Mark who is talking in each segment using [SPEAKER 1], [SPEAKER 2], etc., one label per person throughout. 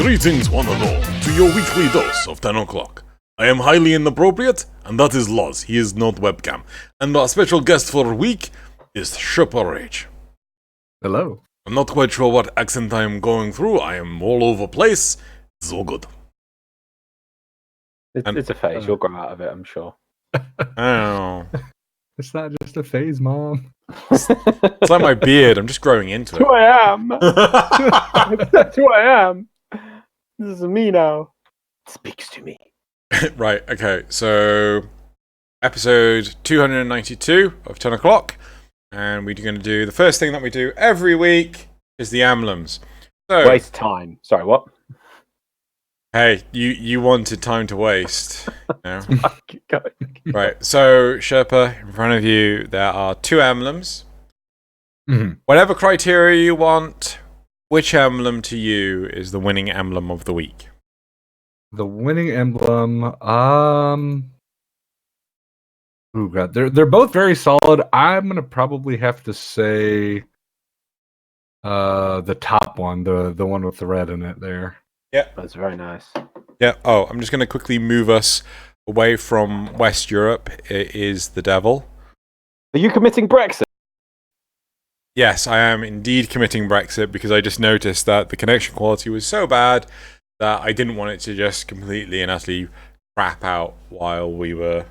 [SPEAKER 1] Greetings, one and all, to your weekly dose of 10 o'clock. I am highly inappropriate, and that is Loz. He is not webcam. And our special guest for a week is Sherpa Rage.
[SPEAKER 2] Hello.
[SPEAKER 1] I'm not quite sure what accent I am going through. I am all over the place. It's all good.
[SPEAKER 3] It's a phase. You'll grow out of it, I'm sure.
[SPEAKER 1] Oh.
[SPEAKER 2] It's not just a phase, Mom.
[SPEAKER 1] It's like my beard. I'm just growing into
[SPEAKER 3] That's who
[SPEAKER 1] it.
[SPEAKER 3] I am. That's who I am. This is me now. It speaks to me.
[SPEAKER 1] Right, okay. So, episode 292 of 10 o'clock. And we're going to do the first thing that we do every week is the emblems. So,
[SPEAKER 3] Waste time. Sorry, what?
[SPEAKER 1] hey, you wanted time to waste. You know?
[SPEAKER 3] Keep going.
[SPEAKER 1] Right, so Sherpa, in front of you, there are two emblems.
[SPEAKER 2] Mm-hmm.
[SPEAKER 1] Whatever criteria you want, which emblem to you is the winning emblem of the week?
[SPEAKER 2] The winning emblem. Oh god, they're both very solid. I'm gonna probably have to say, the top one, the one with the red in it. There.
[SPEAKER 1] Yeah,
[SPEAKER 3] That's very nice.
[SPEAKER 1] yeah. Oh, I'm just going to quickly move us away from West Europe. It is the devil.
[SPEAKER 3] Are you committing Brexit?
[SPEAKER 1] Yes, I am indeed committing Brexit because I just noticed that the connection quality was so bad that I didn't want it to just completely and utterly crap out while we were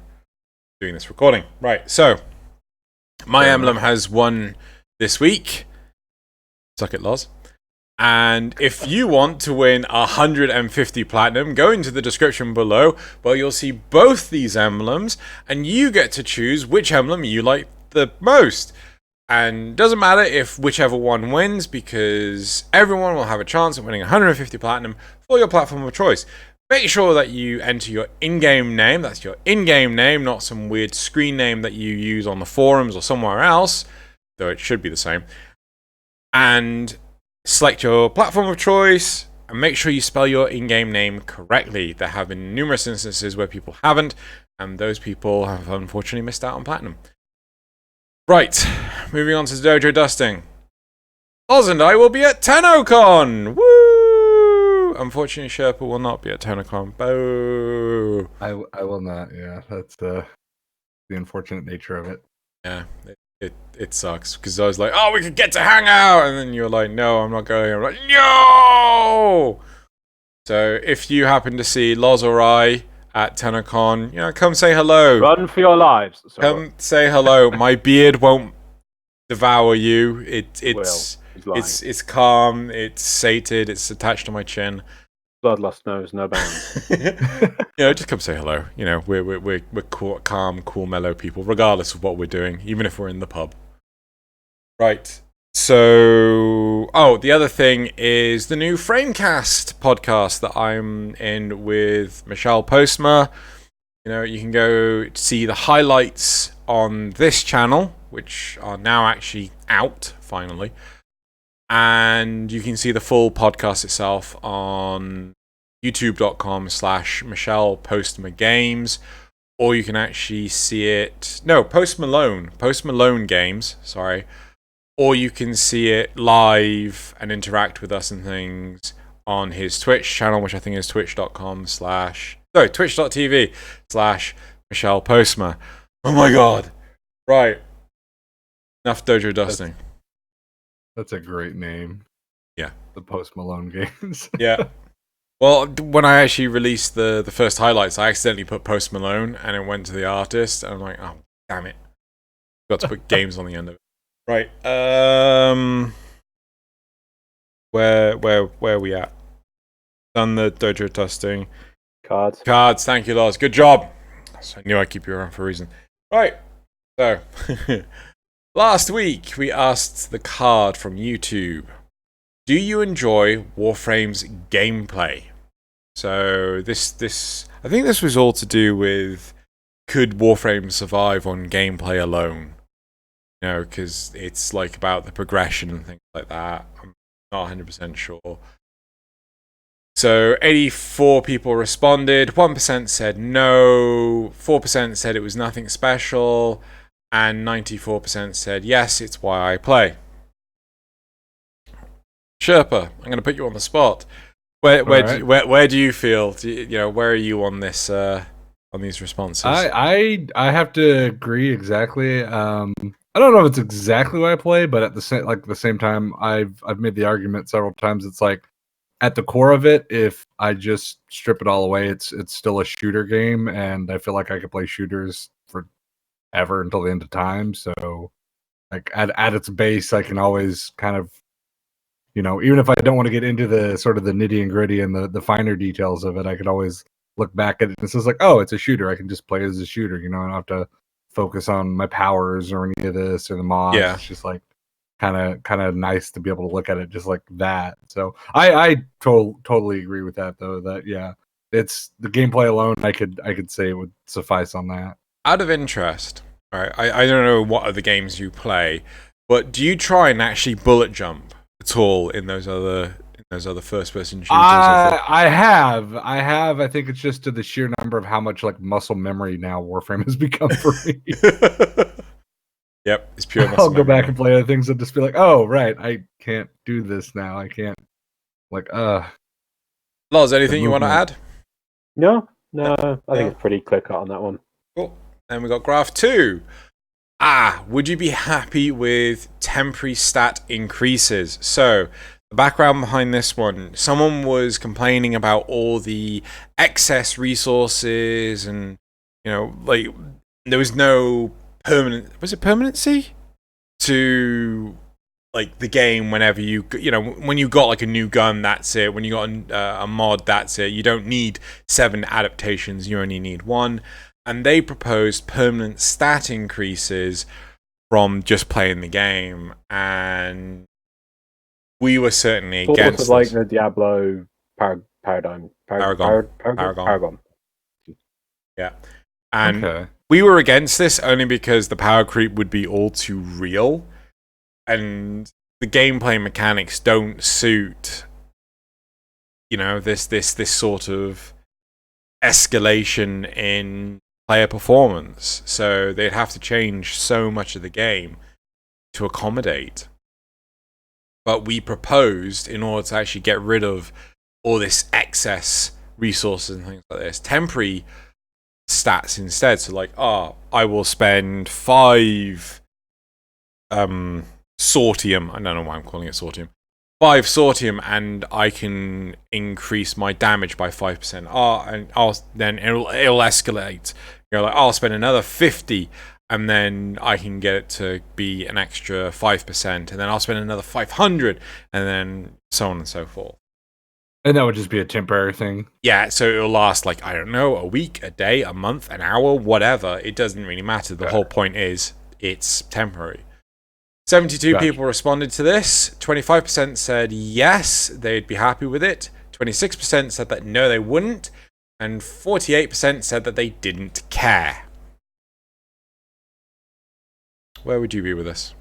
[SPEAKER 1] doing this recording. Right, so my emblem has won this week. Suck it, Loz. And if you want to win 150 platinum, go into the description below where you'll see both these emblems and you get to choose which emblem you like the most. And doesn't matter if whichever one wins because everyone will have a chance of winning 150 platinum for your platform of choice. Make sure that you enter your in-game name. That's your in-game name, not some weird screen name that you use on the forums or somewhere else, though it should be the same. And select your platform of choice and make sure you spell your in-game name correctly. There have been numerous instances where people haven't, and those people have unfortunately missed out on platinum. Right, moving on to the dojo dusting. Oz and I will be at TennoCon! Woo! Unfortunately, Sherpa will not be at TennoCon. Boo!
[SPEAKER 2] I will not. Yeah, that's the unfortunate nature of it.
[SPEAKER 1] Yeah, it sucks because I was like, oh, we could get to hang out, and then you're like, no, I'm not going. I'm like, no. So if you happen to see Loz or I at TennoCon, come say hello.
[SPEAKER 3] Run for your lives.
[SPEAKER 1] Come say hello. My beard won't devour you. It's calm. It's sated. It's attached to my chin.
[SPEAKER 3] Bloodlust knows no bounds.
[SPEAKER 1] Just come say hello. We're cool, calm, cool, mellow people, regardless of what we're doing, even if we're in the pub. Right. So, the other thing is the new Framecast podcast that I'm in with Michelle Postma. You can go see the highlights on this channel, which are now actually out finally. And you can see the full podcast itself on youtube.com/Michelle Postma Games, or you can actually see it. No, Post Malone Games. Sorry, or you can see it live and interact with us and things on his Twitch channel, which I think is twitch.tv/Michelle Postma. Oh my god! Right, enough dojo dusting.
[SPEAKER 2] That's a great name.
[SPEAKER 1] Yeah.
[SPEAKER 2] The Post Malone Games.
[SPEAKER 1] Yeah. Well, when I actually released the first highlights, I accidentally put Post Malone and it went to the artist. And I'm like, oh, damn it. Got to put games on the end of it. Right. Where are we at? Done the dojo testing.
[SPEAKER 3] Cards.
[SPEAKER 1] Thank you, Loz. Good job. So I knew I'd keep you around for a reason. Right. So... last week, we asked the card from YouTube, do you enjoy Warframe's gameplay? So I think this was all to do with, could Warframe survive on gameplay alone? Because it's like about the progression and things like that. I'm not 100% sure. So 84 people responded, 1% said no, 4% said it was nothing special, and 94% said, yes, it's why I play. Sherpa, I'm going to put you on the spot. Where do you feel? Where are you on this? On these responses?
[SPEAKER 2] I have to agree exactly. I don't know if it's exactly what I play, but at the same time, I've made the argument several times. It's like at the core of it, if I just strip it all away, it's still a shooter game, and I feel like I could play shooters forever until the end of time. So, like at its base, I can always kind of, even if I don't want to get into the sort of the nitty and gritty and the finer details of it, I could always look back at it and it's just like, oh, it's a shooter. I can just play as a shooter. I don't have to focus on my powers or any of this or the mods.
[SPEAKER 1] Yeah.
[SPEAKER 2] It's just like kind of nice to be able to look at it just like that. So I totally agree with that though. That it's the gameplay alone. I could say it would suffice on that.
[SPEAKER 1] Out of interest, right? I don't know what other games you play, but do you try and actually bullet jump at all in those other first-person shooters?
[SPEAKER 2] I have. I think it's just to the sheer number of how much like muscle memory now Warframe has become for me.
[SPEAKER 1] Yep, it's pure muscle
[SPEAKER 2] I'll go
[SPEAKER 1] memory.
[SPEAKER 2] back and play other things and just be like, oh right, I can't do this now. I can't
[SPEAKER 1] Loz, anything you want to add?
[SPEAKER 3] No, I think it's pretty clear cut on that one.
[SPEAKER 1] Cool. Then we got graph 2. Would you be happy with temporary stat increases? So, the background behind this one, someone was complaining about all the excess resources and, like, there was no permanency to, like, the game whenever when you got, like, a new gun, that's it. When you got a mod, that's it. You don't need 7 adaptations, you only need 1. And they proposed permanent stat increases from just playing the game, and we were certainly against this.
[SPEAKER 3] Like the Diablo Paragon.
[SPEAKER 1] Yeah, and we were against this only because the power creep would be all too real, and the gameplay mechanics don't suit, this sort of escalation in player performance. So they'd have to change so much of the game to accommodate. But we proposed, in order to actually get rid of all this excess resources and things like this, temporary stats instead. So like, I will spend 5 sortium. I don't know why I'm calling it sortium. 5 sortium, and I can increase my damage by 5%. And then it'll escalate. I'll spend another 50, and then I can get it to be an extra 5%, and then I'll spend another 500, and then so on and so forth.
[SPEAKER 2] And that would just be a temporary thing?
[SPEAKER 1] Yeah, so it'll last, like, I don't know, a week, a day, a month, an hour, whatever. It doesn't really matter. The whole point is, it's temporary. 72 people responded to this. 25% said yes, they'd be happy with it. 26% said that no, they wouldn't. And 48% said that they didn't care. Where would you be with this?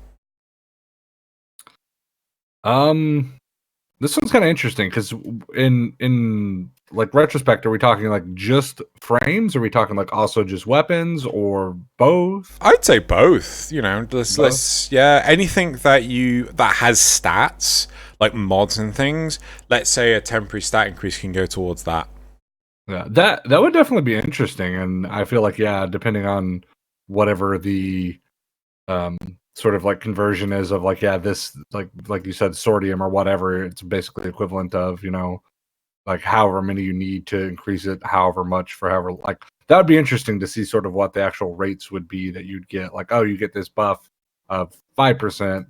[SPEAKER 2] This one's kind of interesting because in like retrospect, are we talking like just frames? Are we talking like also just weapons or both?
[SPEAKER 1] I'd say both. Let's anything that has stats like mods and things. Let's say a temporary stat increase can go towards that.
[SPEAKER 2] Yeah, that would definitely be interesting, and I feel like depending on whatever the sort of like conversion is of like this like you said sortium or whatever, it's basically equivalent of like however many you need to increase it, however much for however, like that would be interesting to see sort of what the actual rates would be that you'd get. Like, you get this buff of 5%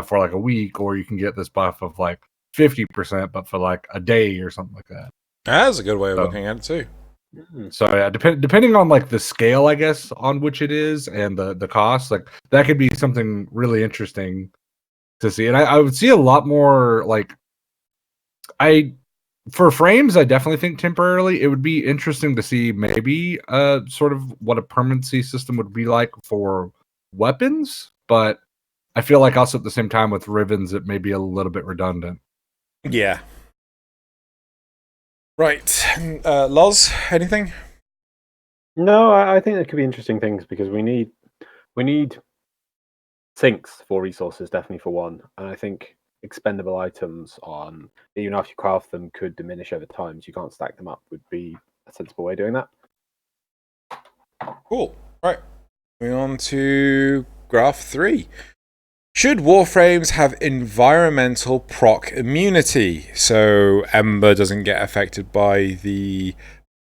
[SPEAKER 2] for like a week, or you can get this buff of like 50% but for like a day or something like that.
[SPEAKER 1] That's a good way of looking at it too.
[SPEAKER 2] So yeah, depending on like the scale, I guess, on which it is and the cost, like that could be something really interesting to see. And I would see a lot more like for frames, I definitely think temporarily it would be interesting to see maybe sort of what a permanency system would be like for weapons, but I feel like also at the same time with ribbons it may be a little bit redundant.
[SPEAKER 1] Yeah. Right. Loz, anything?
[SPEAKER 3] No, I think there could be interesting things because we need sinks for resources, definitely for one. And I think expendable items on, even after you craft them, could diminish over time, so you can't stack them up, would be a sensible way of doing that.
[SPEAKER 1] Cool. Right. Moving on to graph 3. Should warframes have environmental proc immunity? So Ember doesn't get affected by the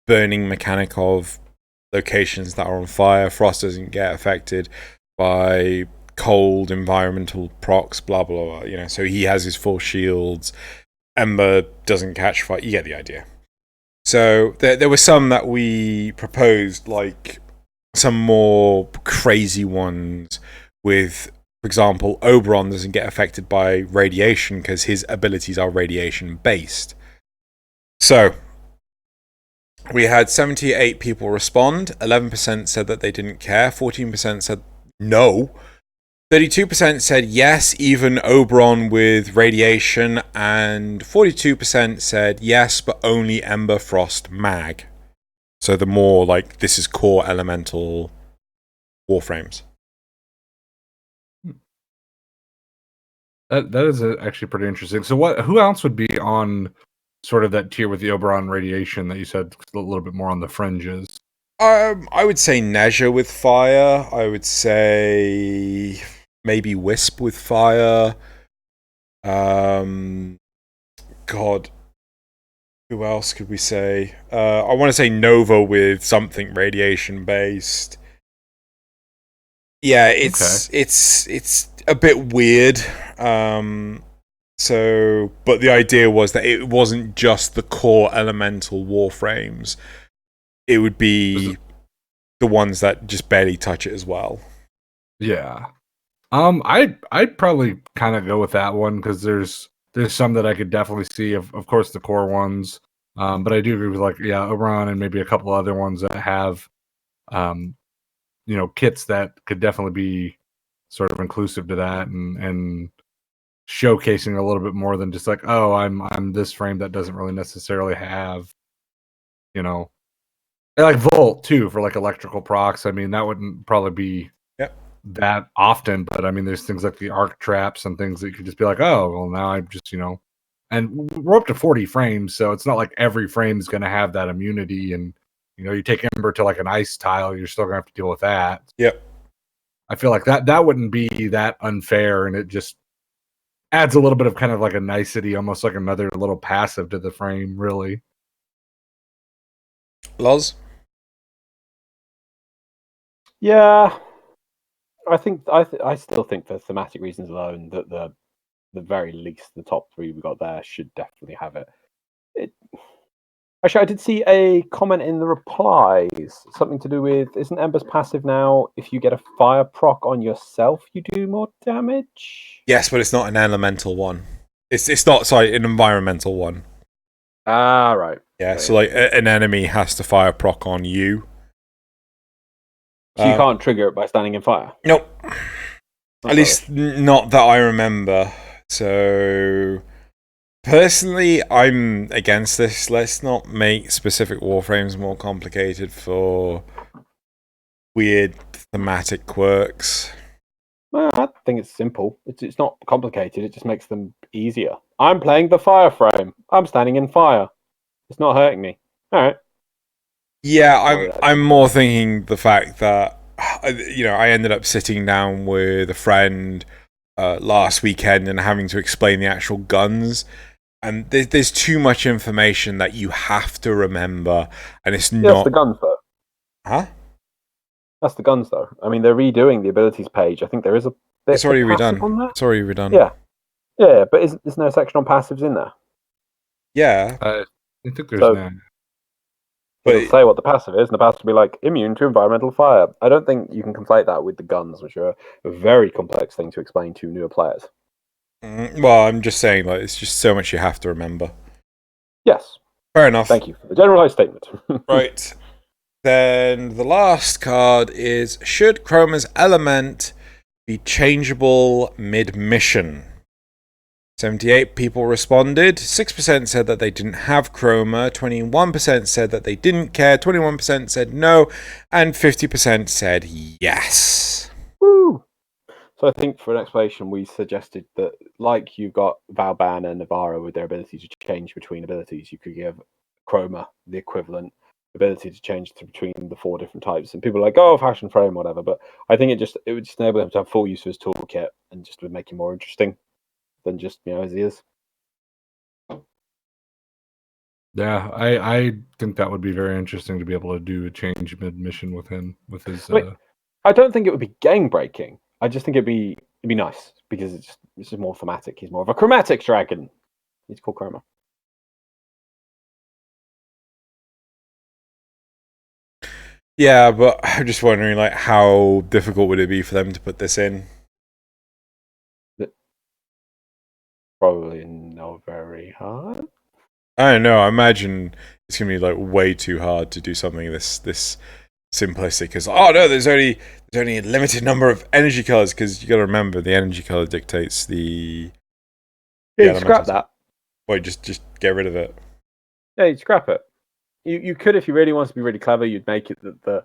[SPEAKER 1] burning mechanic of locations that are on fire. Frost doesn't get affected by cold environmental procs, blah, blah, blah. You know, so he has his full shields. Ember doesn't catch fire. You get the idea. So there were some that we proposed, like some more crazy ones with, for example, Oberon doesn't get affected by radiation because his abilities are radiation based. So we had 78 people respond. 11% said that they didn't care. 14% said no. 32% said yes, even Oberon with radiation. And 42% said yes, but only Ember, Frost, Mag. So the more like this is core elemental warframes.
[SPEAKER 2] That is actually pretty interesting. So who else would be on sort of that tier with the Oberon radiation that you said a little bit more on the fringes?
[SPEAKER 1] I would say Nezha with fire. I would say maybe Wisp with fire. God, who else could we say? I want to say Nova with something radiation based. Yeah, it's a bit weird. So, but the idea was that it wasn't just the core elemental warframes. It would be the ones that just barely touch it as well.
[SPEAKER 2] Yeah. I'd probably kind of go with that one because there's some that I could definitely see. Of course, the core ones. But I do agree with Oberon and maybe a couple other ones that have, kits that could definitely be sort of inclusive to that and showcasing a little bit more than just like, oh, I'm this frame that doesn't really necessarily have, and like Volt too for like electrical procs. I mean, that wouldn't probably be that often, but I mean, there's things like the arc traps and things that you could just be like, oh, well, now I'm just, and we're up to 40 frames, so it's not like every frame is going to have that immunity. And you take Ember to like an ice tile, you're still going to have to deal with that.
[SPEAKER 1] Yep.
[SPEAKER 2] I feel like that wouldn't be that unfair, and it just adds a little bit of kind of like a nicety, almost like another little passive to the frame, really.
[SPEAKER 1] Loz?
[SPEAKER 3] Yeah, I still think for thematic reasons alone that the very least the top 3 we got there should definitely have it. Actually, I did see a comment in the replies, something to do with, isn't Ember's passive now, if you get a fire proc on yourself, you do more damage?
[SPEAKER 1] Yes, but it's not an elemental one. It's not, sorry, an environmental one.
[SPEAKER 3] Ah, right.
[SPEAKER 1] Yeah, so like an enemy has to fire proc on you.
[SPEAKER 3] So you can't trigger it by standing in fire?
[SPEAKER 1] Nope. At least not that I remember. So personally, I'm against this. Let's not make specific warframes more complicated for weird thematic quirks.
[SPEAKER 3] Well, I think it's simple. It's not complicated. It just makes them easier. I'm playing the fire frame. I'm standing in fire. It's not hurting me. All right.
[SPEAKER 1] Yeah, I'm more thinking the fact that I ended up sitting down with a friend last weekend and having to explain the actual guns, and there's too much information that you have to remember, and it's not.
[SPEAKER 3] That's the guns, though.
[SPEAKER 1] Huh?
[SPEAKER 3] That's the guns, though. I mean, they're redoing the abilities page. I think there is a bit.
[SPEAKER 1] It's already redone.
[SPEAKER 3] On that.
[SPEAKER 1] It's already redone.
[SPEAKER 3] Yeah, but there's no section on passives in there.
[SPEAKER 1] Yeah.
[SPEAKER 2] I think there's no.
[SPEAKER 3] But it'll say what the passive is, and the passive will be like immune to environmental fire. I don't think you can conflate that with the guns, which are a very complex thing to explain to newer players.
[SPEAKER 1] Well, I'm just saying, like, it's just so much you have to remember.
[SPEAKER 3] Yes.
[SPEAKER 1] Fair enough.
[SPEAKER 3] Thank you for the generalized statement.
[SPEAKER 1] Right. Then the last card is, should Chroma's element be changeable mid-mission? 78 people responded. 6% said that they didn't have Chroma. 21% said that they didn't care. 21% said no. And 50% said yes.
[SPEAKER 3] Woo! So I think for an explanation, we suggested that, like you got Valban and Navarro with their ability to change between abilities, you could give Chroma the equivalent ability to change between the 4 different types. And people are like, oh, fashion frame, whatever. But I think it would just enable him to have full use of his toolkit and just would make him more interesting than just as he is.
[SPEAKER 2] Yeah, I think that would be very interesting to be able to do a change mid mission with him with his.
[SPEAKER 3] I don't think it would be game breaking. I just think it'd be nice because it's just more thematic. He's more of a chromatic dragon. He's called Chroma.
[SPEAKER 1] Yeah, but I'm just wondering, like, how difficult would it be for them to put this in?
[SPEAKER 3] Probably not very hard.
[SPEAKER 1] I don't know. I imagine it's gonna be like way too hard to do something this simplistic. Because there's only a limited number of energy colors. Because you got to remember the energy color dictates the.
[SPEAKER 3] Yeah, scrap that.
[SPEAKER 1] Wait, just get rid of it.
[SPEAKER 3] Yeah, you'd scrap it. You could, if you really wanted to be really clever, you'd make it that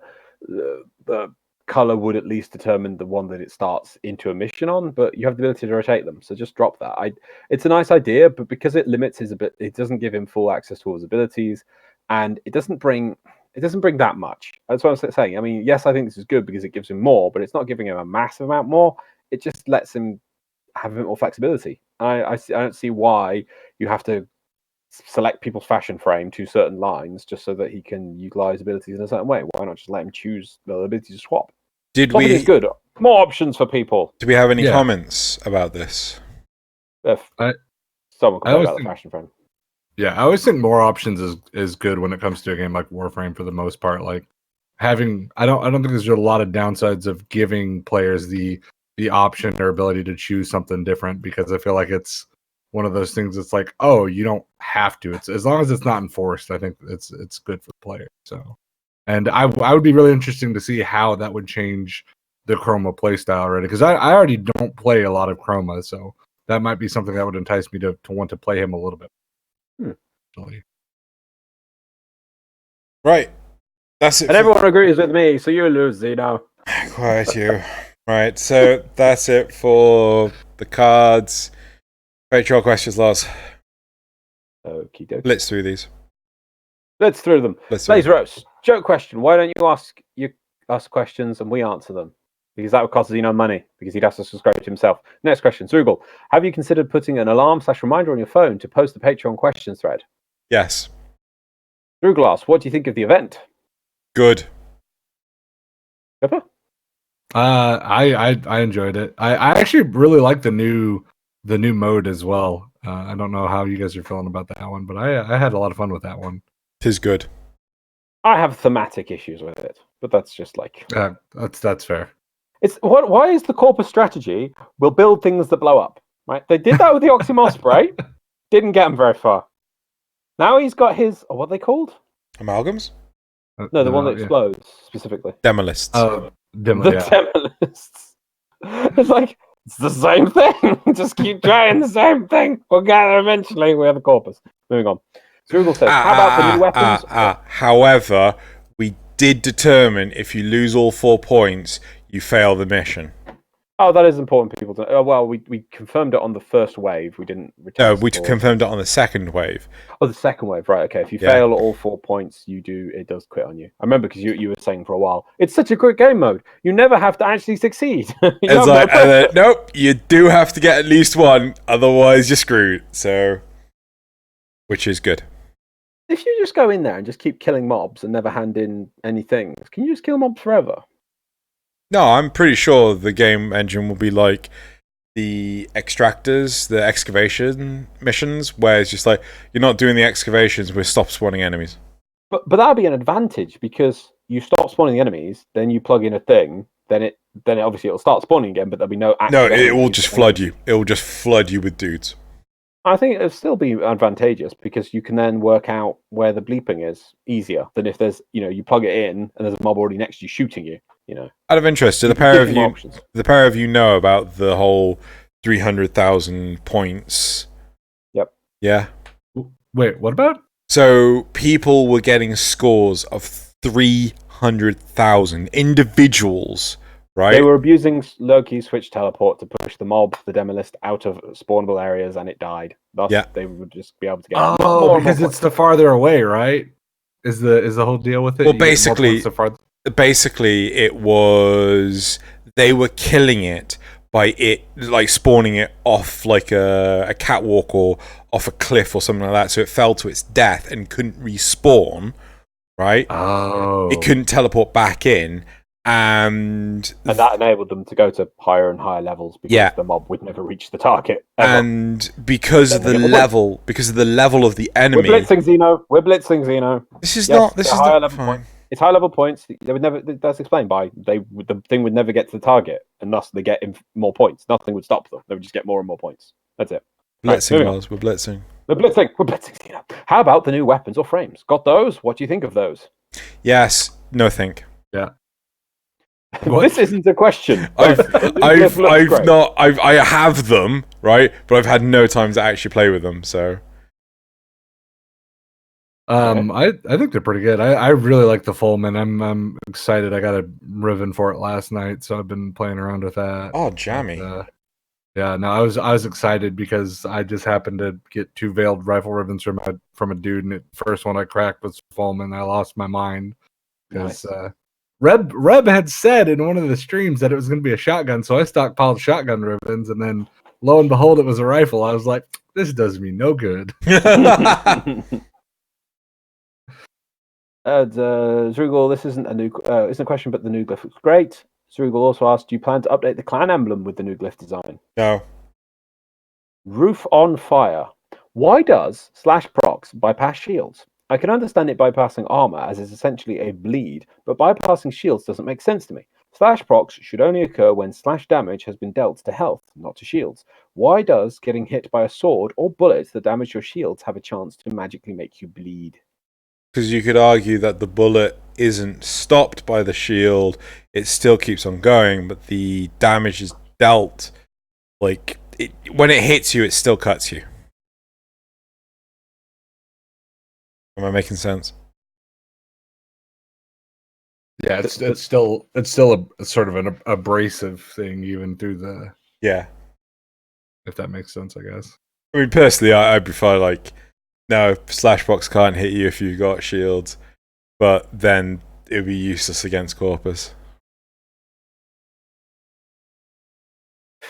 [SPEAKER 3] the color would at least determine the one that it starts into a mission on, but you have the ability to rotate them, so just drop that. It's a nice idea, but because it limits it doesn't give him full access to all his abilities, and it doesn't bring that much. That's what I'm saying. I mean, yes, I think this is good because it gives him more, but it's not giving him a massive amount more. It just lets him have a bit more flexibility. I don't see why you have to select people's fashion frame to certain lines just so that he can utilize abilities in a certain way. Why not just let him choose the ability to swap? Swapping is good. More options for people.
[SPEAKER 1] Do we have any comments about this?
[SPEAKER 3] If someone complains about the fashion frame.
[SPEAKER 2] Yeah, I always think more options is good when it comes to a game like Warframe for the most part. Like having I don't think there's a lot of downsides of giving players the option or ability to choose something different, because I feel like it's one of those things that's like, oh, you don't have to. It's as long as it's not enforced, I think it's good for the player. So, and I would be really interesting to see how that would change the Chroma playstyle already, because I already don't play a lot of Chroma, so that might be something that would entice me to want to play him a little bit.
[SPEAKER 1] Right, that's it.
[SPEAKER 3] And everyone agrees with me, so you lose, Xeno.
[SPEAKER 1] Quite you. Right, so that's it for the cards. Patreon questions, Loz.
[SPEAKER 3] Okie dokie.
[SPEAKER 1] Let's through these.
[SPEAKER 3] Let's through them. LacieHime, joke question. Why don't you ask questions and we answer them? Because that would cost Xeno money, because he'd have to subscribe to himself. Next question. Zrugal, have you considered putting an alarm/reminder on your phone to post the Patreon questions thread?
[SPEAKER 1] Yes.
[SPEAKER 3] Zrugal asks, what do you think of the event?
[SPEAKER 1] Good.
[SPEAKER 3] Pepper?
[SPEAKER 2] I enjoyed it. I actually really like the new mode as well. I don't know how you guys are feeling about that one, but I had a lot of fun with that one.
[SPEAKER 1] 'Tis good.
[SPEAKER 3] I have thematic issues with it, but that's just like
[SPEAKER 2] that's fair.
[SPEAKER 3] Why is the corpus strategy? We'll build things that blow up, right? They did that with the Oxymol spray, didn't get him very far. Now he's got his what are they called?
[SPEAKER 1] Amalgams?
[SPEAKER 3] No, the one that explodes specifically.
[SPEAKER 1] Demolists.
[SPEAKER 3] Demolists. It's like it's the same thing. Just keep trying the same thing. We'll get there eventually. We have the corpus. Moving on. Google says, how about the new weapons?
[SPEAKER 1] However, we did determine if you lose all 4 points, you fail the mission.
[SPEAKER 3] Oh, that is important, people. Well, we confirmed it on the first wave. We didn't return.
[SPEAKER 1] No, we confirmed it on the second wave.
[SPEAKER 3] Oh, the second wave, right? Okay. If you fail all 4 points, it does quit on you. I remember because you were saying for a while, it's such a great game mode. You never have to actually succeed.
[SPEAKER 1] It's like, nope, you do have to get at least one, otherwise you're screwed. So, which is good.
[SPEAKER 3] If you just go in there and just keep killing mobs and never hand in any things, can you just kill mobs forever?
[SPEAKER 1] No, I'm pretty sure the game engine will be like the extractors, the excavation missions, where it's just like, you're not doing the excavations, we stop spawning enemies.
[SPEAKER 3] But that'll be an advantage, because you stop spawning the enemies, then you plug in a thing, then it obviously it'll start spawning again, but there'll be no active enemies.
[SPEAKER 1] It will just flood you. It will just flood you with dudes.
[SPEAKER 3] I think it'll still be advantageous, because you can then work out where the bleeping is easier than if there's, you plug it in and there's a mob already next to you shooting you,
[SPEAKER 1] Out of interest, do the pair of you know about the whole 300,000 points?
[SPEAKER 3] Yep.
[SPEAKER 1] Yeah?
[SPEAKER 2] Wait, what about?
[SPEAKER 1] So people were getting scores of 300,000 individuals, right?
[SPEAKER 3] They were abusing low-key switch teleport to push the mob, the Demolist, out of spawnable areas, and it died. Thus, they would just be able to get more
[SPEAKER 2] because it's the farther away, right? Is the whole deal with it?
[SPEAKER 1] Well, basically, it was they were killing it by it like spawning it off like a catwalk or off a cliff or something like that, so it fell to its death and couldn't respawn. Right?
[SPEAKER 2] Oh,
[SPEAKER 1] it couldn't teleport back in. And
[SPEAKER 3] that enabled them to go to higher and higher levels because the mob would never reach the target. Ever.
[SPEAKER 1] And because of the level of the enemy,
[SPEAKER 3] we're blitzing Xeno.
[SPEAKER 1] This is not fine.
[SPEAKER 3] It's high level points. They would never. That's explained by the thing would never get to the target, and thus they get more points. Nothing would stop them. They would just get more and more points. That's it.
[SPEAKER 1] Blitzing, Loz. We're blitzing.
[SPEAKER 3] We're blitzing Xeno. How about the new weapons or frames? Got those? What do you think of those?
[SPEAKER 1] Yes. No think.
[SPEAKER 2] Yeah.
[SPEAKER 3] This isn't a question.
[SPEAKER 1] I have them, right? But I've had no time to actually play with them, so.
[SPEAKER 2] I think they're pretty good. I really like the Fullman. I'm excited. I got a Riven for it last night, so I've been playing around with that.
[SPEAKER 1] Oh, jammy.
[SPEAKER 2] Yeah, no, I was excited because I just happened to get 2 veiled rifle rivens from a dude, and the first one I cracked was Fullman. I lost my mind because Reb had said in one of the streams that it was going to be a shotgun, so I stockpiled shotgun rivens, and then lo and behold, it was a rifle. I was like, this does me no good.
[SPEAKER 3] Zrugal, this isn't a question, but the new glyph looks great. Zrugal also asked, do you plan to update the clan emblem with the new glyph design?
[SPEAKER 1] No.
[SPEAKER 3] Roof on fire. Why does /procs bypass shields? I can understand it bypassing armor, as it's essentially a bleed, but bypassing shields doesn't make sense to me. /procs should only occur when /damage has been dealt to health, not to shields. Why does getting hit by a sword or bullets that damage your shields have a chance to magically make you bleed?
[SPEAKER 1] Because you could argue that the bullet isn't stopped by the shield, it still keeps on going, but the damage is dealt. Like, when it hits you, it still cuts you. Am I making sense?
[SPEAKER 2] Yeah, it's still a sort of an abrasive thing, even through the.
[SPEAKER 1] Yeah.
[SPEAKER 2] If that makes sense, I guess.
[SPEAKER 1] I mean, personally, I prefer, like, no, /procs can't hit you if you've got shields, but then it would be useless against Corpus.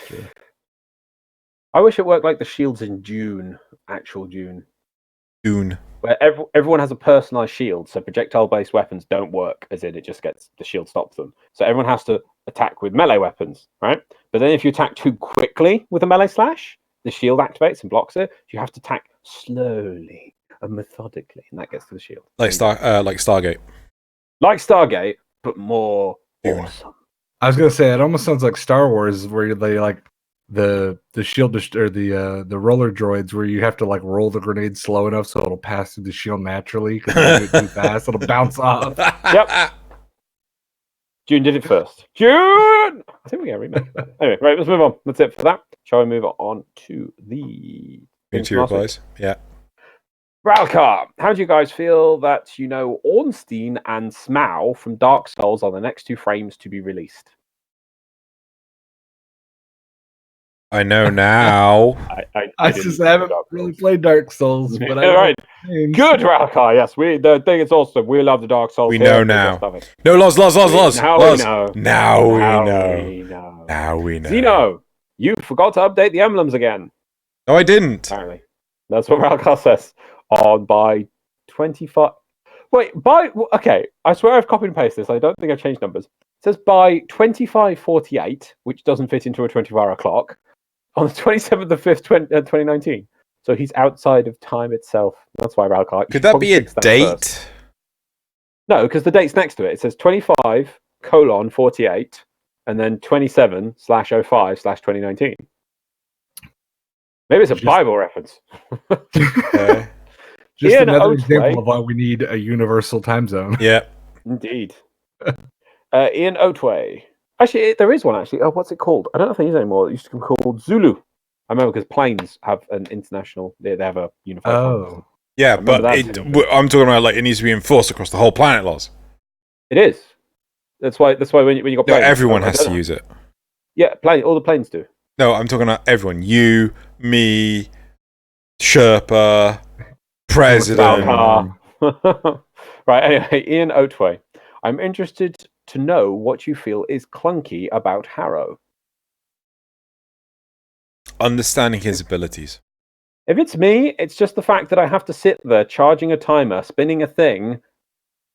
[SPEAKER 3] Sure. I wish it worked like the shields in Dune, actual Dune. Where everyone has a personalized shield, so projectile-based weapons don't work, as in it just gets the shield stops them. So everyone has to attack with melee weapons, right? But then if you attack too quickly with a melee slash, the shield activates and blocks it. You have to attack slowly and methodically, and that gets to the shield.
[SPEAKER 1] Like Stargate.
[SPEAKER 3] Like Stargate, but more awesome.
[SPEAKER 2] I was gonna say it almost sounds like Star Wars, where they like the shield or the roller droids, where you have to like roll the grenade slow enough so it'll pass through the shield naturally. Because if you do it too fast, it'll bounce off.
[SPEAKER 3] Yep. June did it first. June! I think we got a remake. Anyway, right, let's move on. That's it for that. Shall we move on to the...
[SPEAKER 1] Into your replies? Yeah.
[SPEAKER 3] Ralcar, how do you guys feel that Ornstein and Smaug from Dark Souls are the next 2 frames to be released?
[SPEAKER 1] I know now.
[SPEAKER 2] I just haven't really played Dark Souls, but
[SPEAKER 3] right. Good, Ralcar. Yes, the thing is awesome. We love the Dark Souls.
[SPEAKER 1] We know now. No, Loz.
[SPEAKER 3] Now we know.
[SPEAKER 1] Now we know.
[SPEAKER 3] Xeno, you forgot to update the emblems again.
[SPEAKER 1] No, I didn't.
[SPEAKER 3] Apparently, that's what Ralcar says. By 25. Wait, okay. I swear I've copied and pasted this. I don't think I've changed numbers. It says by 25:48, which doesn't fit into a 24-hour clock, on the 27th of 5th, 2019. So he's outside of time itself. That's why Ralcar.
[SPEAKER 1] Could that be a date?
[SPEAKER 3] No, because the date's next to it. It says 25:48, and then 27/05/2019. Maybe it's a Bible reference.
[SPEAKER 2] Just another example of why we need a universal time zone.
[SPEAKER 1] Yeah.
[SPEAKER 3] Indeed. Ian Otway. Actually, there is one, actually. Oh, what's it called? I don't know if it is anymore. It used to be called Zulu. I remember because planes have an international... They have a unified...
[SPEAKER 2] Oh.
[SPEAKER 1] Yeah, but I'm talking about, like, it needs to be enforced across the whole planet, Loz.
[SPEAKER 3] It is. That's why when you got
[SPEAKER 1] No,
[SPEAKER 3] planes,
[SPEAKER 1] everyone has to use it.
[SPEAKER 3] Yeah, all the planes do.
[SPEAKER 1] No, I'm talking about everyone. You, me, Sherpa, President.
[SPEAKER 3] Right, anyway, Ian Otway. I'm interested to know what you feel is clunky about Harrow.
[SPEAKER 1] Understanding his abilities.
[SPEAKER 3] If it's me, it's just the fact that I have to sit there charging a timer, spinning a thing,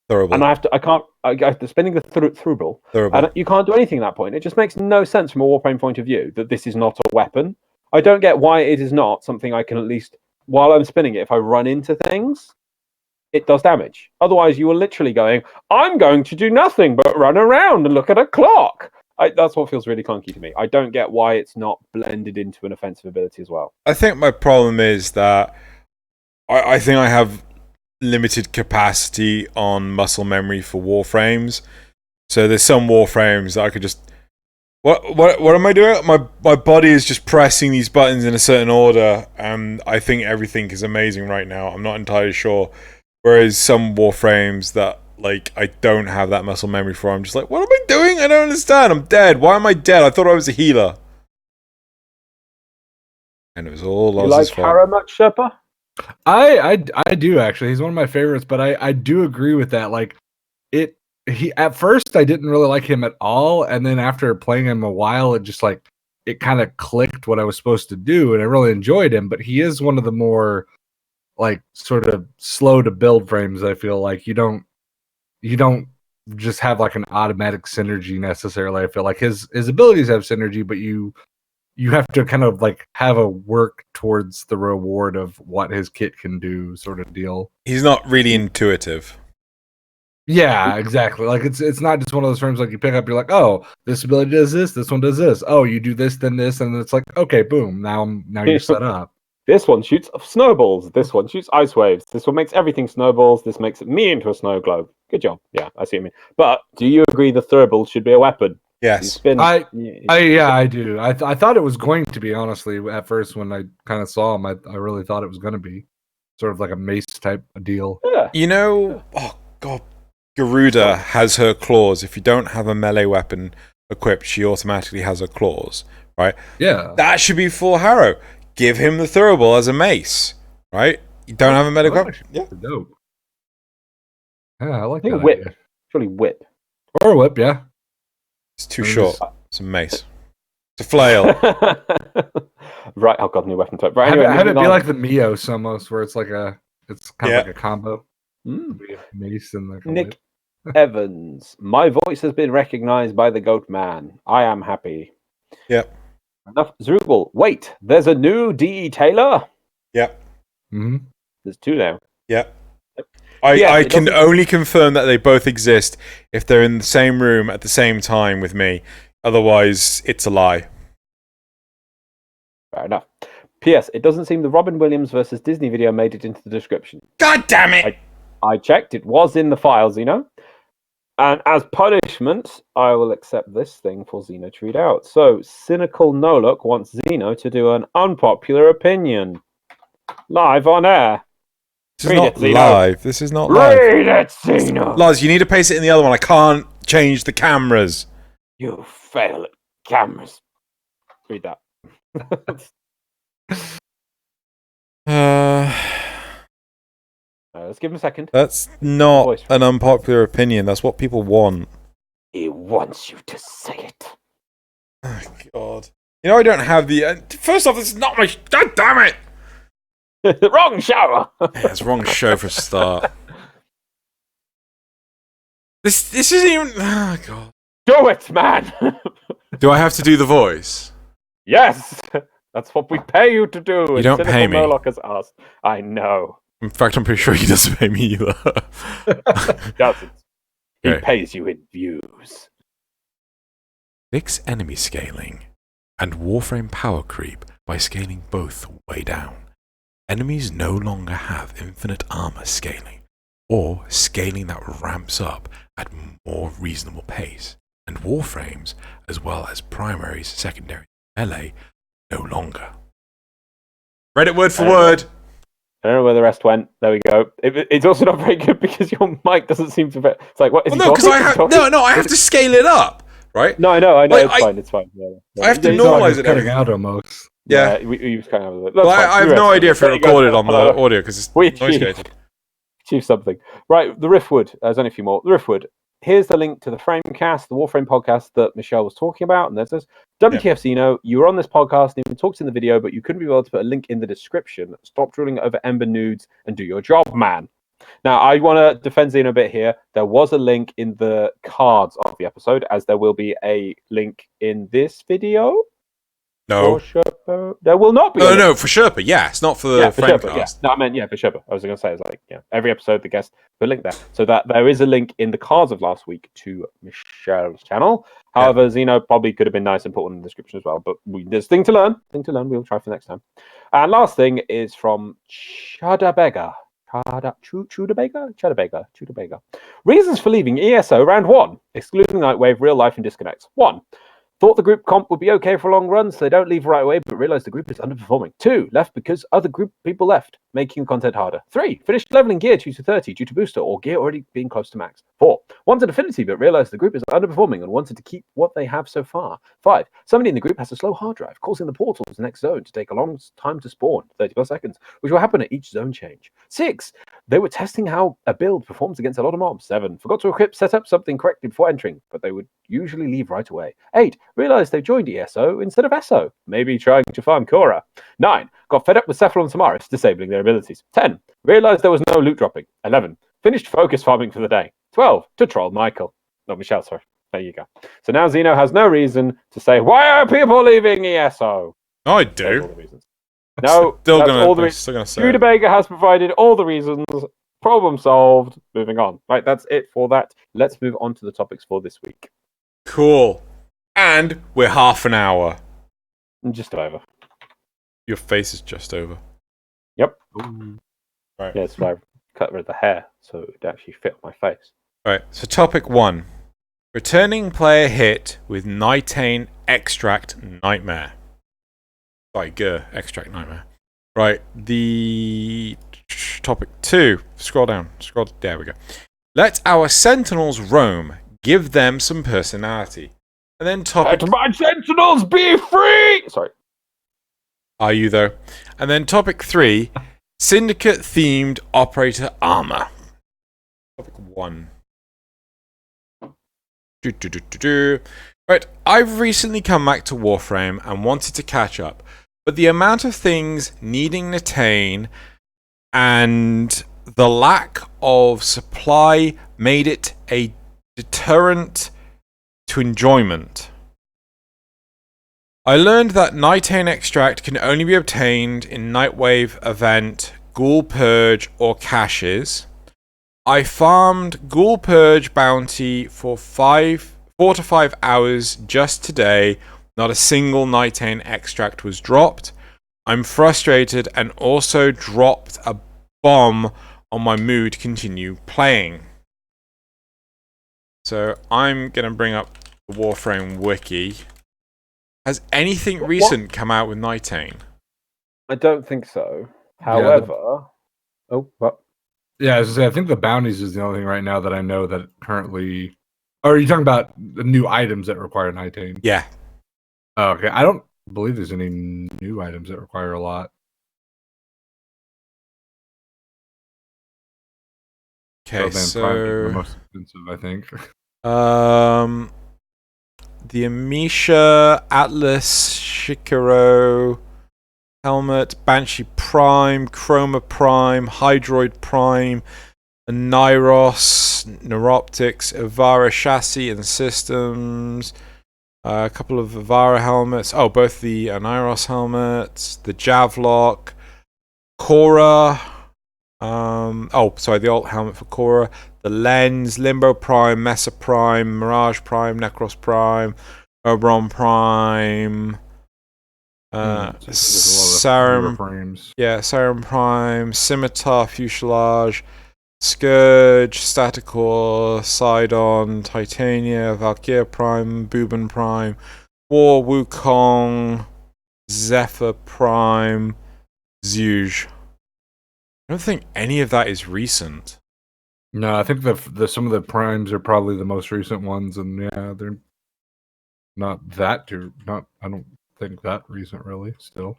[SPEAKER 1] Thurable.
[SPEAKER 3] and I have to spinning the throughball,
[SPEAKER 1] Thurable.
[SPEAKER 3] and you can't do anything at that point. It just makes no sense from a Warframe point of view that this is not a weapon. I don't get why it is not something I can at least, while I'm spinning it, if I run into things, it does damage. Otherwise, you are literally going, I'm going to do nothing but run around and look at a clock. That's what feels really clunky to me. I don't get why it's not blended into an offensive ability as well.
[SPEAKER 1] I think my problem is that I think I have limited capacity on muscle memory for Warframes. So there's some Warframes that I could just... What am I doing? My body is just pressing these buttons in a certain order, and I think everything is amazing right now. I'm not entirely sure. Whereas some Warframes that like I don't have that muscle memory for, I'm just like, what am I doing? I don't understand. I'm dead. Why am I dead? I thought I was a healer. And it was all
[SPEAKER 3] You
[SPEAKER 1] Loz's
[SPEAKER 3] like
[SPEAKER 1] fault.
[SPEAKER 3] Harrow much, Sherpa?
[SPEAKER 2] I do actually. He's one of my favorites, but I do agree with that. Like he at first I didn't really like him at all, and then after playing him a while, it just like it kind of clicked what I was supposed to do, and I really enjoyed him. But he is one of the more like sort of slow to build frames. I feel like you don't just have like an automatic synergy necessarily. I feel like his abilities have synergy, but you have to kind of like have a work towards the reward of what his kit can do sort of deal.
[SPEAKER 1] He's not really intuitive.
[SPEAKER 2] Yeah, exactly. Like it's not just one of those frames like you pick up, you're like, oh, this ability does this one does this. Oh, you do this, then this, and it's like, okay, boom, now you're set up.
[SPEAKER 3] This one shoots snowballs. This one shoots ice waves. This one makes everything snowballs. This makes me into a snow globe. Good job. Yeah, I see what you mean. But do you agree the thurible should be a weapon?
[SPEAKER 1] Yes.
[SPEAKER 2] I do. I thought it was going to be, honestly, at first when I kind of saw him. I really thought it was going to be sort of like a mace type deal.
[SPEAKER 3] Yeah.
[SPEAKER 1] You know, oh god, Garuda has her claws. If you don't have a melee weapon equipped, she automatically has her claws, right?
[SPEAKER 2] Yeah.
[SPEAKER 1] That should be full Harrow. Give him the thurible as a mace, right? You don't have a melee weapon?
[SPEAKER 2] Yeah. Dope. Yeah, I like
[SPEAKER 3] that.
[SPEAKER 2] that
[SPEAKER 3] Whip.
[SPEAKER 2] idea.
[SPEAKER 3] Surely whip.
[SPEAKER 2] Or a whip, yeah.
[SPEAKER 1] It's too short. It's a mace. It's a flail.
[SPEAKER 3] Right, I've got a new weapon type. Right, anyway,
[SPEAKER 2] have it be like the Mios almost, where it's like it's kind
[SPEAKER 1] Yeah.
[SPEAKER 2] of like a combo.
[SPEAKER 3] Mm.
[SPEAKER 2] Be a mace and like a
[SPEAKER 3] Nick
[SPEAKER 2] whip.
[SPEAKER 3] Evans. My voice has been recognized by the Goat Man. I am happy.
[SPEAKER 1] Yep.
[SPEAKER 3] Enough. Zrubal. Wait, there's a new D.E. Taylor?
[SPEAKER 1] Yep.
[SPEAKER 2] Mm-hmm.
[SPEAKER 3] There's two now.
[SPEAKER 1] Yep.
[SPEAKER 3] Yes,
[SPEAKER 1] I
[SPEAKER 3] it
[SPEAKER 1] can
[SPEAKER 3] doesn't-
[SPEAKER 1] only confirm that they both exist if they're in the same room at the same time with me. Otherwise, it's a lie.
[SPEAKER 3] Fair enough. P.S. It doesn't seem the Robin Williams versus Disney video made it into the description.
[SPEAKER 1] God damn it!
[SPEAKER 3] I checked. It was in the files, Xeno. And as punishment, I will accept this thing for Xeno to read out. So, Cynical No Look wants Xeno to do an unpopular opinion. Live on air.
[SPEAKER 1] This is
[SPEAKER 3] Read
[SPEAKER 1] not
[SPEAKER 3] it, Xeno.
[SPEAKER 1] live. This is not live.
[SPEAKER 3] Read it, Xeno!
[SPEAKER 1] Loz, you need to paste it in the other one. I can't change the cameras.
[SPEAKER 3] You fail at cameras. Read that. Let's give him a second.
[SPEAKER 1] That's not
[SPEAKER 3] Voice.
[SPEAKER 1] an unpopular opinion. That's what people want.
[SPEAKER 3] He wants you to say it.
[SPEAKER 1] Oh, God. You know, I don't have the... first off, this is not my... God damn it!
[SPEAKER 3] Wrong shower!
[SPEAKER 1] Yeah, it's the wrong show for a start. This isn't even... Oh, God.
[SPEAKER 3] Do it, man!
[SPEAKER 1] Do I have to do the voice?
[SPEAKER 3] Yes! That's what we pay you to do.
[SPEAKER 1] You don't pay me.
[SPEAKER 3] Murloc has asked. I know.
[SPEAKER 1] In fact, I'm pretty sure he doesn't pay me either.
[SPEAKER 3] Doesn't. He
[SPEAKER 1] Okay.
[SPEAKER 3] pays you in views.
[SPEAKER 1] Fix enemy scaling and Warframe power creep by scaling both way down. Enemies no longer have infinite armor scaling, or scaling that ramps up at more reasonable pace, and Warframes, as well as primaries, secondaries, melee, no longer. Read it word for word.
[SPEAKER 3] I don't know where the rest went. There we go. It's also not very good because your mic doesn't seem to fit. It's like, what? Is
[SPEAKER 1] well, no, because I have to scale it up, right?
[SPEAKER 3] No, I know.
[SPEAKER 1] Like,
[SPEAKER 3] it's fine. It's fine. Yeah.
[SPEAKER 1] I have to
[SPEAKER 2] It's not
[SPEAKER 1] normalize
[SPEAKER 2] like
[SPEAKER 1] it.
[SPEAKER 2] cutting out almost.
[SPEAKER 1] Yeah.
[SPEAKER 3] We was cutting out a little.
[SPEAKER 1] Well, I have no idea if it recorded on the audio because it's noise gated.
[SPEAKER 3] Achieve something. Right, the Riftwood. There's only a few more. The Riftwood. Here's the link to the Framecast, the Warframe podcast that Michelle was talking about. And there's this WTF Xeno. You were on this podcast and you talked in the video, but you couldn't be able to put a link in the description. Stop drooling over Ember nudes and do your job, man. Now, I want to defend Xeno a bit here. There was a link in the cards of the episode, as there will be a link in this video.
[SPEAKER 1] No.
[SPEAKER 3] For Sherpa. There will not be.
[SPEAKER 1] No, for Sherpa, yes. Not for the Framecast.
[SPEAKER 3] Yeah. No, I meant, for Sherpa. I was going to say, every episode, the guest will link there. So that there is a link in the cards of last week to Michelle's channel. However, Xeno probably could have been nice and put one in the description as well. But there's thing to learn. We'll try for next time. And last thing is from Chadabega. Chudabega. Reasons for leaving ESO round 1, excluding Nightwave, Real Life, and Disconnects. 1. Thought the group comp would be okay for a long run, so they don't leave right away, but realized the group is underperforming. 2. Left because other group people left, making content harder. 3. Finished leveling gear 2 to 30 due to booster or gear already being close to max. 4. Wanted affinity, but realized the group is underperforming and wanted to keep what they have so far. 5. Somebody in the group has a slow hard drive, causing the portal to the next zone to take a long time to spawn, 30 plus seconds, which will happen at each zone change. 6. They were testing how a build performs against a lot of mobs. 7. Forgot to set up something correctly before entering, but they would usually leave right away. 8. Realized they joined ESO instead of ESO, maybe trying to farm Korra. 9. Got fed up with Cephalon Samaris disabling their abilities. 10. Realized there was no loot dropping. 11. Finished focus farming for the day. 12. To troll Michael. No, Michelle, sorry. There you go. So now Xeno has no reason to say, why are people leaving ESO?
[SPEAKER 1] I do.
[SPEAKER 3] All the reasons. No,
[SPEAKER 1] still
[SPEAKER 3] that's
[SPEAKER 1] gonna,
[SPEAKER 3] all the
[SPEAKER 1] I'm
[SPEAKER 3] reasons.
[SPEAKER 1] still gonna say
[SPEAKER 3] Rutabaga has provided all the reasons. Problem solved. Moving on. Right, that's it for that. Let's move on to the topics for this week.
[SPEAKER 1] Cool. And we're half an hour.
[SPEAKER 3] Just over.
[SPEAKER 1] Your face is just over.
[SPEAKER 3] Yep.
[SPEAKER 1] Right.
[SPEAKER 3] Yeah, it's why I cut rid of the hair so it would actually fit on my face.
[SPEAKER 1] Right. So topic 1. Returning player hit with Nitain Extract Nightmare. Sorry, Extract Nightmare. Right. The topic 2. Scroll down. There we go. Let our sentinels roam. Give them some personality. And then topic...
[SPEAKER 3] Let my sentinels be free! Sorry.
[SPEAKER 1] Are you, though? And then topic 3. Syndicate-themed operator armor. Topic 1. Right, I've recently come back to Warframe and wanted to catch up, but the amount of things needing Nitain and the lack of supply made it a deterrent to enjoyment. I learned that Nitain extract can only be obtained in Nightwave event, Ghoul Purge, or caches. I farmed Ghoul Purge bounty for 4 to 5 hours just today. Not a single Nitain extract was dropped. I'm frustrated and also dropped a bomb on my mood to continue playing. So I'm going to bring up the Warframe wiki. Has anything recent come out with Nitain?
[SPEAKER 3] I don't think so. However... what?
[SPEAKER 2] Yeah, as I say, I think the bounties is the only thing right now that I know that currently... Or are you talking about the new items that require Nitain?
[SPEAKER 1] Yeah.
[SPEAKER 2] Oh, okay. I don't believe there's any new items that require a lot.
[SPEAKER 1] Okay,
[SPEAKER 2] so... the most expensive, I think.
[SPEAKER 1] The Amisha, Atlas, Shikaro, Helmet, Banshee Prime, Chroma Prime, Hydroid Prime, Nyros, Neuroptics, Avara Chassis and Systems, a couple of Avara helmets, both the Nyros helmets, the Javlock, Korra, the alt helmet for Korra, the Lens, Limbo Prime, Mesa Prime, Mirage Prime, Necros Prime, Oberon Prime, Sarum Prime, Scimitar Fuselage, Scourge, Staticore, Sidon, Titania, Valkyr Prime, Booban Prime, War Wukong, Zephyr Prime, Zhuge. I don't think any of that is recent.
[SPEAKER 2] No, I think the some of the primes are probably the most recent ones, and yeah, they're not that I don't think that recent really still.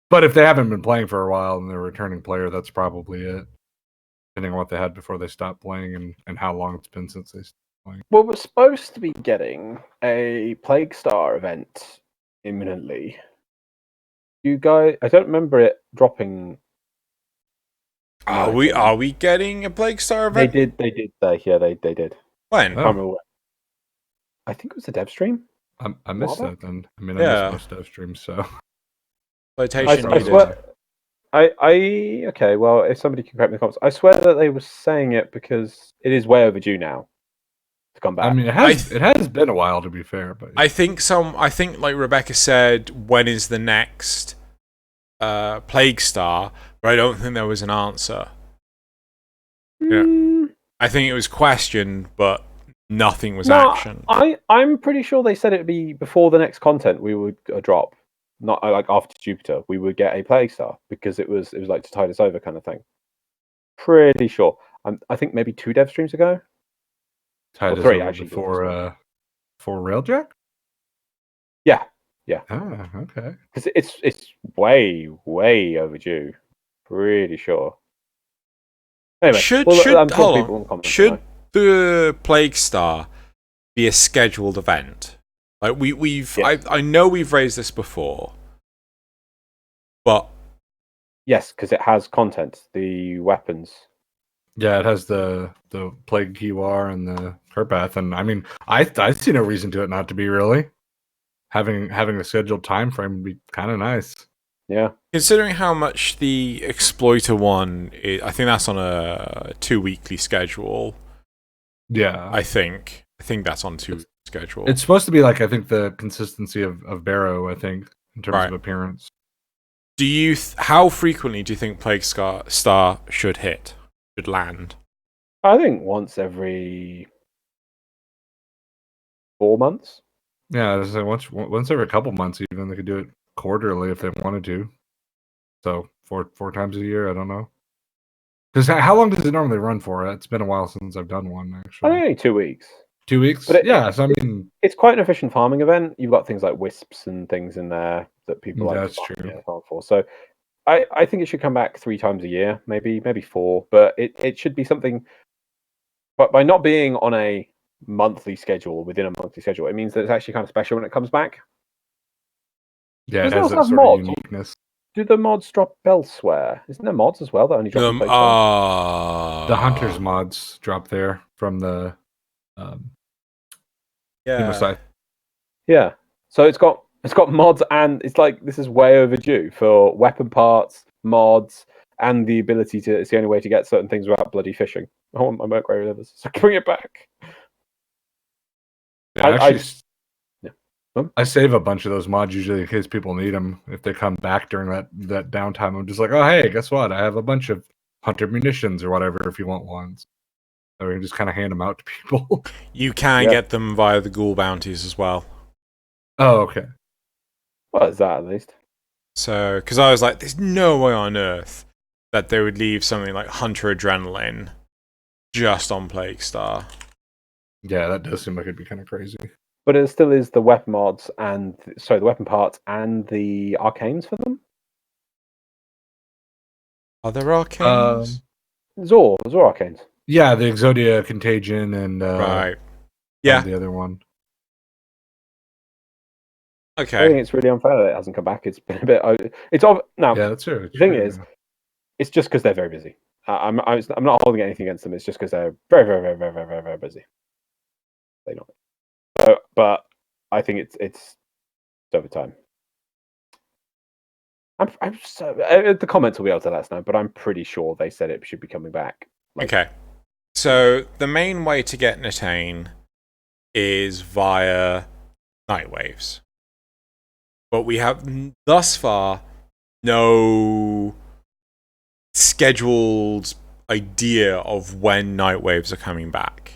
[SPEAKER 2] But if they haven't been playing for a while and they're a returning player, that's probably it. Depending on what they had before they stopped playing and how long it's been since they stopped playing.
[SPEAKER 3] Well, we're supposed to be getting a Plague Star event imminently. You guys, I don't remember it dropping.
[SPEAKER 1] Are we getting a Plague Star event?
[SPEAKER 3] They did they did.
[SPEAKER 1] When?
[SPEAKER 3] I can't remember when. I think it was a dev stream.
[SPEAKER 2] I missed that then. I mean,
[SPEAKER 1] Yeah.
[SPEAKER 2] I missed most dev streams, so.
[SPEAKER 1] Flotation
[SPEAKER 3] I swear. Okay, well, if somebody can correct me in the comments, I swear that they were saying it because it is way overdue now to come back.
[SPEAKER 2] I mean, it has been a while, to be fair, but
[SPEAKER 1] I think like Rebecca said, when is the next Plague Star? But I don't think there was an answer. Yeah. I think it was questioned, but nothing was actioned.
[SPEAKER 3] I'm pretty sure they said it'd be before the next content we would drop. Not like after Jupiter, we would get a Plague Star because it was like to tide us over kind of thing. Pretty sure. I think maybe 2 dev streams ago.
[SPEAKER 2] Tied
[SPEAKER 3] three,
[SPEAKER 2] over
[SPEAKER 3] actually,
[SPEAKER 2] for Railjack?
[SPEAKER 3] Yeah.
[SPEAKER 2] Ah, okay.
[SPEAKER 3] Because it's way overdue. Pretty sure. Anyway,
[SPEAKER 1] Should the Plague Star be a scheduled event? Like I know we've raised this before, but
[SPEAKER 3] yes, because it has content, the weapons.
[SPEAKER 2] Yeah, it has the Plague Kiwar and the Kerpath, and I mean, I see no reason to it not to be really. Having a scheduled time frame would be kind of nice.
[SPEAKER 3] Yeah.
[SPEAKER 1] Considering how much the Exploiter one is, I think that's on a 2-weekly schedule.
[SPEAKER 2] Yeah.
[SPEAKER 1] I think that's on 2 schedule.
[SPEAKER 2] It's supposed to be like, I think, the consistency of Barrow, I think, in terms of appearance.
[SPEAKER 1] Do you how frequently do you think Plague Star should land?
[SPEAKER 3] I think once every 4 months.
[SPEAKER 2] Yeah, so once every couple months, even they could do it quarterly if they wanted to. So four times a year. I don't know. Because how long does it normally run for? It's been a while since I've done one. Actually,
[SPEAKER 3] I think only 2 weeks.
[SPEAKER 2] 2 weeks.
[SPEAKER 3] But
[SPEAKER 2] so I mean,
[SPEAKER 3] it's quite an efficient farming event. You've got things like wisps and things in there that people like.
[SPEAKER 2] That's true.
[SPEAKER 3] For. So I think it should come back 3 times a year, maybe 4. But it should be something. But by not being on a monthly schedule, within a monthly schedule, it means that it's actually kind of special when it comes back.
[SPEAKER 2] Yeah, it has that sort of uniqueness.
[SPEAKER 3] Do the mods drop elsewhere? Isn't there mods as well that only drop?
[SPEAKER 2] The Hunters mods drop there from the
[SPEAKER 3] Yeah. So it's got mods, and it's like this is way overdue for weapon parts, mods, and the ability to. It's the only way to get certain things without bloody fishing. I want my Mercury livers, so bring it back.
[SPEAKER 2] Yeah, I save a bunch of those mods usually in case people need them. If they come back during that downtime, I'm just like, oh hey, guess what? I have a bunch of hunter munitions or whatever if you want ones. Or you can just kind of hand them out to people.
[SPEAKER 1] You can get them via the ghoul bounties as well.
[SPEAKER 2] Oh, okay.
[SPEAKER 3] What is that at least?
[SPEAKER 1] So, because I was like, there's no way on earth that they would leave something like Hunter Adrenaline just on Plague Star.
[SPEAKER 2] Yeah, that does seem like it'd be kind of crazy.
[SPEAKER 3] But it still is the weapon mods and the weapon parts and the arcanes for them.
[SPEAKER 1] Are there arcanes?
[SPEAKER 3] Zor arcanes.
[SPEAKER 2] Yeah, the Exodia Contagion and
[SPEAKER 1] right. Yeah,
[SPEAKER 2] the other one.
[SPEAKER 1] Okay.
[SPEAKER 3] I think it's really unfair that it hasn't come back. It's been a bit. It's now.
[SPEAKER 2] Yeah, that's true.
[SPEAKER 3] The thing is, it's just because they're very busy. I'm not holding anything against them. It's just because they're very, very, very, very, very, very, very busy. They know. But I think it's over time. I'm so the comments will be able to let us know, but I'm pretty sure they said it should be coming back.
[SPEAKER 1] Okay. So the main way to get Nitain is via Nightwaves. But we have thus far no scheduled idea of when Nightwaves are coming back.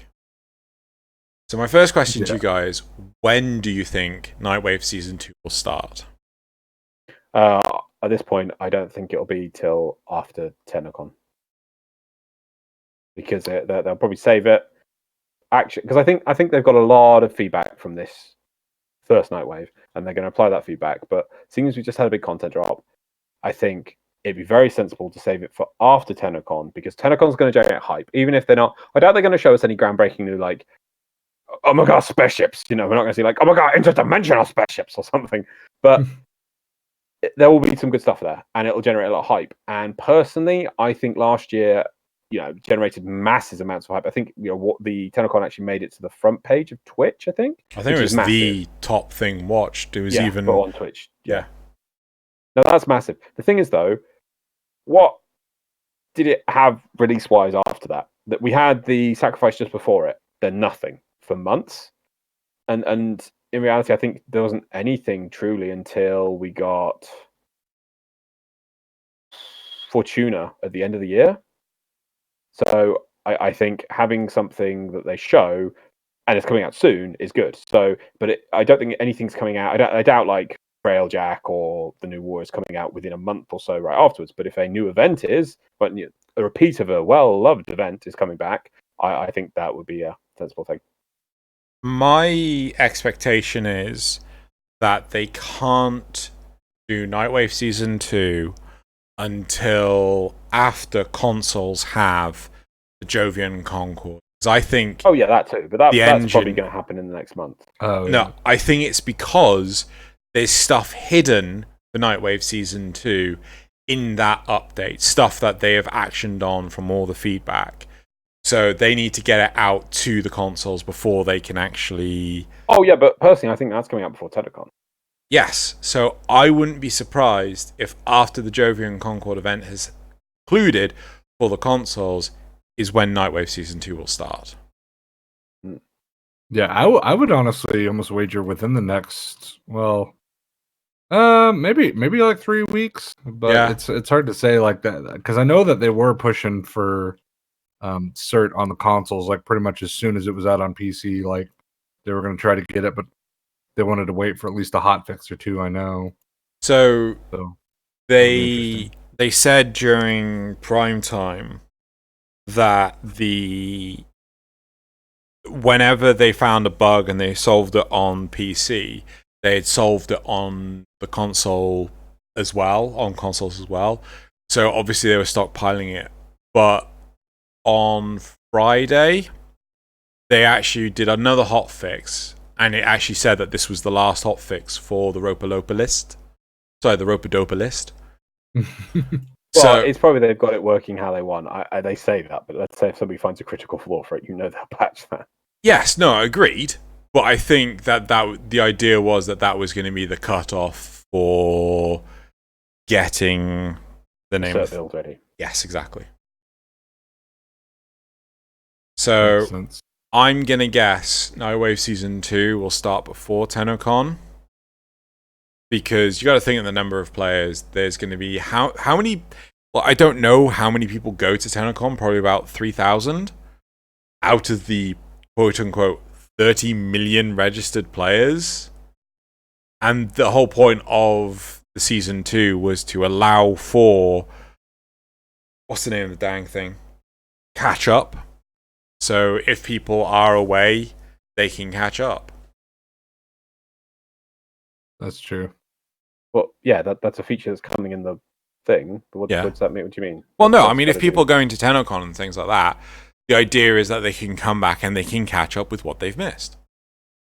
[SPEAKER 1] So my first question to you guys, when do you think Nightwave Season 2 will start?
[SPEAKER 3] At this point, I don't think it'll be till after TennoCon. because they'll probably save it. Actually, because I think they've got a lot of feedback from this first Nightwave, and they're going to apply that feedback. But seeing as we just had a big content drop, I think it'd be very sensible to save it for after TennoCon, because TennoCon's going to generate hype, even if they're not. I doubt they're going to show us any groundbreaking new, like, oh my god, spaceships. You know, we're not going to see like, oh my god, interdimensional spaceships or something. But there will be some good stuff there, and it'll generate a lot of hype. And personally, I think last year, generated massive amounts of hype. I think what the TennoCon actually made it to the front page of Twitch. I think
[SPEAKER 1] it was the top thing watched. It was even
[SPEAKER 3] on Twitch.
[SPEAKER 1] Yeah.
[SPEAKER 3] No, that's massive. The thing is, though, what did it have release-wise after that? That we had the Sacrifice just before it, then nothing for months, and in reality, I think there wasn't anything truly until we got Fortuna at the end of the year. So I think having something that they show and it's coming out soon is good. So, but I don't think anything's coming out. I doubt like Trailjack or the new War is coming out within a month or so right afterwards. But if a new event is, but a repeat of a well-loved event is coming back, I think that would be a sensible thing.
[SPEAKER 1] My expectation is that they can't do Nightwave Season 2 until after consoles have the Jovian Concord. Because I think...
[SPEAKER 3] Oh, yeah, that too. But that's probably going to happen in the next month.
[SPEAKER 2] Oh, yeah.
[SPEAKER 1] No, I think it's because there's stuff hidden for Nightwave Season 2 in that update. Stuff that they have actioned on from all the feedback. So they need to get it out to the consoles before they can actually...
[SPEAKER 3] Oh, yeah, but personally, I think that's coming out before TennoCon.
[SPEAKER 1] Yes, so I wouldn't be surprised if after the Jovian Concord event has concluded for the consoles is when Nightwave Season 2 will start.
[SPEAKER 2] Yeah, I would honestly almost wager within the next, maybe like 3 weeks, but
[SPEAKER 1] Yeah.
[SPEAKER 2] it's hard to say like that, because I know that they were pushing for cert on the consoles like pretty much as soon as it was out on PC. Like they were going to try to get it, but they wanted to wait for at least a hotfix or two. I know.
[SPEAKER 1] So
[SPEAKER 2] they
[SPEAKER 1] said during prime time that whenever they found a bug and they solved it on PC, they had solved it on the console as well, on consoles as well. So obviously they were stockpiling it. But on Friday, they actually did another hotfix, and it actually said that this was the last hotfix for the Ropa-Lopa list. Sorry, the Ropa-Dopa list.
[SPEAKER 3] Well, it's probably they've got it working how they want. They say that, but let's say if somebody finds a critical flaw for it, they'll patch that.
[SPEAKER 1] Yes, no, agreed. But I think that the idea was that was going to be the cutoff for getting the name
[SPEAKER 3] of build ready.
[SPEAKER 1] Yes, exactly. So I'm going to guess Nightwave Season 2 will start before TennoCon. Because you got to think of the number of players. There's going to be how many? Well, I don't know how many people go to TennoCon. Probably about 3,000 out of the quote unquote 30 million registered players. And the whole point of the Season 2 was to allow for what's the name of the dang thing? Catch up. So if people are away, they can catch up.
[SPEAKER 2] That's true.
[SPEAKER 3] Well, yeah, that's a feature that's coming in the thing. But what does that mean? What do you mean?
[SPEAKER 1] Well, no, I mean, if people are going to TennoCon and things like that, the idea is that they can come back and they can catch up with what they've missed.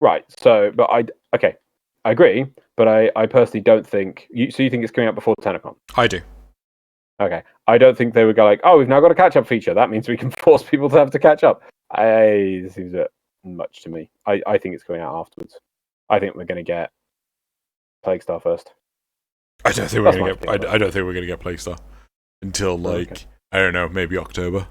[SPEAKER 3] Right. So, but I agree, but I personally don't think... So you think it's coming out before TennoCon?
[SPEAKER 1] I do.
[SPEAKER 3] Okay. I don't think they would go like, oh, we've now got a catch-up feature. That means we can force people to have to catch up. This seems a bit much to me. I think it's coming out afterwards. I think we're going to get Plague Star first.
[SPEAKER 1] I don't think we're going to get Plague Star until I don't know, maybe October.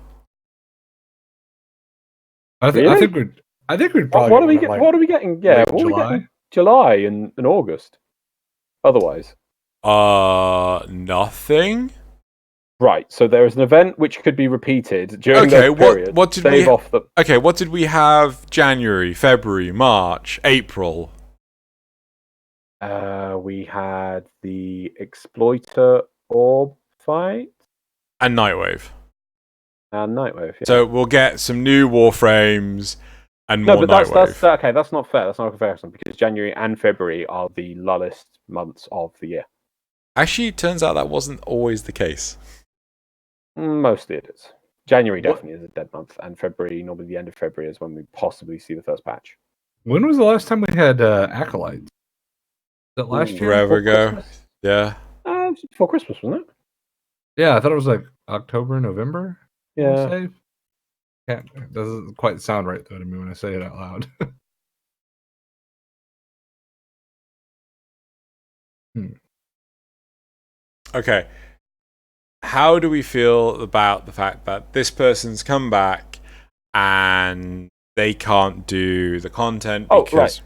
[SPEAKER 2] I think we'd probably.
[SPEAKER 3] What are we getting? Yeah, what are we getting? July and August. Otherwise,
[SPEAKER 1] nothing.
[SPEAKER 3] Right. So there is an event which could be repeated during that period.
[SPEAKER 1] What did what did we have? January, February, March, April.
[SPEAKER 3] We had the Exploiter Orb fight
[SPEAKER 1] and Nightwave.
[SPEAKER 3] And Nightwave. Yeah.
[SPEAKER 1] So we'll get some new Warframes and
[SPEAKER 3] No,
[SPEAKER 1] more
[SPEAKER 3] but
[SPEAKER 1] Nightwave.
[SPEAKER 3] that's okay. That's not fair. That's not a comparison because January and February are the lullest months of the year.
[SPEAKER 1] Actually, it turns out that wasn't always the case.
[SPEAKER 3] Mostly it is. January
[SPEAKER 2] What?
[SPEAKER 3] definitely is a dead month, and February, normally the end of February, is when we possibly see the first patch.
[SPEAKER 2] When was the last time we had Acolytes? Was that last year?
[SPEAKER 1] Forever ago.
[SPEAKER 3] Christmas?
[SPEAKER 1] Yeah.
[SPEAKER 3] It was before Christmas, wasn't it?
[SPEAKER 2] Yeah, I thought it was like October, November. I wanna
[SPEAKER 3] Yeah.
[SPEAKER 2] say. It doesn't quite sound right though to me when I say it out loud.
[SPEAKER 1] Okay. How do we feel about the fact that this person's come back and they can't do the content because...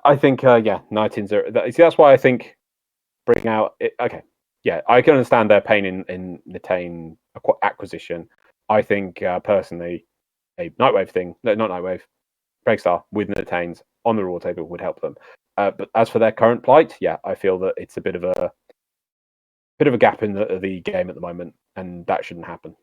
[SPEAKER 3] I think, Nitain's are... See, that's why I think bring out... okay, yeah, I can understand their pain in Nitain acquisition. I think, personally, a Nightwave thing... No, not Nightwave. Breakstar with Nitains on the reward table would help them. But as for their current plight, yeah, I feel that it's a bit of a gap in the game at the moment, and that shouldn't happen.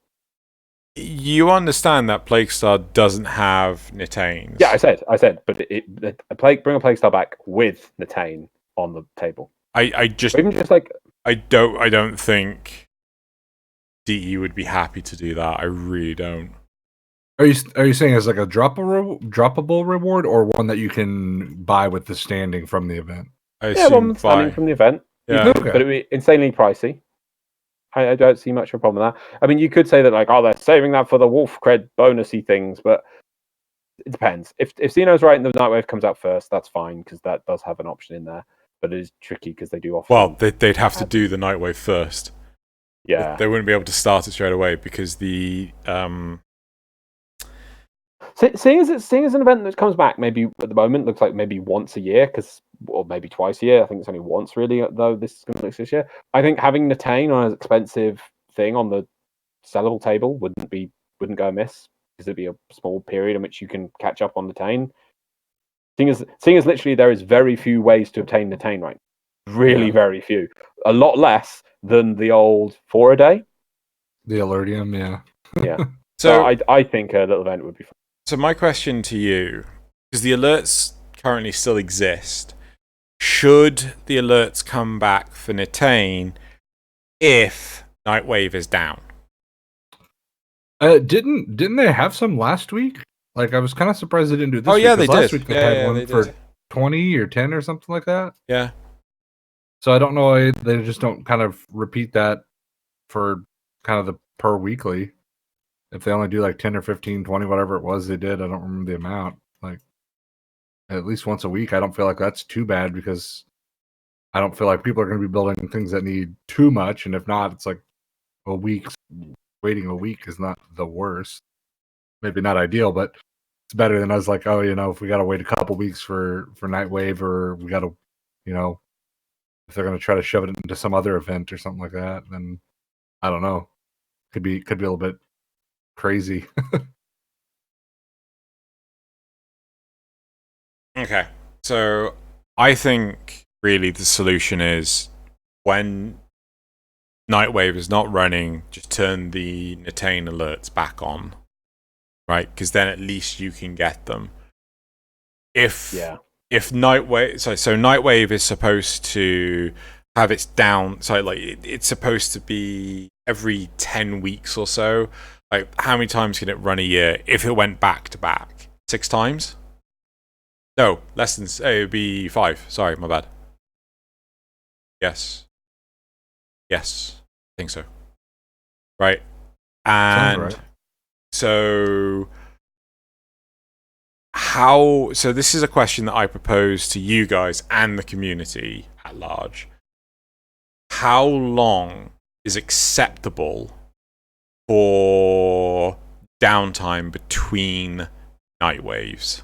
[SPEAKER 1] You understand that Plaguestar doesn't have Nitains.
[SPEAKER 3] Yeah, I said, but bring a Plaguestar back with Nitain on the table.
[SPEAKER 1] I just...
[SPEAKER 3] Or even just like...
[SPEAKER 1] I don't think DE would be happy to do that. I really don't.
[SPEAKER 2] Are you saying as like a droppable reward or one that you can buy with the standing from the event?
[SPEAKER 3] One standing from the event.
[SPEAKER 1] Yeah.
[SPEAKER 3] But it would be insanely pricey. I don't see much of a problem with that. I mean, you could say that like, oh, they're saving that for the wolf cred bonusy things, but it depends. If Xeno's right and the Nightwave comes out first, that's fine because that does have an option in there. But it is tricky because they do offer.
[SPEAKER 1] Well, they'd have to do the Nightwave first.
[SPEAKER 3] Yeah,
[SPEAKER 1] they wouldn't be able to start it straight away because the
[SPEAKER 3] seeing as an event that comes back maybe at the moment looks like maybe once a year or maybe twice a year. I think it's only once really though this is going to look this year. I think having Nitain on an expensive thing on the sellable table wouldn't go amiss because it'd be a small period in which you can catch up on Nitain. Seeing as literally there is very few ways to obtain Nitain right, really very few, a lot less than the old 4 a day.
[SPEAKER 2] The Alertium,
[SPEAKER 3] yeah. So I think a little event would be fun.
[SPEAKER 1] So my question to you, because the alerts currently still exist, should the alerts come back for Nitain if Nightwave is down?
[SPEAKER 2] Didn't they have some last week? Like I was kind of surprised they didn't do this.
[SPEAKER 1] Oh yeah,
[SPEAKER 2] week,
[SPEAKER 1] they did.
[SPEAKER 2] Last week they had one for 20 or 10 or something like that.
[SPEAKER 1] Yeah.
[SPEAKER 2] So I don't know why they just don't kind of repeat that for kind of the per weekly. If they only do like 10 or 15, 20, whatever it was they did, I don't remember the amount. Like at least once a week, I don't feel like that's too bad because I don't feel like people are going to be building things that need too much. And if not, it's like waiting a week is not the worst. Maybe not ideal, but it's better than us like, oh, if we got to wait a couple weeks for Nightwave or we got to, if they're going to try to shove it into some other event or something like that, then I don't know. Could be a little bit crazy.
[SPEAKER 1] Okay. So I think really the solution is when Nightwave is not running, just turn the Nitain alerts back on. Right? Because then at least you can get them. If Nightwave, so Nightwave is supposed to have its down, so like it's supposed to be every 10 weeks or so. Like how many times can it run a year if it went back to back? 6 times? No, less than. It would be 5. Sorry, my bad. Yes, I think so. Right, and
[SPEAKER 2] right.
[SPEAKER 1] So this is a question that I propose to you guys and the community at large. How long is acceptable for downtime between night waves?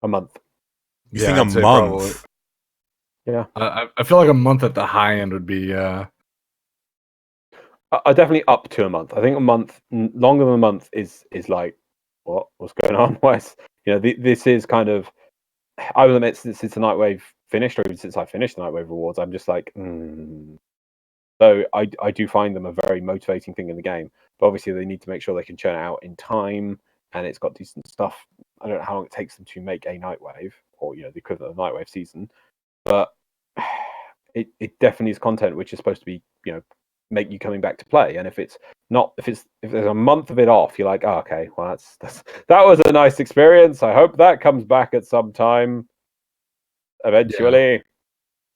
[SPEAKER 3] A month.
[SPEAKER 1] You think a month?
[SPEAKER 3] Yeah.
[SPEAKER 2] I feel like a month at the high end would be
[SPEAKER 3] definitely up to a month. I think a month, longer than a month, is like, what's going on? This is kind of. I will admit, since the Nightwave finished, or even since I finished the Nightwave rewards, I'm just like, So So I do find them a very motivating thing in the game. But obviously they need to make sure they can churn it out in time, and it's got decent stuff. I don't know how long it takes them to make a Nightwave, or the equivalent of Nightwave season, but it definitely is content which is supposed to be make you coming back to play. And if it's not, if there's a month of it off, you're like, oh, okay, well that was a nice experience. I hope that comes back at some time eventually.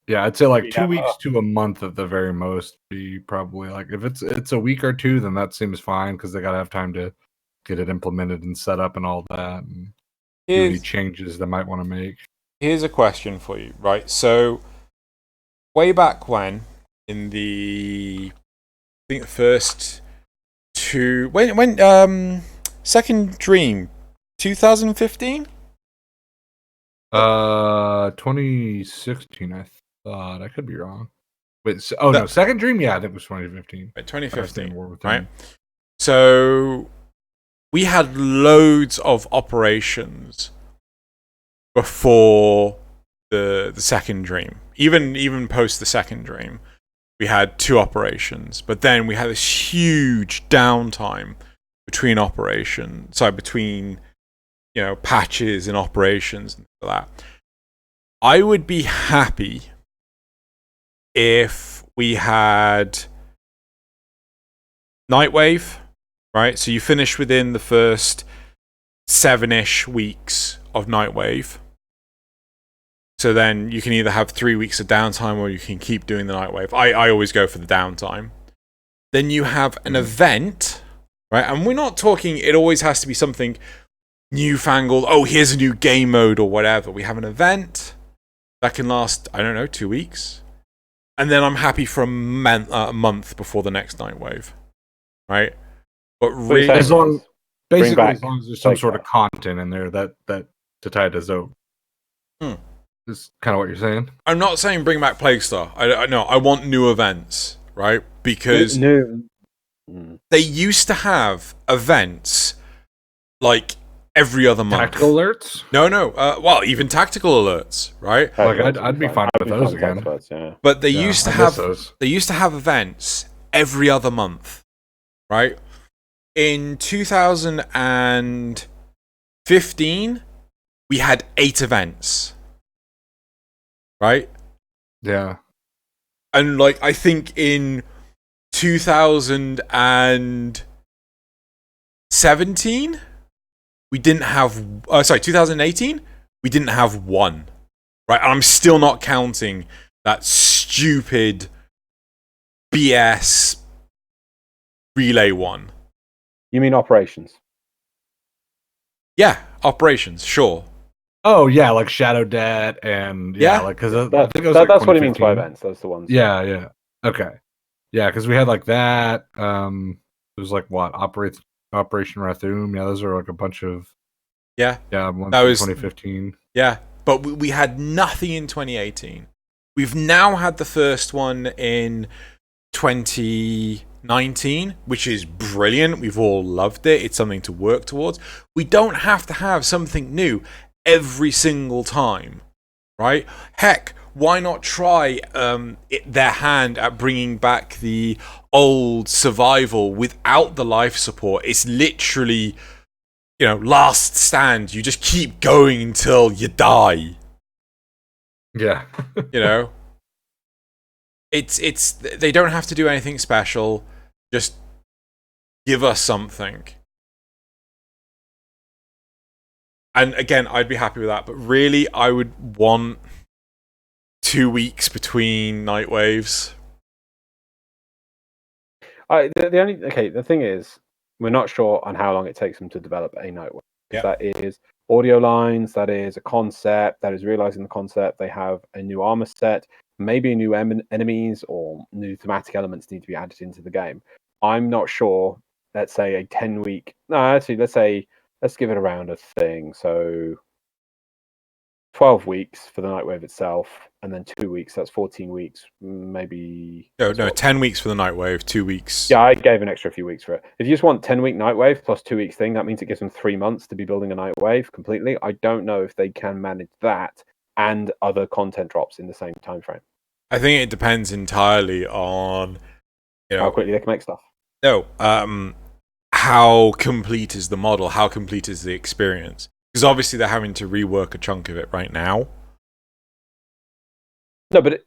[SPEAKER 2] Yeah, I'd say like 2 weeks to a month at the very most. Be probably like if it's a week or two, then that seems fine because they gotta have time to get it implemented and set up and all that, and do any changes they might want to make.
[SPEAKER 1] Here's a question for you, right? So way back when, in the I think the first two when Second Dream, 2015.
[SPEAKER 2] 2016, I thought. I could be wrong. Wait, no, Second Dream, yeah, I think it was 2015.
[SPEAKER 1] 2015, right? So we had loads of operations before the Second Dream. Even post the Second Dream, we had 2 operations, but then we had this huge downtime between patches and operations and that. I would be happy if we had Nightwave, right? So you finish within the first 7-ish weeks of Nightwave. So then you can either have 3 weeks of downtime or you can keep doing the Nightwave. I always go for the downtime. Then you have an event, right? And we're not talking, it always has to be something newfangled. Oh, here's a new game mode or whatever. We have an event that can last, 2 weeks. And then I'm happy for a month before the next Nightwave, right? But really,
[SPEAKER 2] as long as there's some sort of content in there that to tie it over. Is kind of what you're saying.
[SPEAKER 1] I'm not saying bring back Plague Star. I want new events, right? Because they used to have events like every other month.
[SPEAKER 2] Tactical alerts?
[SPEAKER 1] No. Well, even tactical alerts, right?
[SPEAKER 2] Like I'd be fine with those again.
[SPEAKER 1] But they used to have events every other month, right? In 2015, we had 8 events, right?
[SPEAKER 2] Yeah.
[SPEAKER 1] And I think in 2017, we didn't have 2018, we didn't have 1, right? And I'm still not counting that stupid BS relay one.
[SPEAKER 3] You mean operations?
[SPEAKER 1] Yeah, operations, sure.
[SPEAKER 2] Oh yeah, like Shadow Dat and because I think it was
[SPEAKER 3] that's what he means by events. Those are the ones.
[SPEAKER 2] Yeah. Okay. Yeah, because we had like that. It was like what Operation Rathoom. Yeah, those are like a bunch of.
[SPEAKER 1] Yeah.
[SPEAKER 2] That was 2015.
[SPEAKER 1] Yeah, but we had nothing in 2018. We've now had the first one in 2019, which is brilliant. We've all loved it. It's something to work towards. We don't have to have something new every single time, right? Heck, why not try their hand at bringing back the old survival without the life support? It's literally, last stand. You just keep going until you die.
[SPEAKER 2] Yeah.
[SPEAKER 1] It's they don't have to do anything special. Just give us something. And again, I'd be happy with that. But really, I would want 2 weeks between night waves.
[SPEAKER 3] The thing is, we're not sure on how long it takes them to develop a night wave.
[SPEAKER 1] Yep.
[SPEAKER 3] That is audio lines, that is a concept, that is realizing the concept. They have a new armor set, maybe new enemies or new thematic elements need to be added into the game. I'm not sure. Let's say a 10-week. No, actually, let's give it around a thing. So 12 weeks for the Nightwave itself, and then 2 weeks. That's 14 weeks, maybe.
[SPEAKER 1] No, 10 weeks for the Nightwave, 2 weeks.
[SPEAKER 3] Yeah, I gave an extra few weeks for it. If you just want 10-week Nightwave plus 2 weeks thing, that means it gives them 3 months to be building a Nightwave completely. I don't know if they can manage that and other content drops in the same time frame.
[SPEAKER 1] I think it depends entirely on
[SPEAKER 3] How quickly they can make stuff.
[SPEAKER 1] No, how complete is the model? How complete is the experience? Because obviously they're having to rework a chunk of it right now.
[SPEAKER 3] No, but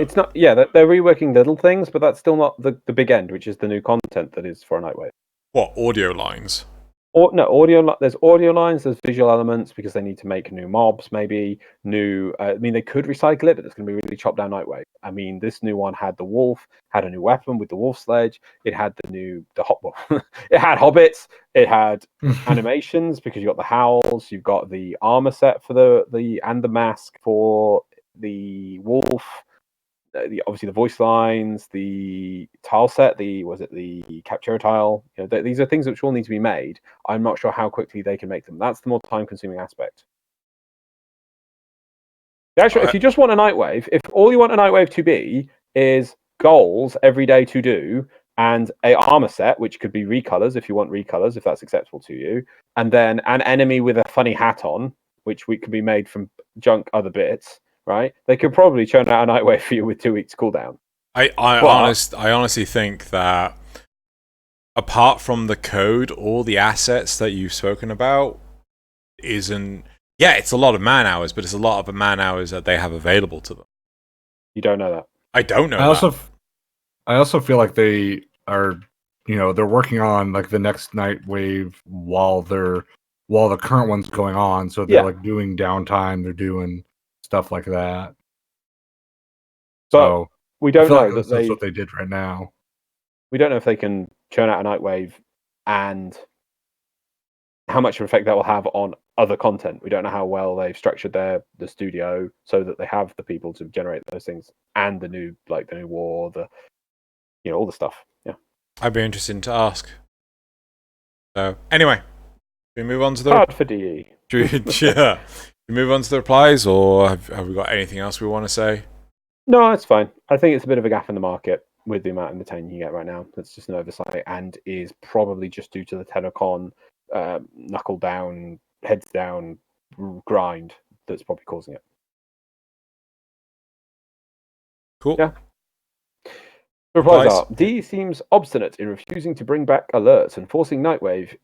[SPEAKER 3] it's not. Yeah, they're reworking little things, but that's still not the big end, which is the new content that is for a Nightwave.
[SPEAKER 1] What, audio lines?
[SPEAKER 3] Or no, audio. There's audio lines. There's visual elements because they need to make new mobs, maybe new. I mean, they could recycle it, but it's going to be really chopped down Nightwave. I mean, this new one had the wolf, had a new weapon with the wolf sledge. It had it had hobbits. It had animations because you got the howls. You've got the armor set for the and the mask for the wolf. Obviously the voice lines, the tile set, the capture tile. These are things which all need to be made. I'm not sure how quickly they can make them. That's the more time-consuming aspect. Actually, if you just want a Nightwave, if all you want a Nightwave to be is goals every day to do, and a armor set, which could be recolors if you want recolors, if that's acceptable to you, and then an enemy with a funny hat on, which could be made from junk other bits. Right, they could probably churn out a Nightwave for you with 2 weeks cooldown.
[SPEAKER 1] I honestly think that apart from the code, all the assets that you've spoken about isn't. Yeah, it's a lot of man hours, but it's a lot of man hours that they have available to them.
[SPEAKER 3] You don't know that.
[SPEAKER 1] I don't know.
[SPEAKER 2] I also feel like they are, they're working on like the next Nightwave while the current one's going on. So they're like doing downtime. They're doing stuff like that.
[SPEAKER 3] So we don't know
[SPEAKER 2] that's what they did right now.
[SPEAKER 3] We don't know if they can churn out a Nightwave and how much of an effect that will have on other content. We don't know how well they've structured the studio so that they have the people to generate those things and the new war, all the stuff. Yeah,
[SPEAKER 1] I'd be interested to ask. So anyway, we move on to the
[SPEAKER 3] hard for DE.
[SPEAKER 1] Yeah. We move on to the replies, or have we got anything else we want to say?
[SPEAKER 3] No, it's fine. I think it's a bit of a gap in the market with the amount of Nitain you get right now. That's just an oversight and is probably just due to the TennoCon knuckle down, heads down grind that's probably causing it.
[SPEAKER 1] Cool.
[SPEAKER 3] Yeah. The replies are, D seems obstinate in refusing to bring back alerts and forcing Nightwave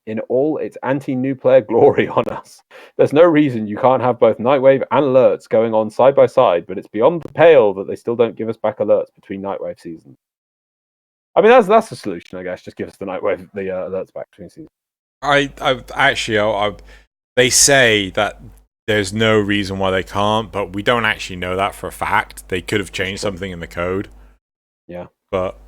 [SPEAKER 3] in all its anti-new player glory on us. There's no reason you can't have both Nightwave and alerts going on side by side, but it's beyond the pale that they still don't give us back alerts between Nightwave seasons. I mean, that's the solution, I guess. Just give us the Nightwave, the alerts back between seasons.
[SPEAKER 1] They say that there's no reason why they can't, but we don't actually know that for a fact. They could have changed something in the code.
[SPEAKER 3] Yeah.
[SPEAKER 1] But,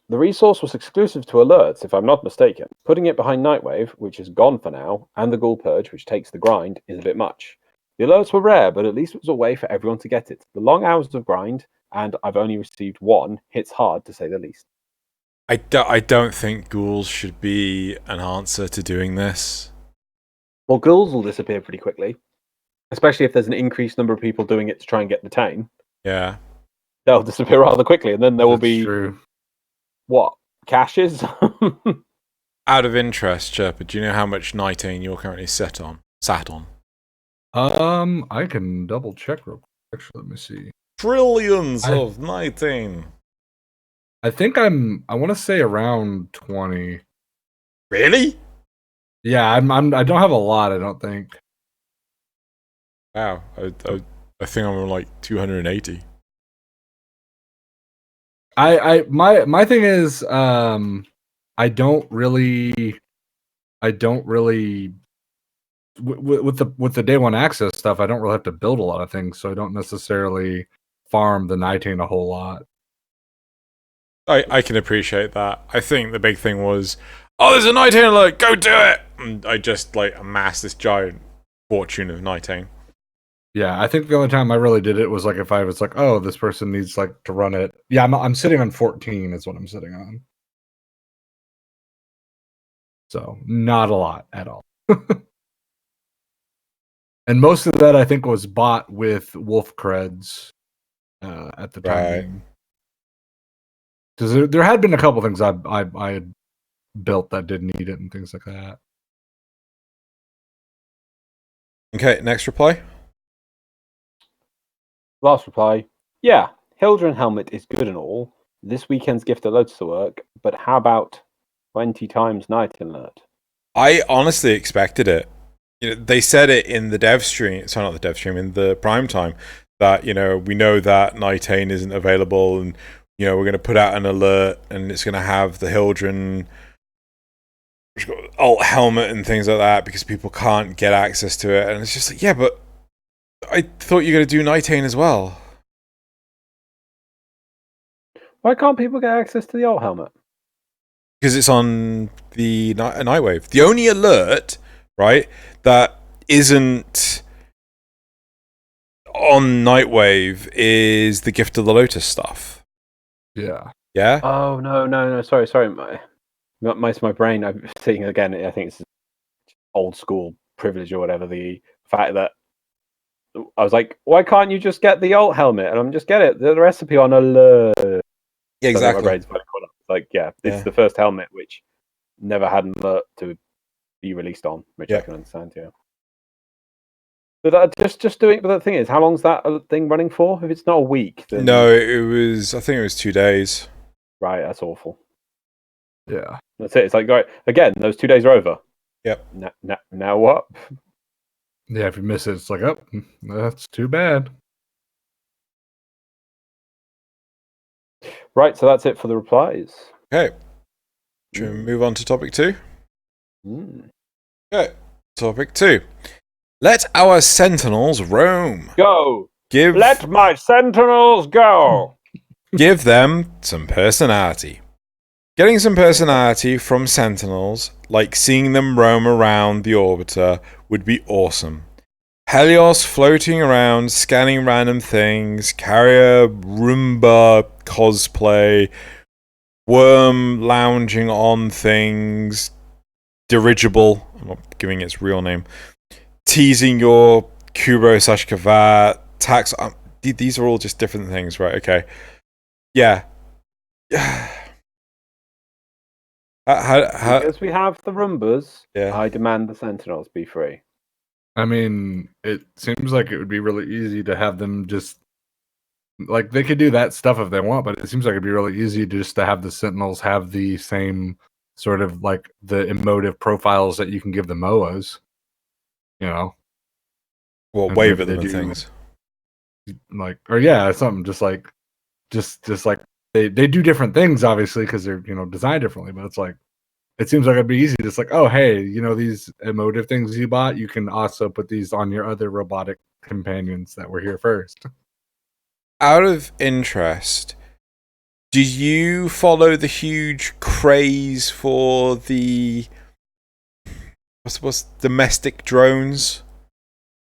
[SPEAKER 3] The resource was exclusive to alerts, if I'm not mistaken. Putting it behind Nightwave, which is gone for now, and the Ghoul Purge, which takes the grind, is a bit much. The alerts were rare, but at least it was a way for everyone to get it. The long hours of grind, and I've only received one, hits hard, to say the least.
[SPEAKER 1] I don't think ghouls should be an answer to doing this.
[SPEAKER 3] Well, ghouls will disappear pretty quickly, especially if there's an increased number of people doing it to try and get Nitain.
[SPEAKER 1] Yeah.
[SPEAKER 3] They'll disappear rather quickly, and then there will be...
[SPEAKER 2] True.
[SPEAKER 3] What? Caches?
[SPEAKER 1] Out of interest, Sherpa, do you know how much Nitain you're currently sat on?
[SPEAKER 2] I can double check real quick. Actually, let me see.
[SPEAKER 1] Trillions of Nitain.
[SPEAKER 2] I think I want to say around 20.
[SPEAKER 1] Really?
[SPEAKER 2] Yeah, I don't have a lot, I don't think.
[SPEAKER 1] Wow. I think I'm on like 280.
[SPEAKER 2] My thing is I don't really with the day one access stuff, I don't really have to build a lot of things, so I don't necessarily farm the Nitain a whole lot.
[SPEAKER 1] I can appreciate that. I think the big thing was, there's a Nitain alert, go do it! And I just amassed this giant fortune of Nitain.
[SPEAKER 2] Yeah, I think the only time I really did it was if I was this person needs to run it. Yeah, I'm sitting on 14 is what I'm sitting on. So not a lot at all. And most of that I think was bought with wolf creds at the time. Because there had been a couple things I had built that didn't need it and things like that.
[SPEAKER 1] Okay, next reply.
[SPEAKER 3] Last reply. Yeah, Hildren helmet is good and all. This weekend's gift of loads to work, but how about 20 times Nitain alert?
[SPEAKER 1] I honestly expected it. They said it in the dev stream. Sorry, not the dev stream. In the prime time, that we know that Nitain isn't available, and we're going to put out an alert, and it's going to have the Hildren alt helmet and things like that because people can't get access to it. And it's just like, yeah, but I thought you were going to do Nitain as well.
[SPEAKER 3] Why can't people get access to the alt helmet?
[SPEAKER 1] Because it's on the Nightwave. The only alert, right, that isn't on Nightwave is the Gift of the Lotus stuff.
[SPEAKER 2] Yeah.
[SPEAKER 1] Yeah?
[SPEAKER 3] Oh, no. Sorry. My brain, I'm seeing again, I think it's old school privilege or whatever. The fact that I was like, why can't you just get the alt helmet? And I'm just get it. The recipe on alert.
[SPEAKER 1] Yeah, exactly.
[SPEAKER 3] My brain's caught up. Like, it's the first helmet which never had an alert to be released on, which I can understand, yeah. But just doing. But the thing is, how long's that thing running for? If it's not a week, then
[SPEAKER 1] no, it was. I think it was 2 days.
[SPEAKER 3] Right, that's awful.
[SPEAKER 2] Yeah,
[SPEAKER 3] that's it. It's like, right, again, those 2 days are over.
[SPEAKER 1] Yep.
[SPEAKER 3] Now what?
[SPEAKER 2] Yeah, if you miss it, it's like, oh, that's too bad.
[SPEAKER 3] Right, so that's it for the replies.
[SPEAKER 1] Okay. Should we move on to topic 2? Okay. Topic 2. Let our sentinels roam.
[SPEAKER 3] Go. Let my sentinels go.
[SPEAKER 1] Give them some personality. Getting some personality from sentinels, like seeing them roam around the orbiter, would be awesome. Helios floating around, scanning random things, carrier Roomba cosplay, worm lounging on things, dirigible, I'm not giving its real name, teasing your Kubro/Kavat, tax. These are all just different things, right? Okay. Yeah.
[SPEAKER 3] Because we have the Roombas,
[SPEAKER 1] Yeah.
[SPEAKER 3] I demand the sentinels be free.
[SPEAKER 2] I mean, it seems like it would be really easy to have them just like they could do that stuff if they want, but it seems like it'd be really easy just to have the sentinels have the same sort of like the emotive profiles that you can give the MOAs. Well,
[SPEAKER 1] wave at them and things.
[SPEAKER 2] Like, or yeah, something just like they do different things, obviously, because they're designed differently. But it's like it seems like it'd be easy, just like, oh hey, these emotive things you bought, you can also put these on your other robotic companions that were here first.
[SPEAKER 1] Out of interest, do you follow the huge craze for the what's domestic drones?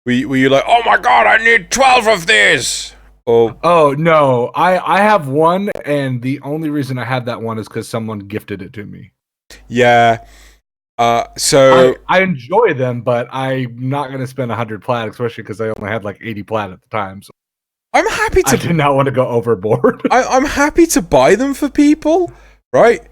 [SPEAKER 1] Were you like, oh my god, I need 12 of these?
[SPEAKER 2] Oh no, I have one, and the only reason I had that one is because someone gifted it to me.
[SPEAKER 1] Yeah. So
[SPEAKER 2] I enjoy them, but I'm not gonna spend 100 plat, especially because I only had like 80 plat at the time. So
[SPEAKER 1] I'm happy to.
[SPEAKER 2] I did not want to go overboard.
[SPEAKER 1] I'm happy to buy them for people, right?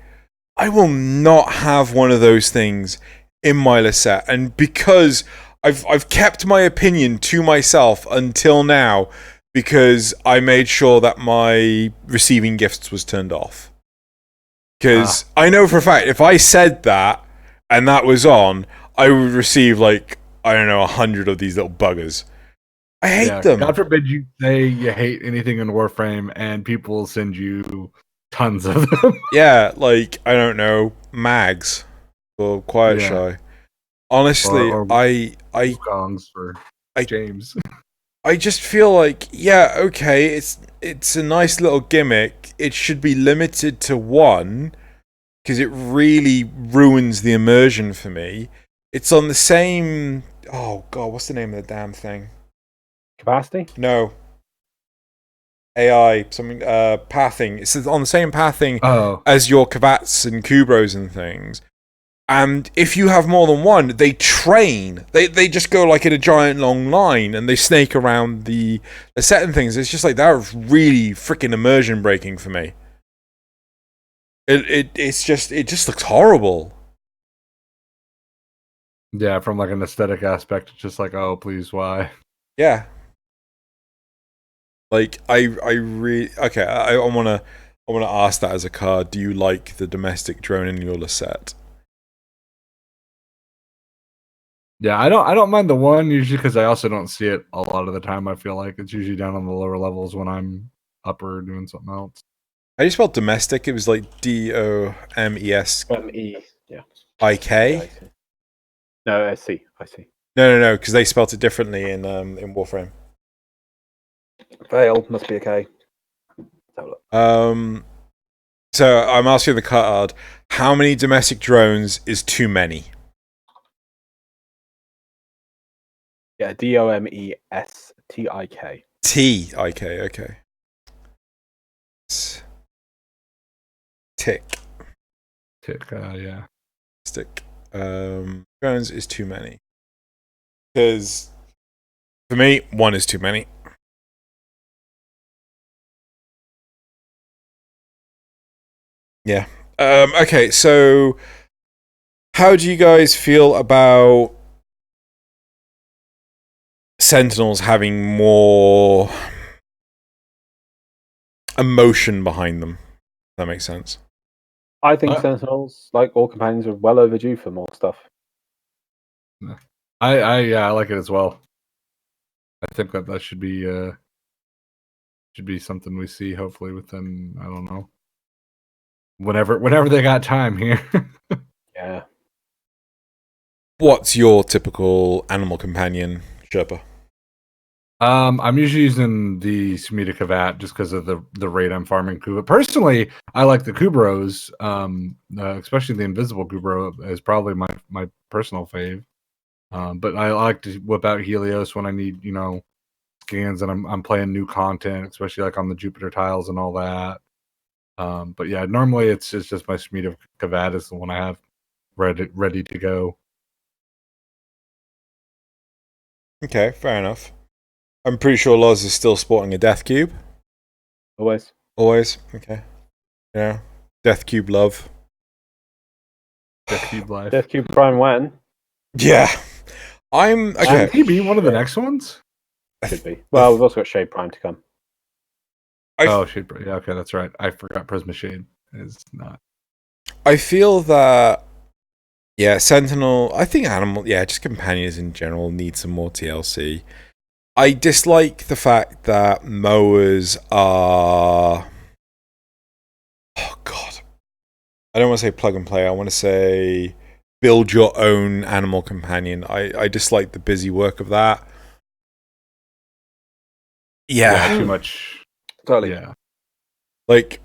[SPEAKER 1] I will not have one of those things in my Lacette, and because I've kept my opinion to myself until now, because I made sure that my receiving gifts was turned off. Because I know for a fact, if I said that and that was on, I would receive like, I don't know, 100 of these little buggers. I hate them.
[SPEAKER 2] God forbid you say you hate anything in Warframe and people send you tons of them.
[SPEAKER 1] Yeah, like, I don't know, mags or Quiet Shy. Honestly,
[SPEAKER 2] or
[SPEAKER 1] I
[SPEAKER 2] Gongs for James.
[SPEAKER 1] I just feel like, yeah, okay, it's a nice little gimmick. It should be limited to one, because it really ruins the immersion for me. It's on the same... Oh, God, what's the name of the damn thing?
[SPEAKER 3] Capacity?
[SPEAKER 1] No. AI, something, pathing. It's on the same pathing as your Kavats and Kubros and things. And if you have more than one, they train. They just go like in a giant long line and they snake around the set and things. It's just like, that was really freaking immersion breaking for me. It just looks horrible.
[SPEAKER 2] Yeah, from like an aesthetic aspect, it's just like, oh, please, why?
[SPEAKER 1] Yeah. Like I really okay. I wanna ask that as a card. Do you like the domestic drone in your set?
[SPEAKER 2] Yeah, I don't mind the one usually because I also don't see it a lot of the time. I feel like it's usually down on the lower levels when I'm up or doing something else.
[SPEAKER 1] How do you spell domestic? It was like DOMES
[SPEAKER 3] M-E, yeah.
[SPEAKER 1] IK.
[SPEAKER 3] No, I-C.
[SPEAKER 1] No, because they spelt it differently in Warframe.
[SPEAKER 3] Fail, must be okay.
[SPEAKER 1] So I'm asking the card, how many domestic drones is too many?
[SPEAKER 3] Yeah, DOMESTIK.
[SPEAKER 1] TIK, okay. Tick.
[SPEAKER 2] Yeah.
[SPEAKER 1] Stick. Drones is too many. Because for me, one is too many. Yeah. Okay, so how do you guys feel about Sentinels having more emotion behind them? If that makes sense.
[SPEAKER 3] I think Sentinels, like all companions, are well overdue for more stuff.
[SPEAKER 2] I like it as well. I think that should be something we see hopefully within, I don't know, whenever they got time here.
[SPEAKER 3] Yeah.
[SPEAKER 1] What's your typical animal companion, Sherpa?
[SPEAKER 2] I'm usually using the SoundCloud just because of the rate I'm farming Kuba. Personally, I like the Kubros, especially the invisible Kubro is probably my personal fave. But I like to whip out Helios when I need, scans and I'm playing new content, especially like on the Jupiter tiles and all that. But yeah, normally it's just my SoundCloud is the one I have ready to go.
[SPEAKER 1] Okay, fair enough. I'm pretty sure Loz is still sporting a Death Cube.
[SPEAKER 3] Always.
[SPEAKER 1] Okay. Yeah. Death Cube love.
[SPEAKER 2] Death Cube life.
[SPEAKER 3] Death Cube Prime when?
[SPEAKER 1] Yeah. I'm okay.
[SPEAKER 2] Should he be one of the next ones?
[SPEAKER 3] Should be. Well, we've also got Shade Prime to come.
[SPEAKER 2] Shade Prime. Yeah, okay, that's right. I forgot Prisma Shade is not.
[SPEAKER 1] I feel that Sentinel, I think just companions in general need some more TLC. I dislike the fact that mowers are... Oh, God. I don't want to say plug and play. I want to say build your own animal companion. I dislike the busy work of that. Yeah.
[SPEAKER 2] Too much.
[SPEAKER 3] Totally.
[SPEAKER 2] Yeah.
[SPEAKER 1] Like,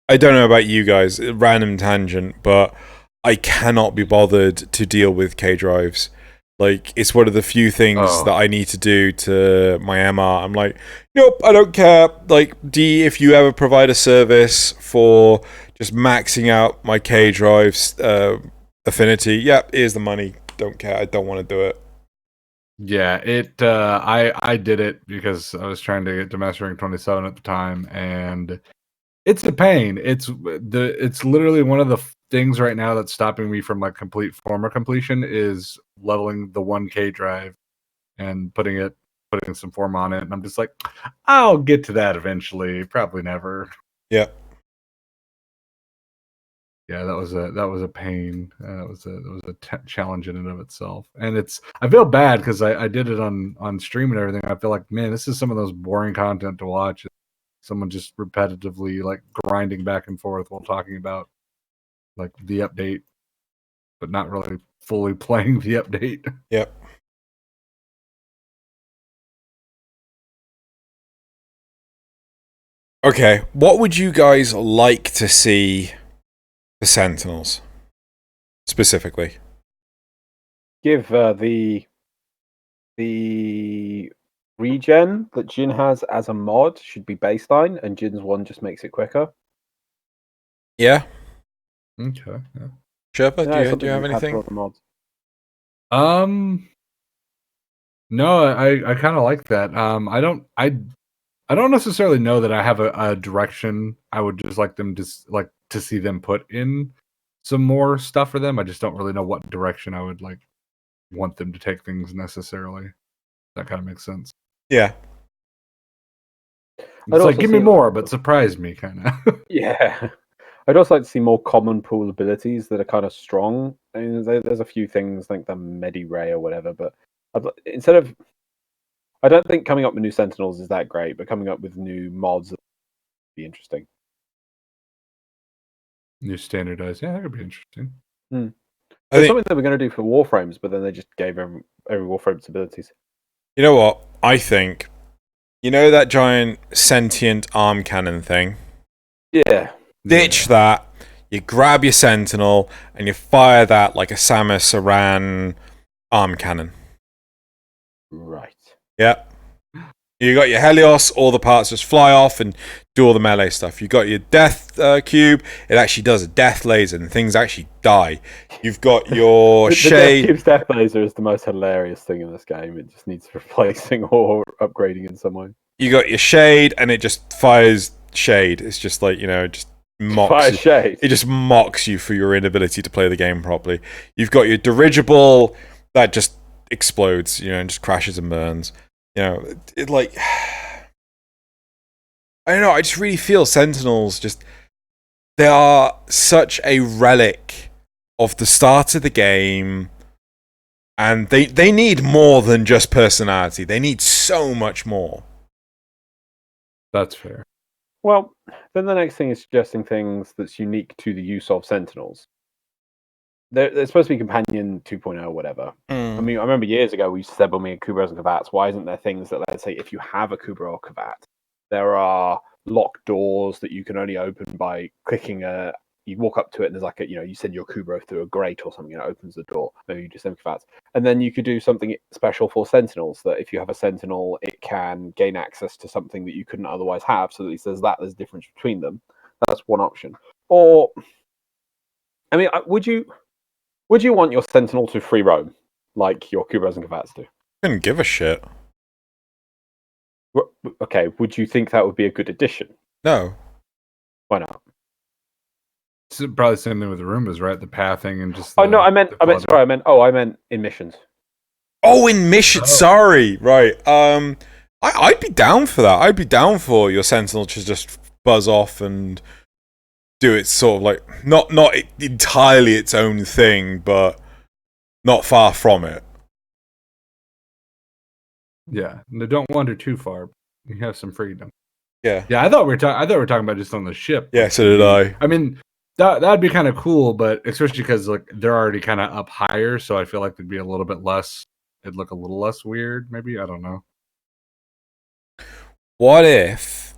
[SPEAKER 1] I don't know about you guys, random tangent, but I cannot be bothered to deal with K-drives. Like, it's one of the few things that I need to do to my MR. I'm like, nope, I don't care. Like, if you ever provide a service for just maxing out my K-drives affinity, here's the money. Don't care. I don't want to do it.
[SPEAKER 2] Yeah, I did it because I was trying to get to Mastering 27 at the time, and it's a pain. It's literally one of the things right now that's stopping me from like complete former completion is leveling the 1K drive and putting some form on it. And I'm just like, I'll get to that eventually. Probably never.
[SPEAKER 1] Yeah.
[SPEAKER 2] Yeah, that was a pain. That was a challenge in and of itself. And I feel bad because I did it on stream and everything. I feel like, man, this is some of those boring content to watch. Someone just repetitively like grinding back and forth while talking about like the update, but not really fully playing the update.
[SPEAKER 1] Yep. Okay, what would you guys like to see the Sentinels specifically?
[SPEAKER 3] Give the regen that Jin has as a mod should be baseline, and Jin's one just makes it quicker.
[SPEAKER 1] Yeah.
[SPEAKER 2] Okay. Yeah.
[SPEAKER 1] Sherpa, do you have anything?
[SPEAKER 2] No, I kind of like that. I don't necessarily know that I have a direction. I would just like them to see them put in some more stuff for them. I just don't really know what direction I would like want them to take things necessarily. That kind of makes sense.
[SPEAKER 1] Yeah.
[SPEAKER 2] It's like, give me more, but surprise me, kind of.
[SPEAKER 3] Yeah. I'd also like to see more common pool abilities that are kind of strong. I mean, there's a few things like the Medi-Ray or whatever, but instead of... I don't think coming up with new Sentinels is that great, but coming up with new mods would be interesting.
[SPEAKER 2] New standardized. Yeah, that could be interesting.
[SPEAKER 3] There's something that we're going to do for Warframes, but then they just gave every Warframe its abilities.
[SPEAKER 1] You know what? I think... You know that giant sentient arm cannon thing?
[SPEAKER 3] Yeah.
[SPEAKER 1] Ditch that. You grab your Sentinel, and you fire that like a Samus Aran arm cannon.
[SPEAKER 3] Right.
[SPEAKER 1] Yep. You got your Helios, all the parts just fly off and do all the melee stuff. You got your Death Cube, it actually does a Death Laser and things actually die. You've got your
[SPEAKER 3] the
[SPEAKER 1] Shade.
[SPEAKER 3] Death Cube's Death Laser is the most hilarious thing in this game. It just needs replacing or upgrading in some way.
[SPEAKER 1] You got your Shade and it just fires Shade. It's just like, just mocks
[SPEAKER 3] Fire
[SPEAKER 1] you.
[SPEAKER 3] Shade.
[SPEAKER 1] It just mocks you for your inability to play the game properly. You've got your dirigible that just explodes, and just crashes and burns. It like... I don't know, I just really feel Sentinels they are such a relic of the start of the game, and they need more than just personality. They need so much more.
[SPEAKER 2] That's fair.
[SPEAKER 3] Well, then the next thing is suggesting things that's unique to the use of Sentinels. They're supposed to be Companion 2.0 or whatever. I mean, I remember years ago we used to say when we had Kubras and Kavats, why isn't there things that, let's say, if you have a Kubra or Kavat, there are locked doors that you can only open by clicking you walk up to it and there's like you send your Kubra through a grate or something and it opens the door. Maybe you do some Kavats. And then you could do something special for Sentinels, that if you have a Sentinel, it can gain access to something that you couldn't otherwise have. So at least there's a difference between them. That's one option. Or, I mean, would you want your Sentinel to free roam, like your Kubras and Kavats do?
[SPEAKER 1] I couldn't give a shit.
[SPEAKER 3] Okay, would you think that would be a good addition?
[SPEAKER 1] No.
[SPEAKER 3] Why not?
[SPEAKER 2] It's probably the same thing with the Roombas, right? The pathing and just...
[SPEAKER 3] I meant in missions.
[SPEAKER 1] Oh, in missions, sorry. Right. I'd be down for that. I'd be down for your Sentinel to just buzz off and do it sort of like not entirely its own thing, but not far from it.
[SPEAKER 2] Yeah, and don't wander too far. You have some freedom.
[SPEAKER 1] Yeah.
[SPEAKER 2] Yeah, I thought we were talking about just on the ship.
[SPEAKER 1] Yeah, so did I.
[SPEAKER 2] I mean, that'd be kind of cool, but especially because like they're already kind of up higher, so I feel like it'd be a little bit less. It'd look a little less weird, maybe. I don't know.
[SPEAKER 1] What if?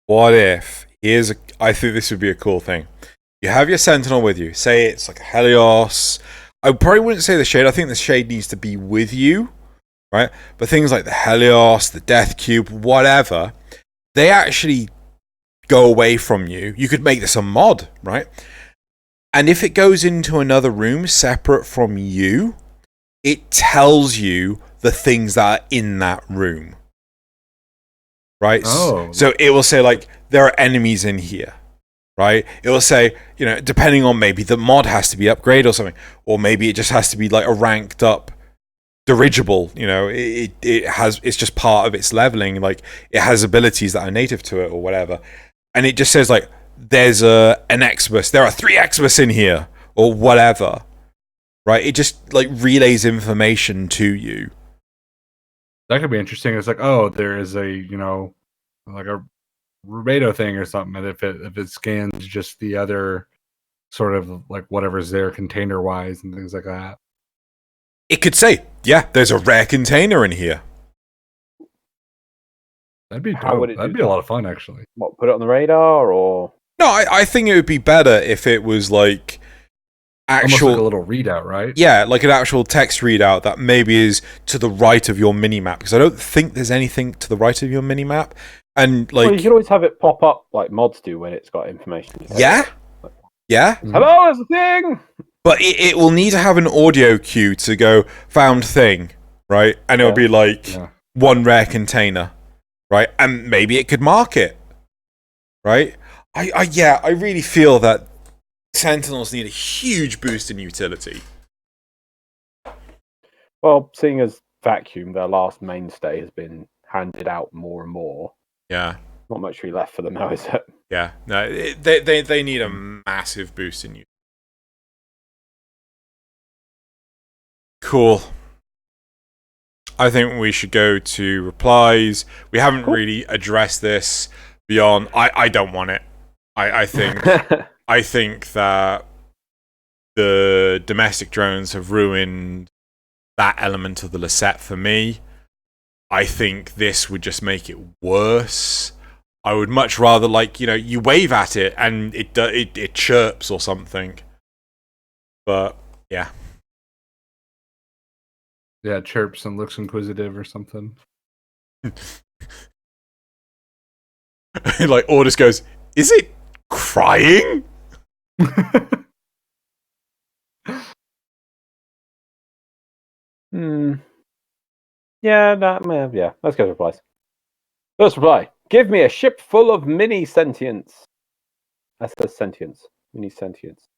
[SPEAKER 1] I think this would be a cool thing. You have your Sentinel with you. Say it's like a Helios. I probably wouldn't say the Shade. I think the Shade needs to be with you, right? But things like the Helios, the Death Cube, whatever, they actually go away from you. You could make this a mod, right? And if it goes into another room separate from you, it tells you the things that are in that room. Right?
[SPEAKER 2] Oh.
[SPEAKER 1] So it will say, like, there are enemies in here. Right? It will say, depending on maybe the mod has to be upgraded or something. Or maybe it just has to be like a ranked up dirigible. It's just part of its leveling. Like, it has abilities that are native to it or whatever. And it just says, like, there's an Xbus. There are 3 Xbus in here. Or whatever. Right? It just, like, relays information to you.
[SPEAKER 2] That could be interesting. It's like, oh, there is a, like a Rubedo thing or something. And if it scans just the other sort of like whatever's there container wise and things like that.
[SPEAKER 1] It could say, yeah, there's a rare container in here.
[SPEAKER 2] That'd be dope. That'd be a lot of fun, actually.
[SPEAKER 3] What, put it on the radar or?
[SPEAKER 1] No, I think it would be better if it was like actual,
[SPEAKER 2] almost like a little readout, right?
[SPEAKER 1] Yeah, like an actual text readout that maybe is to the right of your minimap, because I don't think there's anything to the right of your minimap. And like,
[SPEAKER 3] well, you can always have it pop up like mods do when it's got information.
[SPEAKER 1] Yeah.
[SPEAKER 3] Hello, there's a thing.
[SPEAKER 1] But it will need to have an audio cue to go found thing, right? And it'll be like one rare container, right? And maybe it could mark it, right? I really feel that Sentinels need a huge boost in utility.
[SPEAKER 3] Well, seeing as Vacuum, their last mainstay, has been handed out more and more.
[SPEAKER 1] Yeah.
[SPEAKER 3] not much really left for them now, is it?
[SPEAKER 1] Yeah, no, they need a massive boost in you. Cool. I think we should go to replies. We haven't really addressed this beyond. I don't want it. I think I think that the domestic drones have ruined that element of the Lasette for me. I think this would just make it worse. I would much rather, like, you know, you wave at it and it chirps or something. But yeah.
[SPEAKER 2] Yeah, chirps and looks inquisitive or something.
[SPEAKER 1] Like Ordis goes, is it crying?
[SPEAKER 3] Yeah, yeah. Let's go to replies. First reply: give me a ship full of mini sentience. That says sentience. Mini sentience.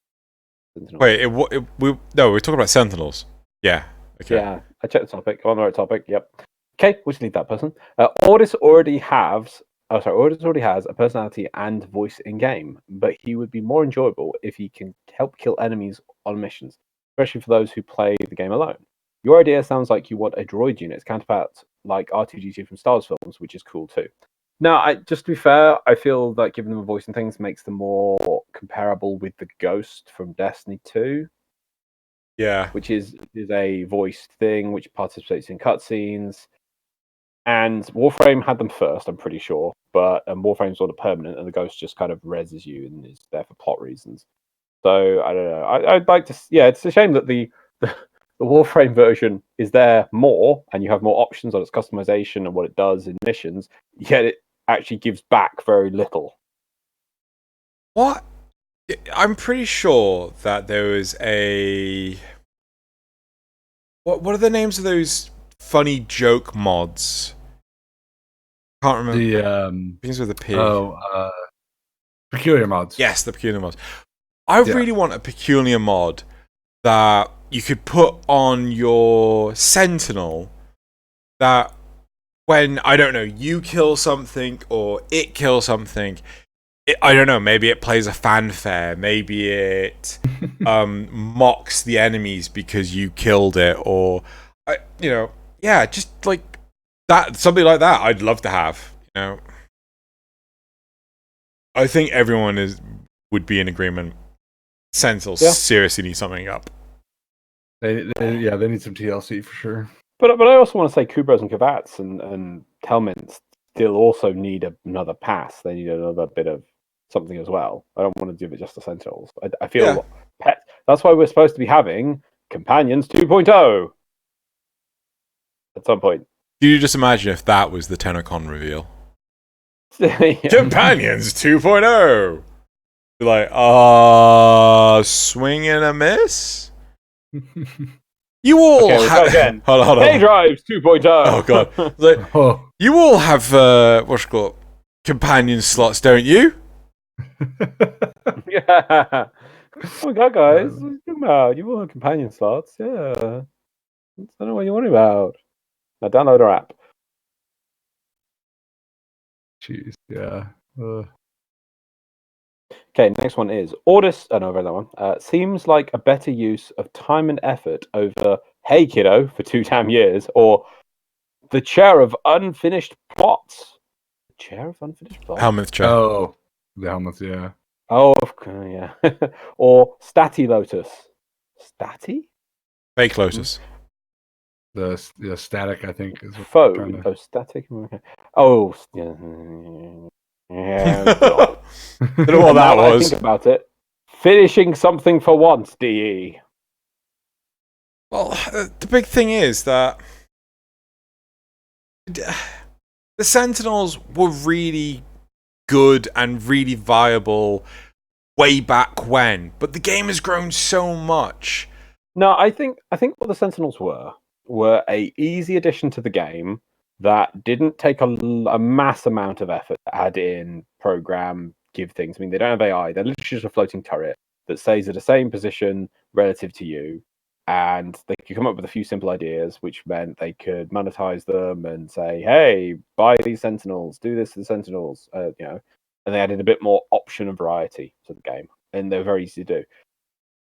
[SPEAKER 3] Sentinels.
[SPEAKER 1] Wait, we're talking about Sentinels. Yeah. Okay.
[SPEAKER 3] Yeah, I checked the topic. I'm on the right topic. Yep. Okay, we'll just leave that person. Ordis already has a personality and voice in game, but he would be more enjoyable if he can help kill enemies on missions, especially for those who play the game alone. Your idea sounds like you want a droid unit's counterpart like R2-D2 from Star Wars films, which is cool too. Now, just to be fair, I feel that giving them a voice and things makes them more comparable with the Ghost from Destiny 2.
[SPEAKER 1] Yeah.
[SPEAKER 3] Which is a voiced thing which participates in cutscenes. And Warframe had them first, I'm pretty sure. But Warframe's sort of permanent, and the Ghost just kind of reses you and is there for plot reasons. So I don't know. I'd like to. Yeah, it's a shame that the Warframe version is there more, and you have more options on its customization and what it does in missions. Yet it actually gives back very little.
[SPEAKER 1] What? I'm pretty sure that there was a. What are the names of those funny joke mods? Can't remember.
[SPEAKER 2] The
[SPEAKER 1] begins with a P.
[SPEAKER 2] Peculiar mods.
[SPEAKER 1] Yes, the peculiar mods. I really want a peculiar mod that you could put on your Sentinel that when, I don't know, you kill something or it kills something, I don't know, maybe it plays a fanfare, maybe it mocks the enemies because you killed it, or, just like that, something like that I'd love to have, you know. I think everyone would be in agreement. Sentinels seriously need something up.
[SPEAKER 2] They need some TLC for sure.
[SPEAKER 3] But I also want to say Kubras and Kavats and Telmins still also need another pass. They need another bit of something as well. I don't want to give it just the Sentinels. I feel that's why we're supposed to be having Companions 2.0 at some point.
[SPEAKER 1] Can you just imagine if that was the TennoCon reveal? Companions 2.0! Be like, swing and a miss? You all have...
[SPEAKER 3] again.
[SPEAKER 1] Hold on.
[SPEAKER 3] K-Drives 2.0!
[SPEAKER 1] Oh, God. Like, you all have, companion slots, don't you?
[SPEAKER 3] Yeah. Oh my God, guys. What are you talking about? You all have companion slots. Yeah. I don't know what you're worried about. Now download our app.
[SPEAKER 2] Jeez, yeah.
[SPEAKER 3] Okay, next one is Ordis. Oh no, I read that one. Seems like a better use of time and effort over "Hey kiddo" for 2 damn years, or the chair of unfinished plots. The chair of unfinished plots.
[SPEAKER 1] Helmuth chair.
[SPEAKER 2] Oh, the helmets, yeah.
[SPEAKER 3] Oh, yeah. Or Statty Lotus. Statty?
[SPEAKER 1] Fake Lotus.
[SPEAKER 2] The static, I think, is
[SPEAKER 3] Faux. Oh, static. Oh, yeah. Yeah.
[SPEAKER 1] I don't know what that was.
[SPEAKER 3] I think about it. Finishing something for once, DE.
[SPEAKER 1] Well, the big thing is that the Sentinels were really good and really viable way back when, but the game has grown so much.
[SPEAKER 3] No, I think what the Sentinels were a easy addition to the game that didn't take a mass amount of effort to add in, program, give things. I mean, they don't have AI. They're literally just a floating turret that stays at the same position relative to you and they could come up with a few simple ideas, which meant they could monetize them and say, "Hey, buy these Sentinels, do this to the Sentinels," and they added a bit more option and variety to the game, and they're very easy to do.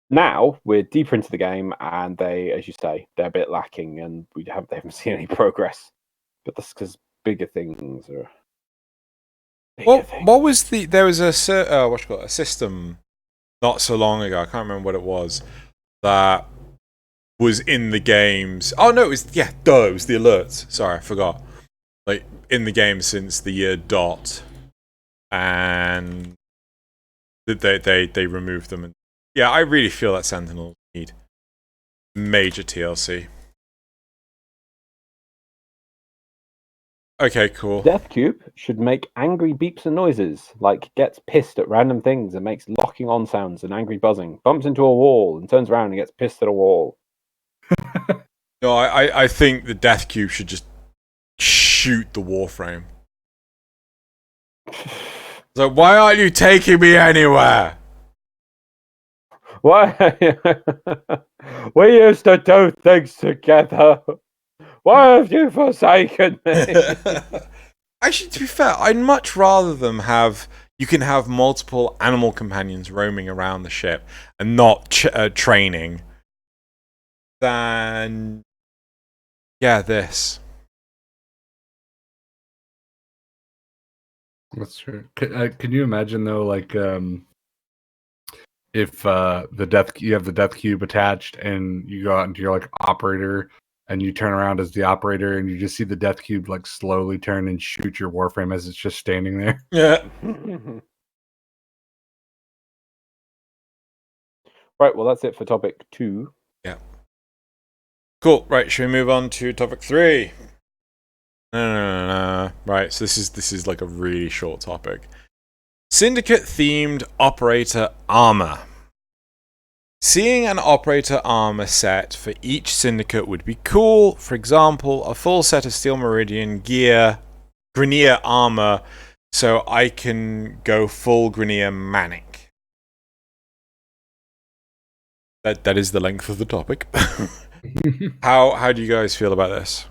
[SPEAKER 3] Now we're deeper into the game, and they, as you say, they're a bit lacking, and they haven't seen any progress. But that's because bigger things are.
[SPEAKER 1] What was there was a system not so long ago. I can't remember what it was that was in the games. Oh no, it was the alerts. Sorry, I forgot. Like in the game since the year dot, and they removed them. And yeah, I really feel that Sentinels need major TLC. Okay, cool.
[SPEAKER 3] Death Cube should make angry beeps and noises, like gets pissed at random things and makes locking on sounds and angry buzzing, bumps into a wall and turns around and gets pissed at a wall.
[SPEAKER 1] No, I think the Death Cube should just shoot the Warframe. So why aren't you taking me anywhere?
[SPEAKER 3] Why? We used to do things together. Why have you forsaken me?
[SPEAKER 1] Actually, to be fair, I'd much rather them have. You can have multiple animal companions roaming around the ship and not training. Than this.
[SPEAKER 2] That's true. Can you imagine though, like, if you have the Death Cube attached, and you go out into your like operator, and you turn around as the operator, and you just see the Death Cube like slowly turn and shoot your Warframe as it's just standing there.
[SPEAKER 1] Yeah.
[SPEAKER 3] Right. Well, that's it for topic 2.
[SPEAKER 1] Yeah. Cool. Right. Should we move on to topic 3? No. Right. So this is like a really short topic. Syndicate themed operator armor. Seeing an operator armor set for each syndicate would be cool. For example, a full set of Steel Meridian gear, Grineer armor, so I can go full Grineer Manic. That is the length of the topic. How do you guys feel about this?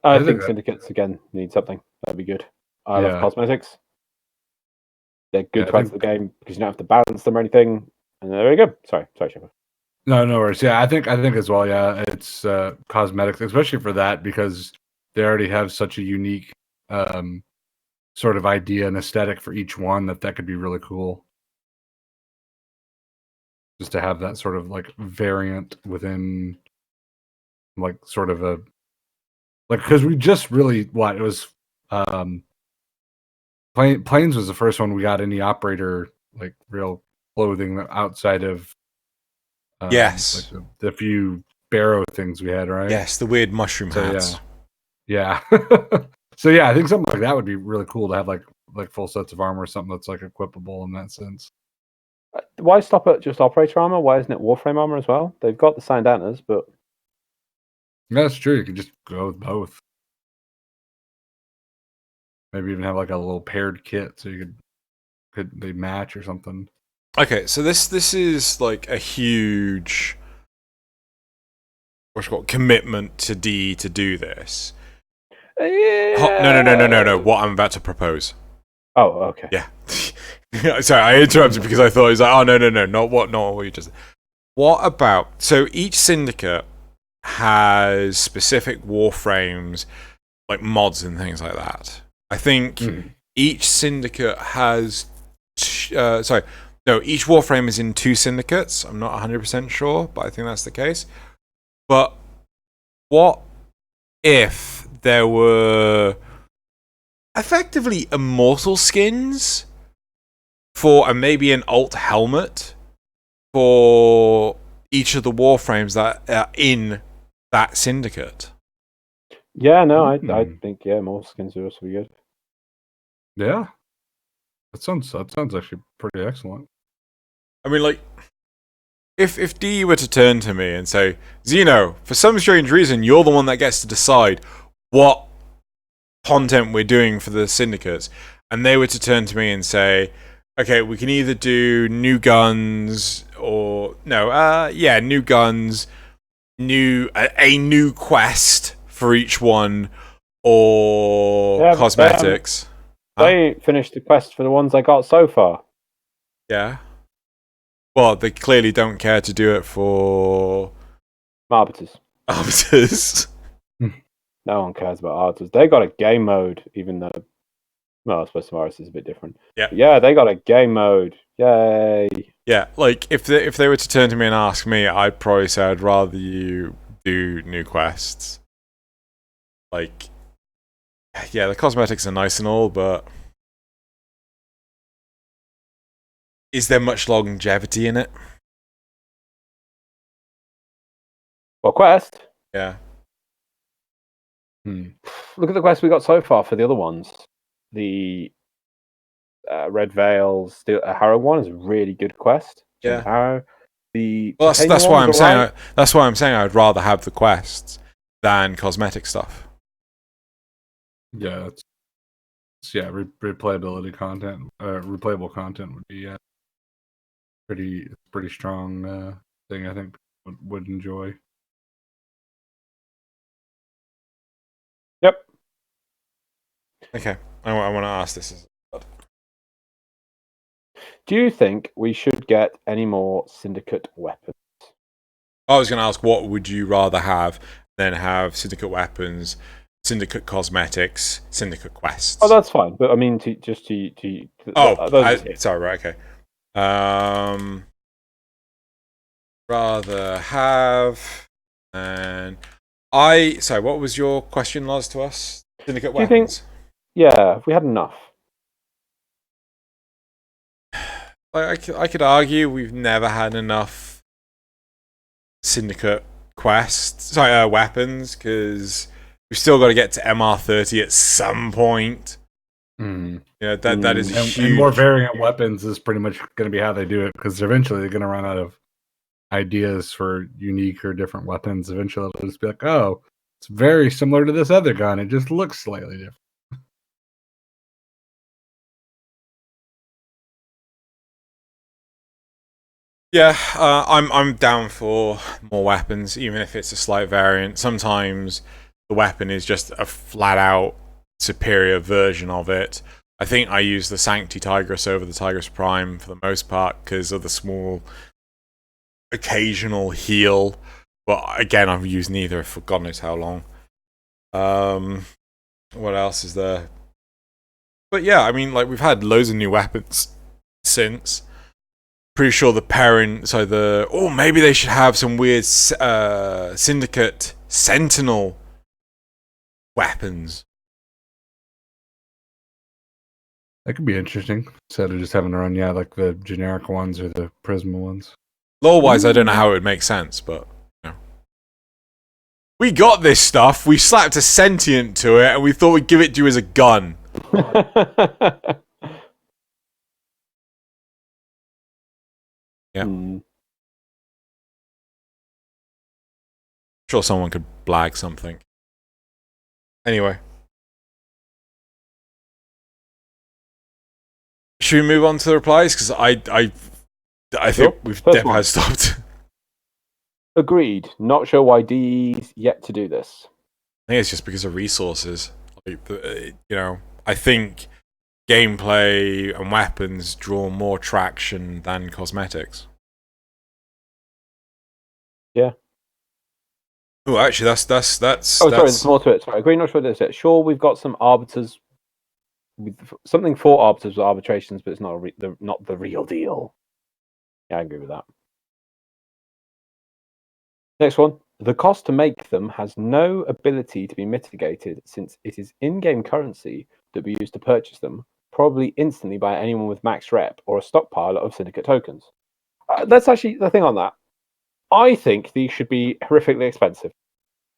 [SPEAKER 3] I think syndicates again need something. That'd be good. I love cosmetics. They're good parts of the game because you don't have to balance them or anything. And they're very good. Sorry, Sherpa.
[SPEAKER 2] No worries. Yeah, I think as well. Yeah, it's cosmetics, especially for that, because they already have such a unique sort of idea and aesthetic for each one that could be really cool. Just to have that sort of like variant within, like sort of a like, because we just really it was Planes was the first one we got any operator like real clothing outside of
[SPEAKER 1] yes,
[SPEAKER 2] like the few barrow things we had, right?
[SPEAKER 1] Yes, the weird mushroom hats.
[SPEAKER 2] Yeah. So yeah, I think something like that would be really cool to have like full sets of armor or something that's like equipable in that sense.
[SPEAKER 3] Why stop at just operator armor? Why isn't it Warframe armor as well? They've got the Sandanas, but
[SPEAKER 2] yeah, that's true. You could just go with both. Maybe even have like a little paired kit so you could they match or something.
[SPEAKER 1] Okay, so this is like a huge commitment to D to do this. No. What I'm about to propose.
[SPEAKER 3] Oh, okay.
[SPEAKER 1] Yeah. Sorry, I interrupted because I thought it was like, oh no, not what you just. What about, so each syndicate has specific warframes, like mods and things like that. I think each syndicate has, each warframe is in 2 syndicates. I'm not 100% sure, but I think that's the case. But what if there were effectively immortal skins for, and maybe an alt helmet for each of the warframes that are in that syndicate?
[SPEAKER 3] Yeah, no, I think more skins would also be good.
[SPEAKER 2] Yeah, that sounds actually pretty excellent.
[SPEAKER 1] I mean, like, if D were to turn to me and say, Xeno, for some strange reason, you're the one that gets to decide what content we're doing for the syndicates, and they were to turn to me and say, okay, we can either do new guns or new guns, a new quest for each one or cosmetics.
[SPEAKER 3] They finished the quest for the ones I got so far.
[SPEAKER 1] Yeah. Well, they clearly don't care to do it for
[SPEAKER 3] Arbiters.
[SPEAKER 1] Arbiters.
[SPEAKER 3] No one cares about Arbiters. They got a game mode, even though, well, I suppose Samaris is a bit different.
[SPEAKER 1] Yeah.
[SPEAKER 3] Yeah, they got a game mode. Yay.
[SPEAKER 1] Yeah, like if they were to turn to me and ask me, I'd probably say I'd rather you do new quests. Like, yeah, the cosmetics are nice and all, but is there much longevity in it?
[SPEAKER 3] Well, quest.
[SPEAKER 1] Yeah.
[SPEAKER 3] Look at the quest we got so far for the other ones. The Red Veil Harrow one is a really good quest.
[SPEAKER 1] Yeah.
[SPEAKER 3] Harrow.
[SPEAKER 1] Well, that's why I'm saying. That's why I'm saying I'd rather have the quests than cosmetic stuff.
[SPEAKER 2] Yeah, replayability content, replayable content would be pretty strong thing. I think would enjoy.
[SPEAKER 3] Yep.
[SPEAKER 1] Okay, I want to ask this.
[SPEAKER 3] Do you think we should get any more Syndicate weapons?
[SPEAKER 1] I was going to ask, what would you rather have than have Syndicate weapons, Syndicate cosmetics, Syndicate quests?
[SPEAKER 3] Oh, that's fine. But I mean,
[SPEAKER 1] sorry, right, okay. Rather have, and sorry, what was your question, Loz, to us? Syndicate weapons.
[SPEAKER 3] Yeah, if we had enough.
[SPEAKER 1] I could argue we've never had enough Syndicate weapons, because we've still got to get to MR30 at some point. Yeah, that is huge.
[SPEAKER 2] And more variant weapons is pretty much going to be how they do it, because eventually they're going to run out of ideas for unique or different weapons. Eventually it'll just be like, oh, it's very similar to this other gun. It just looks slightly different.
[SPEAKER 1] Yeah, I'm down for more weapons, even if it's a slight variant. Sometimes the weapon is just a flat out superior version of it. I think I use the Sancti Tigress over the Tigress Prime for the most part because of the small occasional heal. But again, I've used neither for God knows how long. What else is there? But yeah, I mean, like, we've had loads of new weapons since. Pretty sure the parent, maybe they should have some weird Syndicate Sentinel weapons.
[SPEAKER 2] That could be interesting. Instead of just having to run, like the generic ones or the Prisma ones.
[SPEAKER 1] Lore-wise, I don't know how it would make sense, but we got this stuff. We slapped a sentient to it, and we thought we'd give it to you as a gun. Yeah. Sure, someone could blag something. Anyway. Should we move on to the replies? Because I think we've definitely stopped.
[SPEAKER 3] Agreed. Not sure why D's yet to do this.
[SPEAKER 1] I think it's just because of resources. I think gameplay and weapons draw more traction than cosmetics.
[SPEAKER 3] Yeah.
[SPEAKER 1] Oh, actually, that's.
[SPEAKER 3] Sorry, there's more to it. Sorry, agree. Not sure what this. Sure, we've got some arbiters. Something for arbiters with arbitrations, but it's not not the real deal. Yeah, I agree with that. Next one. The cost to make them has no ability to be mitigated, since it is in-game currency that we use to purchase them, probably instantly by anyone with max rep or a stockpile of Syndicate tokens. That's actually the thing on that. I think these should be horrifically expensive.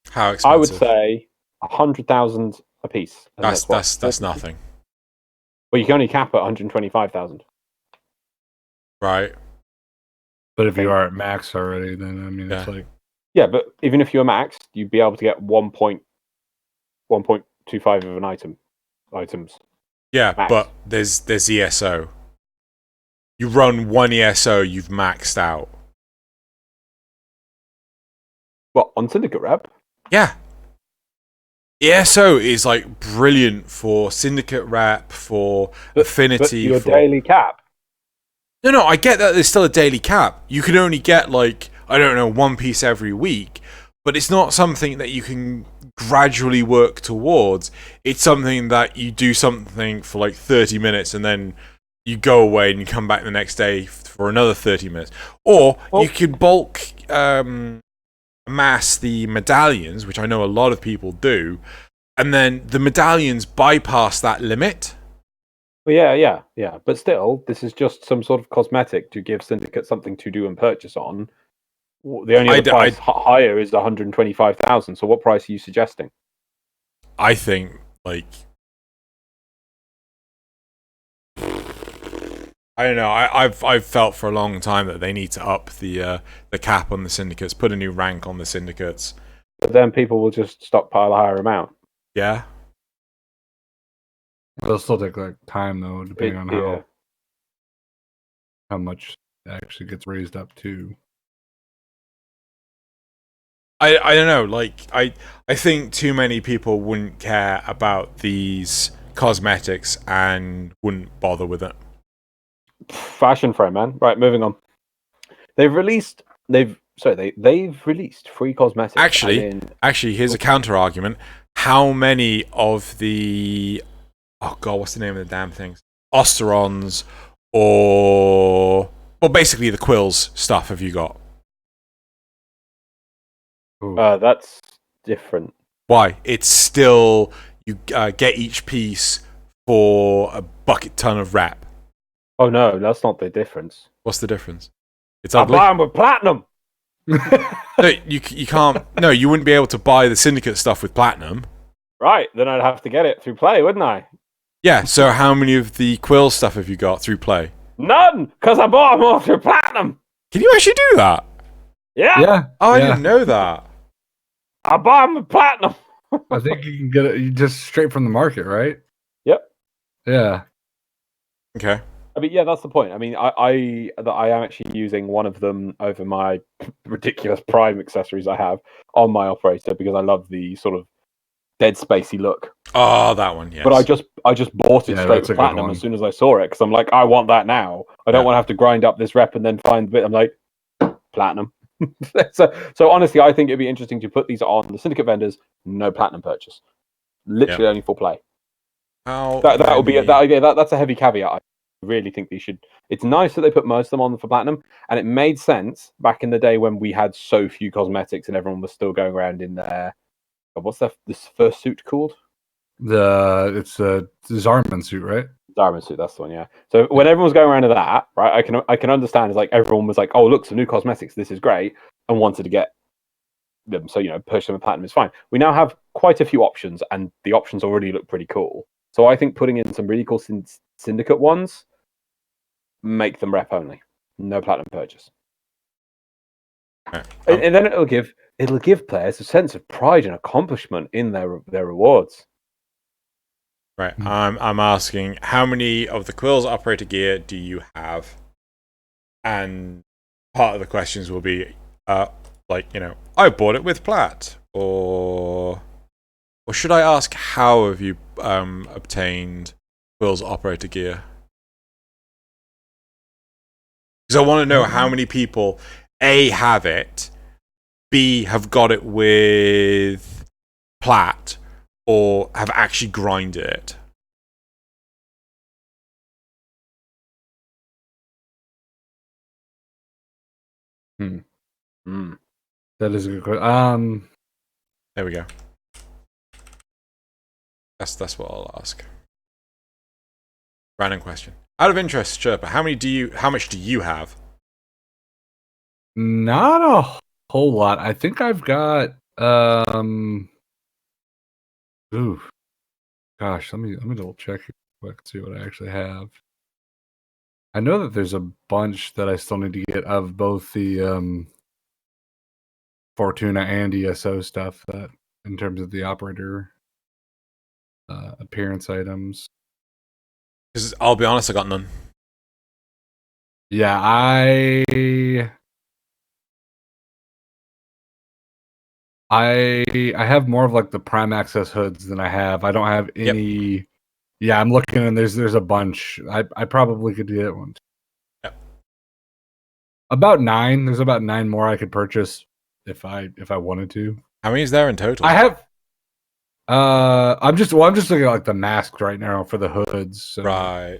[SPEAKER 1] How expensive?
[SPEAKER 3] I would say 100,000 a piece.
[SPEAKER 1] That's nothing.
[SPEAKER 3] Well, you can only cap at 125,000.
[SPEAKER 1] Right. But
[SPEAKER 2] if you are at max already, then I mean, it's like.
[SPEAKER 3] Yeah, but even if you were maxed, you'd be able to get 1.25 of an items.
[SPEAKER 1] Yeah, max. But there's ESO. You run one ESO, you've maxed out.
[SPEAKER 3] What, on Syndicate Rep?
[SPEAKER 1] Yeah. ESO is like brilliant for Syndicate Rep, for Affinity.
[SPEAKER 3] But your
[SPEAKER 1] for
[SPEAKER 3] daily cap.
[SPEAKER 1] No, I get that there's still a daily cap. You can only get, like, I don't know, one piece every week, but it's not something that you can gradually work towards. It's something that you do something for like 30 minutes and then you go away and you come back the next day for another 30 minutes. Or you could bulk amass the medallions, which I know a lot of people do, and then the medallions bypass that limit.
[SPEAKER 3] Well, yeah. But still, this is just some sort of cosmetic to give Syndicate something to do and purchase on. The only other price higher is 125,000. So what price are you suggesting?
[SPEAKER 1] I think, like, I don't know. I've felt for a long time that they need to up the cap on the syndicates, put a new rank on the syndicates.
[SPEAKER 3] But then people will just stockpile a higher amount.
[SPEAKER 1] Yeah.
[SPEAKER 2] It'll still take like time though, depending on how much it actually gets raised up to.
[SPEAKER 1] I don't know. Like I think too many people wouldn't care about these cosmetics and wouldn't bother with it.
[SPEAKER 3] Fashion frame, man. Right, moving on. They've released free cosmetics.
[SPEAKER 1] Actually, here's a counter argument. How many of the what's the name of the damn things? Osterons or basically the Quills stuff have you got?
[SPEAKER 3] That's different.
[SPEAKER 1] Why? It's still you get each piece for a bucket ton of rep.
[SPEAKER 3] Oh no, that's not the difference.
[SPEAKER 1] What's the difference? It's
[SPEAKER 3] ugly. I buy them with platinum.
[SPEAKER 1] No, you can't. No, you wouldn't be able to buy the Syndicate stuff with platinum.
[SPEAKER 3] Right, then I'd have to get it through play, wouldn't I?
[SPEAKER 1] Yeah. So how many of the Quill stuff have you got through play?
[SPEAKER 3] None, because I bought them all through platinum.
[SPEAKER 1] Can you actually do that?
[SPEAKER 3] Yeah.
[SPEAKER 1] Oh, I didn't know that.
[SPEAKER 3] I buy them with platinum.
[SPEAKER 2] I think you can get it just straight from the market, right?
[SPEAKER 3] Yep.
[SPEAKER 2] Yeah.
[SPEAKER 1] Okay.
[SPEAKER 3] I mean, yeah, that's the point. I mean, I am actually using one of them over my ridiculous Prime accessories I have on my operator because I love the sort of Dead Spacey look.
[SPEAKER 1] Oh, that one, yes.
[SPEAKER 3] But I just bought it straight with platinum as soon as I saw it because I'm like, I want that now. I don't want to have to grind up this rep and then find the bit. I'm like, platinum. so honestly, I think it'd be interesting to put these on the Syndicate vendors. No platinum purchase, literally only for play. That would be that's a heavy caveat. I really think they should. It's nice that they put most of them on for platinum, and it made sense back in the day when we had so few cosmetics and everyone was still going around in their what's this first suit called?
[SPEAKER 2] It's a Zarman suit, right?
[SPEAKER 3] Zarman suit, that's the one, yeah. So when everyone was going around to that, right, I can understand. It's like everyone was like, "Oh, look, some new cosmetics. This is great," and wanted to get them. So purchase them with platinum is fine. We now have quite a few options, and the options already look pretty cool. So I think putting in some really cool Syndicate ones, make them rep only, no platinum purchase, and then it'll give players a sense of pride and accomplishment in their rewards.
[SPEAKER 1] Right. I'm asking, how many of the Quills operator gear do you have? And part of the questions will be, I bought it with Plat, or should I ask how have you obtained Quills operator gear? Because I want to know how many people A have it, B have got it with Plat, or have actually grinded it.
[SPEAKER 2] That is a good question.
[SPEAKER 1] There we go. That's what I'll ask. Random question. Out of interest, Sherpa, how much do you have?
[SPEAKER 2] Not a whole lot. I think I've got ooh. Gosh, let me double check here quick and see what I actually have. I know that there's a bunch that I still need to get of both the Fortuna and ESO stuff that in terms of the operator appearance items.
[SPEAKER 1] Because I'll be honest, I got none.
[SPEAKER 2] Yeah, I have more of like the Prime Access hoods than I have. I don't have any. Yeah, I'm looking and there's a bunch. I probably could get one.
[SPEAKER 1] Yep.
[SPEAKER 2] About 9. There's about 9 more I could purchase if I wanted to.
[SPEAKER 1] How many is there in total?
[SPEAKER 2] I have. I'm just looking at like the masks right now for the hoods. So.
[SPEAKER 1] Right.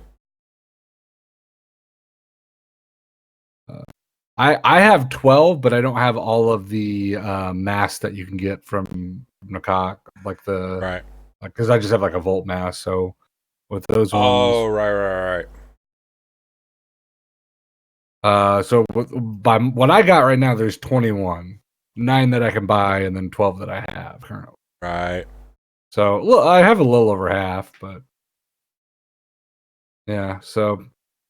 [SPEAKER 2] I have 12, but I don't have all of the masks that you can get from Nakak, like the
[SPEAKER 1] Right.
[SPEAKER 2] like because I just have like a Volt mask. So with those ones,
[SPEAKER 1] Oh, right.
[SPEAKER 2] so by what I got right now, there's 21, 9 that I can buy, and then 12 that I have currently.
[SPEAKER 1] Right.
[SPEAKER 2] So look, I have a little over half, but yeah. So,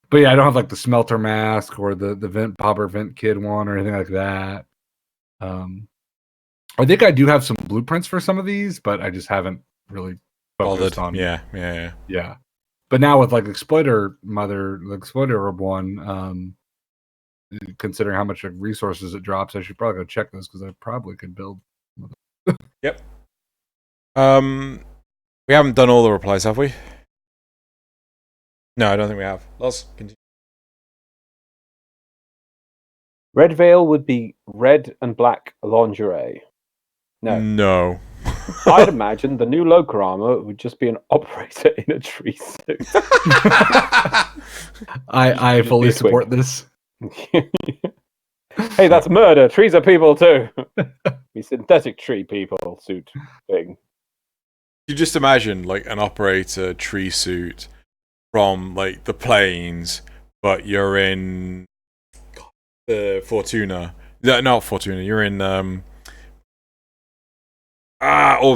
[SPEAKER 2] but yeah, I don't have like the smelter mask or the vent popper vent kid one or anything like that. I think I do have some blueprints for some of these, but I just haven't really focused on. Yeah. But now with like the exploiter orb one, considering how much resources it drops, I should probably go check those because I probably could build.
[SPEAKER 1] Yep. We haven't done all the replies, have we? No, I don't think we have. Let's continue.
[SPEAKER 3] Red Veil would be red and black lingerie.
[SPEAKER 1] No.
[SPEAKER 3] I'd imagine the new Loka armor would just be an operator in a tree suit.
[SPEAKER 2] I fully support this.
[SPEAKER 3] Hey, that's murder. Trees are people too. The synthetic tree people suit thing.
[SPEAKER 1] You just imagine like an operator tree suit from like the plains, but you're in Fortuna. No, not Fortuna. You're in or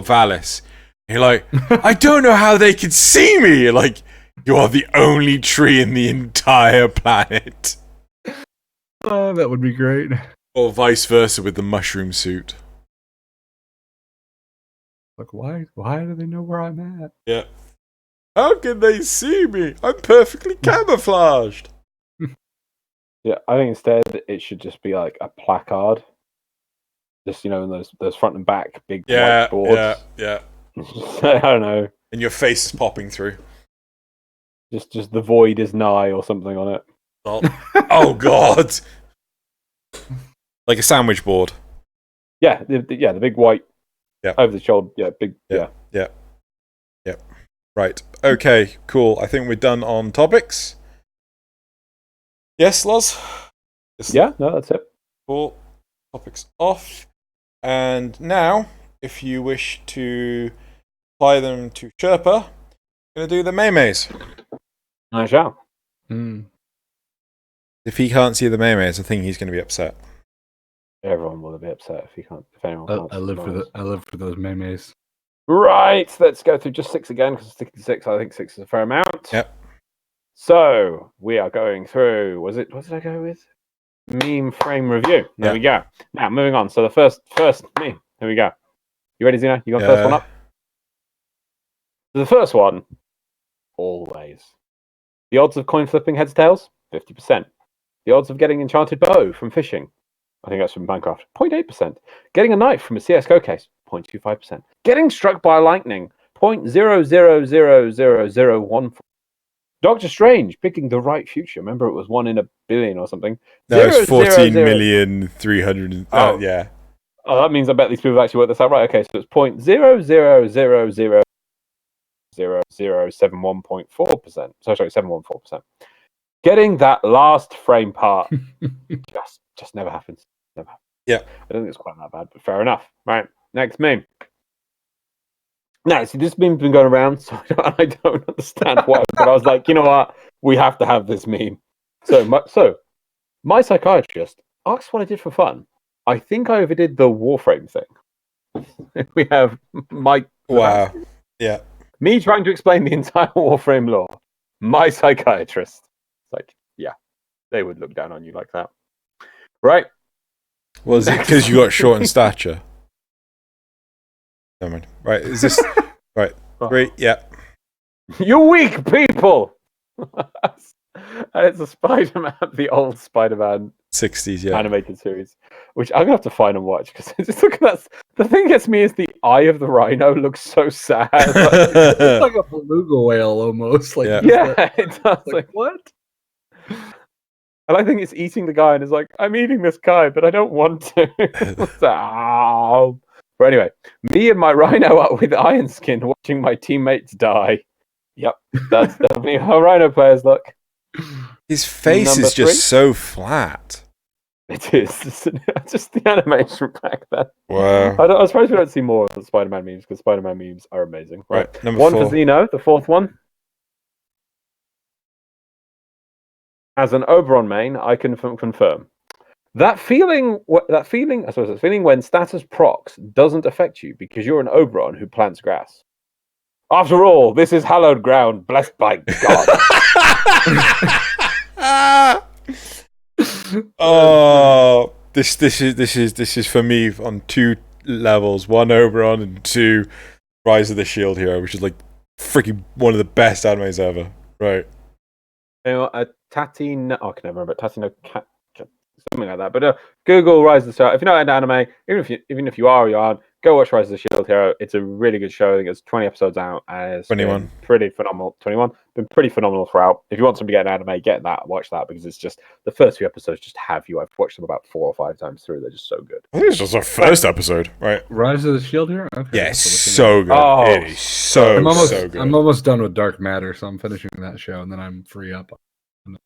[SPEAKER 1] Valis. You're like, I don't know how they could see me. You're like, you are the only tree in the entire planet.
[SPEAKER 2] Oh, that would be great.
[SPEAKER 1] Or vice versa with the mushroom suit.
[SPEAKER 2] Like, why do they know where I'm at?
[SPEAKER 1] Yeah. How can they see me? I'm perfectly camouflaged.
[SPEAKER 3] Yeah, I think instead it should just be like a placard. Just, in those front and back big white boards.
[SPEAKER 1] Yeah.
[SPEAKER 3] I don't know.
[SPEAKER 1] And your face is popping through.
[SPEAKER 3] Just the void is nigh or something on it.
[SPEAKER 1] Oh God! Like a sandwich board.
[SPEAKER 3] Yeah, the big white.
[SPEAKER 1] Yeah.
[SPEAKER 3] Over the shoulder. Yeah, big.
[SPEAKER 1] Yeah. Right. Okay. Cool. I think we're done on topics. Yes, Loz?
[SPEAKER 3] Yeah. No, that's it.
[SPEAKER 1] Cool. Topics off. And now, if you wish to apply them to Sherpa, I'm going to do the Maymays.
[SPEAKER 3] I shall.
[SPEAKER 1] If he can't see the Maymays, I think he's going to be upset.
[SPEAKER 3] Everyone will be upset if he can't. If anyone can't.
[SPEAKER 2] I live for those memes.
[SPEAKER 3] Right. Let's go through just 6 again because sticking to 6. I think 6 is a fair amount.
[SPEAKER 1] Yep.
[SPEAKER 3] So we are going through. What did I go with? Meme frame review. There we go. Now moving on. So the first meme. Here we go. You ready, Xeno? You got the first one up? The first one. Always. The odds of coin flipping heads tails 50%. The odds of getting enchanted bow from fishing. I think that's from Minecraft. 0.8%. Getting a knife from a CS:GO case. 0.25%. Getting struck by lightning. 0.000001. Doctor Strange picking the right future. Remember, it was 1 in a billion or something.
[SPEAKER 1] No, it's 14,300,000.
[SPEAKER 3] Oh,
[SPEAKER 1] yeah.
[SPEAKER 3] Oh, that means I bet these people actually worked this out right. Okay, so it's 0.0000071.4%. Sorry, 714%. Getting that last frame part just never happens. Never happens.
[SPEAKER 1] Yeah.
[SPEAKER 3] I don't think it's quite that bad, but fair enough. Right, next meme. Now, see, this meme's been going around, so I don't understand why. But I was like, you know what? We have to have this meme. So my psychiatrist asked what I did for fun. I think I overdid the Warframe thing. We have Mike.
[SPEAKER 1] Wow. Yeah.
[SPEAKER 3] Me trying to explain the entire Warframe lore. My psychiatrist. It's like, yeah, they would look down on you like that. Right.
[SPEAKER 1] Was it because you got short in stature? Never mind. Right, is this... right, 3, yeah.
[SPEAKER 3] You weak people! And it's a Spider-Man, the old Spider-Man.
[SPEAKER 1] 60s, yeah.
[SPEAKER 3] animated series, which I'm gonna have to find and watch because just look at that. The thing that gets me is the eye of the rhino looks so sad.
[SPEAKER 2] It's like a beluga whale almost. Like
[SPEAKER 1] Yeah.
[SPEAKER 3] It does. Like
[SPEAKER 2] what?
[SPEAKER 3] And I think it's eating the guy, and it's like, I'm eating this guy, but I don't want to. It's like, ow. But anyway, me and my rhino up with iron skin watching my teammates die. Yep, that's definitely how rhino players look.
[SPEAKER 1] His face
[SPEAKER 3] Number
[SPEAKER 1] is just
[SPEAKER 3] 3?
[SPEAKER 1] so flat.
[SPEAKER 3] It is. Just the animation back then.
[SPEAKER 1] Wow.
[SPEAKER 3] I'm surprised we don't see more of the Spider-Man memes, because Spider-Man memes are amazing. Right,
[SPEAKER 1] number
[SPEAKER 3] one
[SPEAKER 1] 4.
[SPEAKER 3] for Xeno, the fourth one. As an Oberon main, I can confirm that feeling. I suppose that feeling when status procs doesn't affect you because you're an Oberon who plants grass. After all, this is hallowed ground, blessed by God.
[SPEAKER 1] Oh, this is for me on 2 levels: 1 Oberon and 2 Rise of the Shield Hero, which is like freaking one of the best animes ever. Right.
[SPEAKER 3] You know, I can never remember. Tatino something like that. But Google Rise of the Shield. If you're not into anime, even if you are or you aren't, go watch Rise of the Shield Hero. It's a really good show. I think it's 20 episodes out, and it's
[SPEAKER 1] 21.
[SPEAKER 3] been pretty phenomenal. 21, been pretty phenomenal throughout. If you want somebody to get an anime, get that. Watch that because it's just the first few episodes just have you. I've watched them about 4 or 5 times through. They're just so good.
[SPEAKER 1] I think it's just our first episode, right?
[SPEAKER 2] Rise of the Shield Hero? Okay,
[SPEAKER 1] Yeah, so good.
[SPEAKER 3] Oh,
[SPEAKER 1] it is so good.
[SPEAKER 2] I'm almost done with Dark Matter, so I'm finishing that show, and then I'm free up.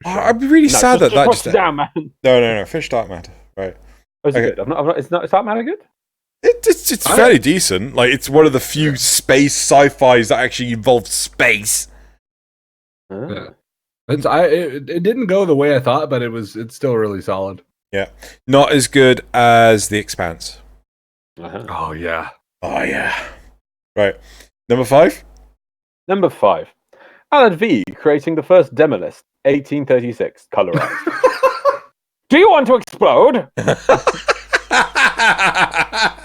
[SPEAKER 1] I'd be really sad that
[SPEAKER 3] just
[SPEAKER 1] just
[SPEAKER 3] down, man.
[SPEAKER 1] No. Finish Dark Matter. Right.
[SPEAKER 3] Oh, is it good? Is Dark Matter good?
[SPEAKER 1] It's fairly decent. Like, it's one of the few space sci-fis that actually involve space.
[SPEAKER 2] Yeah. It didn't go the way I thought, but it's still really solid.
[SPEAKER 1] Yeah. Not as good as The Expanse.
[SPEAKER 2] Oh yeah.
[SPEAKER 1] Oh yeah. Right. Number 5?
[SPEAKER 3] Number 5. Alan V creating the first Demolist, 1836, colorized. Do you want to explode?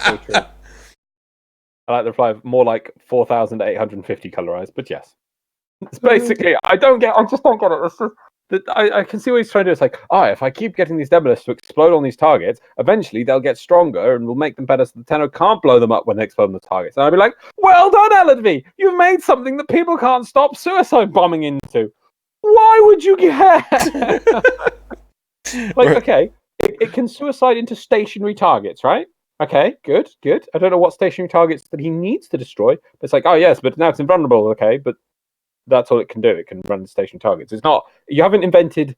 [SPEAKER 3] So true. I like the reply of more like 4,850 colorized, but yes. It's basically, I just don't get it. It's just, I can see what he's trying to do. It's like, if I keep getting these Demolists to explode on these targets, eventually they'll get stronger and we'll make them better so the Tenno can't blow them up when they explode on the targets. And I'd be like, well done, Alan V. You've made something that people can't stop suicide bombing into. Why would you care? Okay, it can suicide into stationary targets, right? Okay, good. I don't know what stationary targets that he needs to destroy. But it's like, yes, but now it's invulnerable. Okay, but that's all it can do. It can run stationary targets. It's not. You haven't invented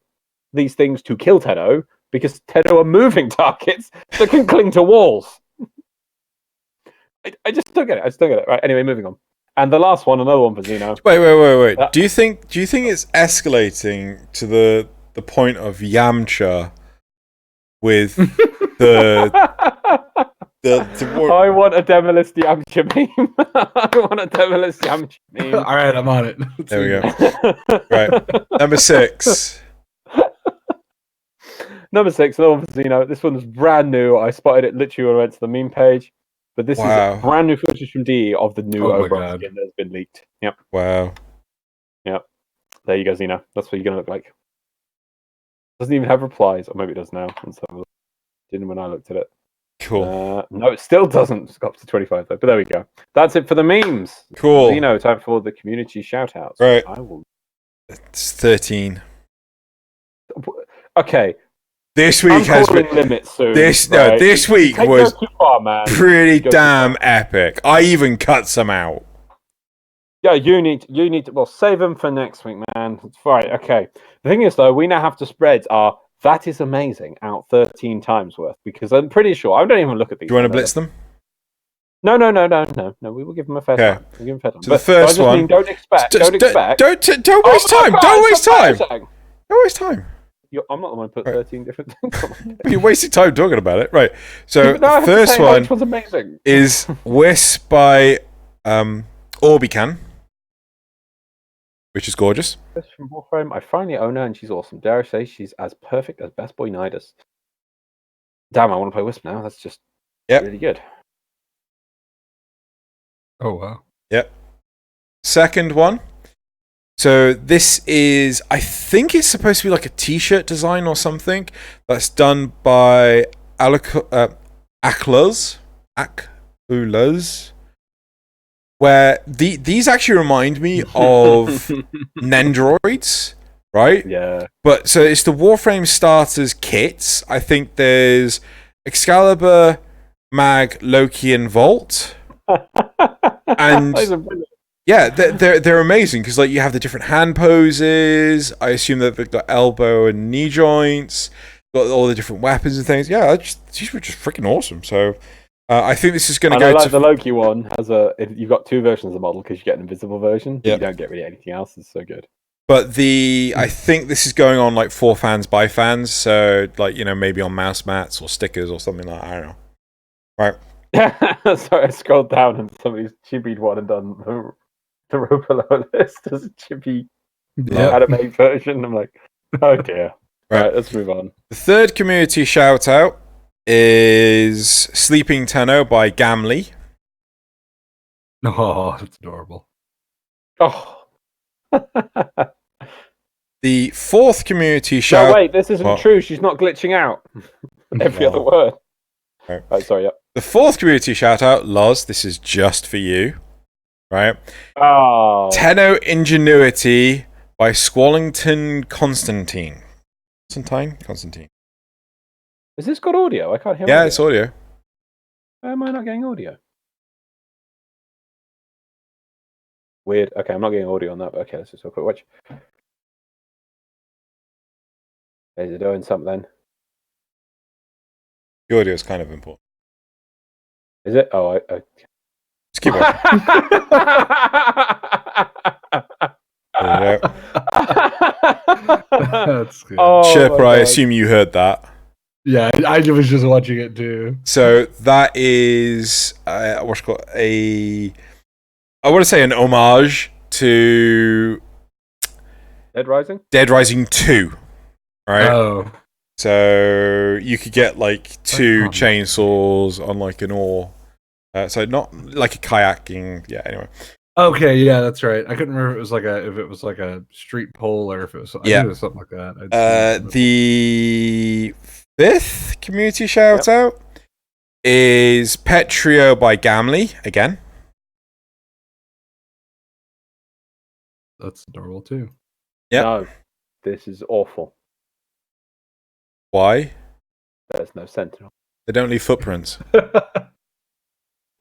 [SPEAKER 3] these things to kill Tenno because Tenno are moving targets that can cling to walls. I just don't get it. Right. Anyway, moving on. And the last one, another one for Xeno.
[SPEAKER 1] Wait. Do you think it's escalating to the point of Yamcha with the
[SPEAKER 2] I
[SPEAKER 3] want a Demolist Yamcha meme.
[SPEAKER 2] All right, I'm on it.
[SPEAKER 1] There we go. Right. Number 6.
[SPEAKER 3] Number 6, another one for Xeno. This one's brand new. I spotted it literally when I went to the meme page. But this is brand new footage from DE of the new Oberon skin that has been leaked. Yep.
[SPEAKER 1] Wow.
[SPEAKER 3] Yep. There you go, Xeno. That's what you're going to look like. Doesn't even have replies. Or maybe it does now. And so didn't when I looked at it.
[SPEAKER 1] Cool.
[SPEAKER 3] No, it still doesn't. It's got up to 25 though. But there we go. That's it for the memes.
[SPEAKER 1] Cool.
[SPEAKER 3] Xeno, time for the community shoutouts.
[SPEAKER 1] Right.
[SPEAKER 3] It's
[SPEAKER 1] 13.
[SPEAKER 3] Okay.
[SPEAKER 1] This week has been
[SPEAKER 3] limits soon.
[SPEAKER 1] This week was
[SPEAKER 3] too far, man.
[SPEAKER 1] pretty damn epic. I even cut some out.
[SPEAKER 3] Yeah, you need to. Well, save them for next week, man. Right. Okay. The thing is, though, we now have to spread our "that is amazing" out 13 times worth because I'm pretty sure I don't even look at these.
[SPEAKER 1] Do you want to blitz them?
[SPEAKER 3] No. We will give them a fair time. We'll give them a fair time.
[SPEAKER 1] So the first one.
[SPEAKER 3] Don't expect.
[SPEAKER 1] Don't waste time. Don't waste time. Don't waste time.
[SPEAKER 3] I'm not the one who put 13 different things on.
[SPEAKER 1] You're wasting time talking about it. Right. So the first one
[SPEAKER 3] amazing.
[SPEAKER 1] is Wisp by Orbican, which is gorgeous.
[SPEAKER 3] From Warframe. I finally own her and she's awesome. Dare I say she's as perfect as Best Boy Nidus. Damn, I want to play Wisp now. That's just really good.
[SPEAKER 2] Oh, wow.
[SPEAKER 1] Yep. Second one, So this is, I think it's supposed to be like a t-shirt design or something that's done by LacieHime, where these actually remind me of Nendroids, right?
[SPEAKER 3] Yeah.
[SPEAKER 1] But so it's the Warframe starters kits. I think there's Excalibur, Mag, Loki, and Volt. And yeah, they're amazing because like you have the different hand poses. I assume that they've got elbow and knee joints, got all the different weapons and things. Yeah, these were just freaking awesome. So I think this is going to go.
[SPEAKER 3] Like the Loki one has you've got two versions of the model because you get an invisible version. But
[SPEAKER 1] Yep.
[SPEAKER 3] You don't get really anything else. It's so good.
[SPEAKER 1] But I think this is going on like for fans by fans. So like maybe on mouse mats or stickers or something like that. I don't know. Right.
[SPEAKER 3] Sorry, I scrolled down and somebody's chibied one and done the row below list as a chibi anime version. I'm like, oh dear. Right, let's move on.
[SPEAKER 1] The third community shout out is Sleeping Tenno by Gamli.
[SPEAKER 2] Oh, that's adorable.
[SPEAKER 3] Oh.
[SPEAKER 1] The fourth community shout.
[SPEAKER 3] No, wait, this isn't true. She's not glitching out. Every other word.
[SPEAKER 1] Right.
[SPEAKER 3] Oh, sorry. Yep.
[SPEAKER 1] The fourth community shout out, LoZ. This is just for you, right?
[SPEAKER 3] Oh.
[SPEAKER 1] Tenno Ingenuity by Squallington Constantine. Constantine.
[SPEAKER 3] Has this got audio? I can't hear.
[SPEAKER 1] Yeah, it's audio.
[SPEAKER 3] Why am I not getting audio? Weird. Okay, I'm not getting audio on that. But okay, let's just have a quick watch. Is it doing something?
[SPEAKER 1] The audio is kind of important.
[SPEAKER 3] Is it? Oh, I...
[SPEAKER 1] Let's keep watching. There you go.
[SPEAKER 2] That's good.
[SPEAKER 1] Sherpa, I assume you heard that.
[SPEAKER 2] Yeah, I was just watching it too.
[SPEAKER 1] So that is what's called I want to say an homage to
[SPEAKER 3] Dead Rising
[SPEAKER 1] 2, right?
[SPEAKER 2] Oh.
[SPEAKER 1] So you could get like 2 chainsaws on like an oar. So not like a kayaking. Yeah. Anyway.
[SPEAKER 2] Okay. Yeah, that's right. I couldn't remember if it was like a street pole or if it was. I think it was something like that.
[SPEAKER 1] The fifth community shout out is Petrio by Gamli again.
[SPEAKER 2] That's adorable too.
[SPEAKER 1] Yeah.
[SPEAKER 3] No, this is awful.
[SPEAKER 1] Why?
[SPEAKER 3] There's no sentinel.
[SPEAKER 1] They don't leave footprints.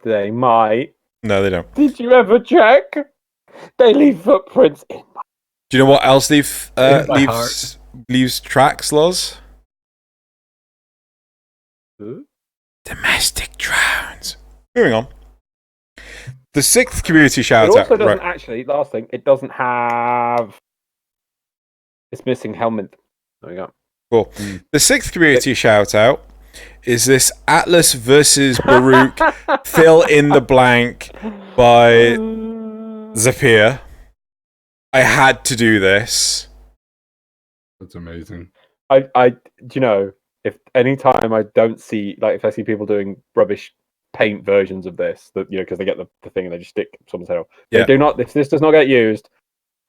[SPEAKER 3] They might.
[SPEAKER 1] No, they don't.
[SPEAKER 3] Did you ever check? They leave footprints in my...
[SPEAKER 1] Do you know what else leaves tracks, LoZ?
[SPEAKER 3] Huh?
[SPEAKER 1] Domestic drones. Moving on. The sixth community shout
[SPEAKER 3] It
[SPEAKER 1] out.
[SPEAKER 3] also doesn't actually, last thing, it doesn't have... It's missing helmet. There we go.
[SPEAKER 1] Cool. The sixth community shout out is this Atlas versus Baruch fill in the blank by Zapier. I had to do this.
[SPEAKER 2] That's amazing.
[SPEAKER 3] Do you know, if any time I don't see, like, if I see people doing rubbish paint versions of this, that because they get the thing and they just stick someone's head off.
[SPEAKER 1] Yeah.
[SPEAKER 3] They do not. If this does not get used,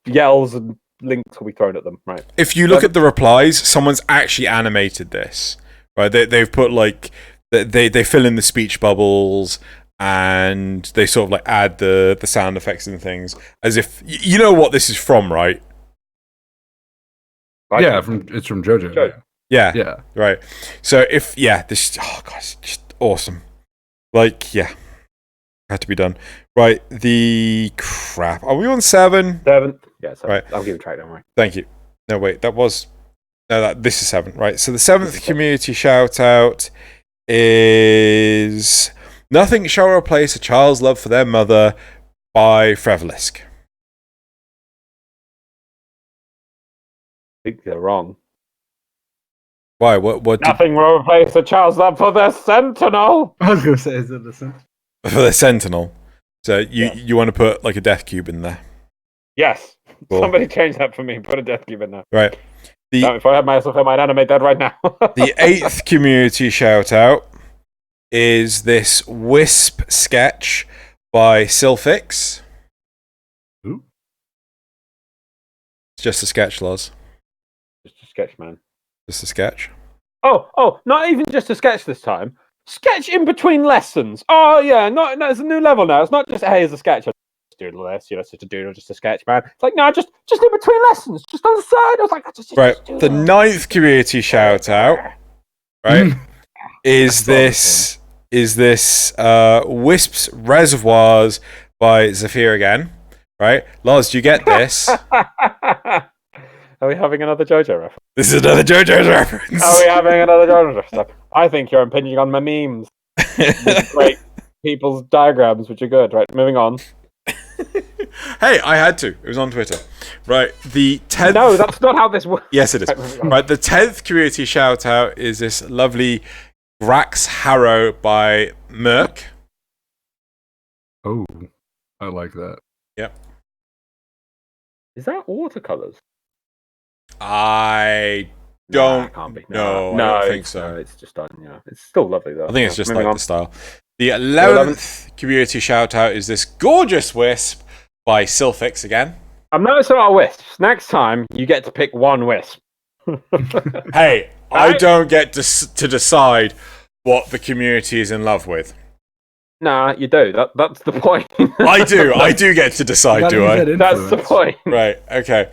[SPEAKER 3] yells and links will be thrown at them. Right.
[SPEAKER 1] If you look at the replies, someone's actually animated this. Right? They've put like they fill in the speech bubbles and they sort of like add the sound effects and things as if you know what this is from, right?
[SPEAKER 2] Yeah, it's from JoJo.
[SPEAKER 1] Yeah. Right. So this it's just awesome. Like, yeah. Had to be done. Right, the crap. Are we on 7?
[SPEAKER 3] 7. Yeah, 7.
[SPEAKER 1] Right.
[SPEAKER 3] I'll give it a track, don't worry.
[SPEAKER 1] Thank you. No, wait, this is 7, right? So the 7th community shout out is Nothing Shall Replace a Child's Love for Their Mother by Frevelisk.
[SPEAKER 3] I think they're wrong.
[SPEAKER 1] Why? What
[SPEAKER 3] Nothing will replace a child's love for their sentinel.
[SPEAKER 2] I was going to say, is it the Sentinel?
[SPEAKER 1] For the Sentinel. So you want to put like a death cube in there.
[SPEAKER 3] Yes.
[SPEAKER 1] Cool.
[SPEAKER 3] Somebody change that for me. Put a death cube in there.
[SPEAKER 1] Right.
[SPEAKER 3] If I had myself, I might animate that right now.
[SPEAKER 1] The 8th community shout out is this Wisp sketch by Sylphix.
[SPEAKER 2] Who?
[SPEAKER 1] It's just a sketch, Loz.
[SPEAKER 3] Just a sketch, man.
[SPEAKER 1] Just a sketch.
[SPEAKER 3] Oh, not even just a sketch this time. Sketch in between lessons. Oh yeah, no, it's a new level now. It's not just hey, it's a sketch. Just doodle this, it's just a doodle, just a sketch, man. It's like no, just in between lessons, just on the side. I was like, just
[SPEAKER 1] Right.
[SPEAKER 3] just
[SPEAKER 1] The 9th community shout out, right, is this Wisps Reservoirs by Zephyr again, right? Loz, do you get this?
[SPEAKER 3] Are we having another JoJo reference?
[SPEAKER 1] This is another JoJo's reference.
[SPEAKER 3] Are we having another JoJo reference? I think you're impinging on my memes. Great people's diagrams, which are good. Right, moving on.
[SPEAKER 1] Hey, I had to. It was on Twitter. Right, the 10th...
[SPEAKER 3] No, that's not how this works.
[SPEAKER 1] Yes, it is. Right, the 10th community shout-out is this lovely Grax Harrow by Merc.
[SPEAKER 2] Oh, I like that.
[SPEAKER 1] Yep.
[SPEAKER 3] Is that watercolors?
[SPEAKER 1] I don't
[SPEAKER 3] can't be.
[SPEAKER 1] know.
[SPEAKER 3] No,
[SPEAKER 1] I don't think so.
[SPEAKER 3] No, it's just done. Yeah, it's still lovely though.
[SPEAKER 1] I think it's just
[SPEAKER 3] moving
[SPEAKER 1] like
[SPEAKER 3] on.
[SPEAKER 1] the style. The 11th community shout-out is this gorgeous wisp by Sylphix again.
[SPEAKER 3] I'm noticing our wisps. Next time, you get to pick one wisp.
[SPEAKER 1] Hey, I
[SPEAKER 3] Right?
[SPEAKER 1] don't get to decide what the community is in love with.
[SPEAKER 3] Nah, you do. That's the point.
[SPEAKER 1] I do. I do get to decide, do I?
[SPEAKER 3] That's the point.
[SPEAKER 1] Right, okay.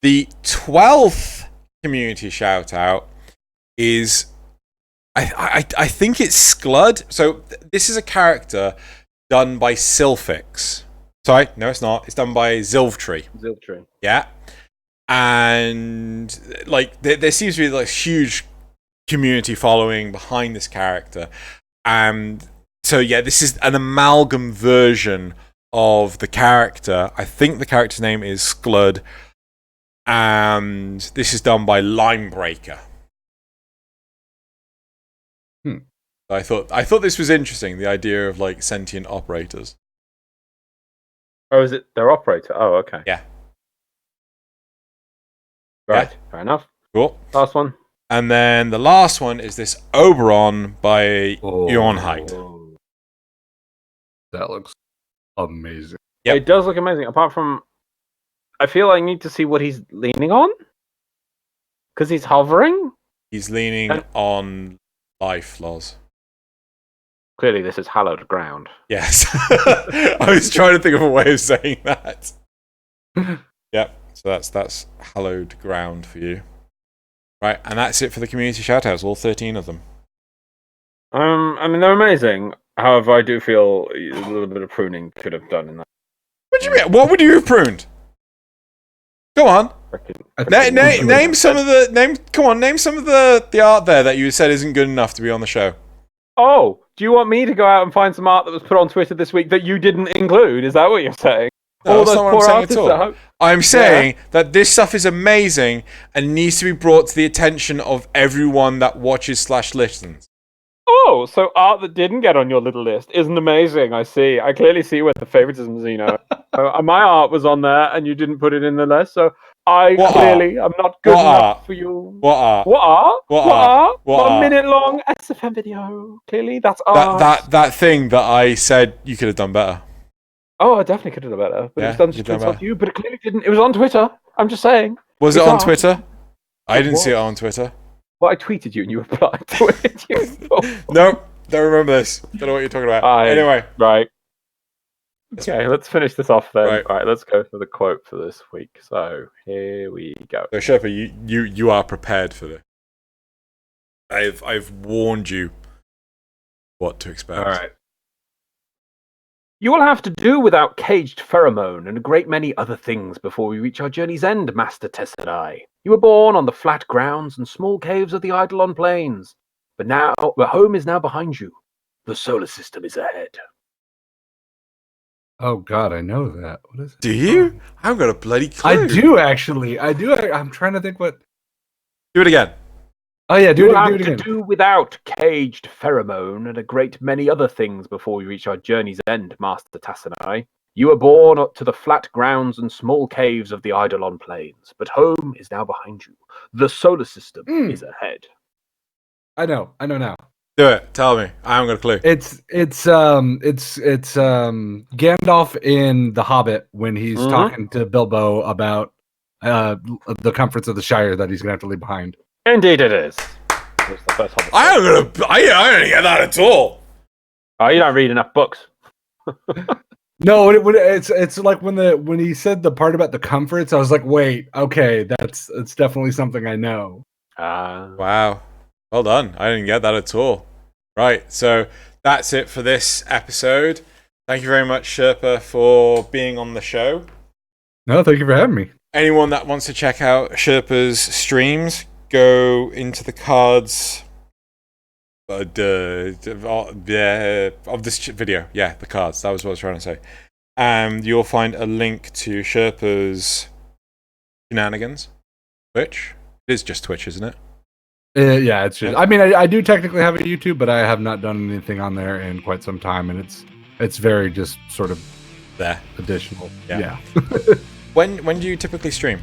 [SPEAKER 1] The 12th community shout-out is... I think it's Sclud. So this is a character done by Sylphix. Sorry, no, it's not. It's done by Zilvtree.
[SPEAKER 3] Ziltree.
[SPEAKER 1] Yeah. And like there seems to be like huge community following behind this character. And so yeah, this is an amalgam version of the character. I think the character's name is Sclud. And this is done by Limebreaker. I thought this was interesting, the idea of like sentient operators.
[SPEAKER 3] Oh, is it their operator? Oh, okay.
[SPEAKER 1] Yeah.
[SPEAKER 3] Right.
[SPEAKER 1] Yeah.
[SPEAKER 3] Fair enough.
[SPEAKER 1] Cool.
[SPEAKER 3] Last one.
[SPEAKER 1] And then the last one is this Oberon by Untitled.
[SPEAKER 3] Oh.
[SPEAKER 2] That looks amazing.
[SPEAKER 1] Yep.
[SPEAKER 3] It does look amazing. Apart from, I feel I need to see what he's leaning on. Because he's hovering.
[SPEAKER 1] He's leaning on life, Loz.
[SPEAKER 3] Clearly, this is hallowed ground.
[SPEAKER 1] Yes. I was trying to think of a way of saying that. Yep. So that's hallowed ground for you. Right, and that's it for the community shoutouts, all 13 of them.
[SPEAKER 3] I mean, they're amazing. However, I do feel a little bit of pruning could have done in that.
[SPEAKER 1] What do you mean? What would you have pruned? Go on. Name some of the art there that you said isn't good enough to be on the show.
[SPEAKER 3] Oh, do you want me to go out and find some art that was put on Twitter this week that you didn't include? Is that what you're saying?
[SPEAKER 1] No, that's not what I'm saying at all. I'm saying that this stuff is amazing and needs to be brought to the attention of everyone that watches/listens.
[SPEAKER 3] Oh, so art that didn't get on your little list isn't amazing. I see. I clearly see where the favoritism is, Xeno. My art was on there and you didn't put it in the list, so I'm not good enough for you.
[SPEAKER 1] What art?
[SPEAKER 3] What art?
[SPEAKER 1] What art? What
[SPEAKER 3] 1
[SPEAKER 1] art?
[SPEAKER 3] minute long SFM video. Clearly, that's art.
[SPEAKER 1] That thing that I said you could have done better.
[SPEAKER 3] Oh, I definitely could have done better. But
[SPEAKER 1] Yeah,
[SPEAKER 3] it was done
[SPEAKER 1] you
[SPEAKER 3] to
[SPEAKER 1] could have done
[SPEAKER 3] insult you, but it clearly didn't. It was on Twitter. I'm just saying.
[SPEAKER 1] Was it
[SPEAKER 3] It's
[SPEAKER 1] on
[SPEAKER 3] art.
[SPEAKER 1] Twitter? I didn't see it
[SPEAKER 3] was.
[SPEAKER 1] on Twitter.
[SPEAKER 3] Well, I tweeted you and you replied to it.
[SPEAKER 1] Nope, don't remember this. Don't know what you're talking about. Anyway.
[SPEAKER 3] Right. Okay, let's finish this off then.
[SPEAKER 1] Right.
[SPEAKER 3] Right, let's go for the quote for this week. So here we go.
[SPEAKER 1] So Sherpa, you are prepared for this. I've warned you what to expect.
[SPEAKER 2] All right.
[SPEAKER 3] You will have to do without caged pheromone and a great many other things before we reach our journey's end, Master Tesserai. You were born on the flat grounds and small caves of the Eidolon Plains, but home is now behind you. The solar system is ahead.
[SPEAKER 2] Oh God, I know that. What is it?
[SPEAKER 1] Do you? I haven't got a bloody clue.
[SPEAKER 2] I do actually. I do. I'm trying to think what.
[SPEAKER 1] Do it again.
[SPEAKER 2] Oh yeah, do
[SPEAKER 3] You
[SPEAKER 2] it
[SPEAKER 3] have
[SPEAKER 2] again.
[SPEAKER 3] to do without caged pheromone and a great many other things before we reach our journey's end, Master Tassanai. You were born up to the flat grounds and small caves of the Eidolon Plains, but home is now behind you. The solar system is ahead.
[SPEAKER 2] I know now.
[SPEAKER 1] Do it. Tell me. I haven't got a clue.
[SPEAKER 2] It's Gandalf in The Hobbit when he's talking to Bilbo about the comforts of the Shire that he's gonna have to leave behind.
[SPEAKER 3] Indeed, it is. It's the first Hobbit.
[SPEAKER 1] I don't get that at all.
[SPEAKER 3] Oh, you don't read enough books.
[SPEAKER 2] No, it's like when he said the part about the comforts, I was like, wait, okay, it's definitely something I know.
[SPEAKER 1] Wow. Well done. I didn't get that at all. Right, so that's it for this episode. Thank you very much, Sherpa, for being on the show.
[SPEAKER 2] No, thank you for having me.
[SPEAKER 1] Anyone that wants to check out Sherpa's streams, go into the cards of this video. Yeah, the cards. That was what I was trying to say. And you'll find a link to Sherpa's shenanigans. Twitch. It is just Twitch, isn't it?
[SPEAKER 2] Yeah, it's just. I mean, I do technically have a YouTube, but I have not done anything on there in quite some time, and it's very just sort of
[SPEAKER 1] there
[SPEAKER 2] additional. Yeah.
[SPEAKER 1] When do you typically stream?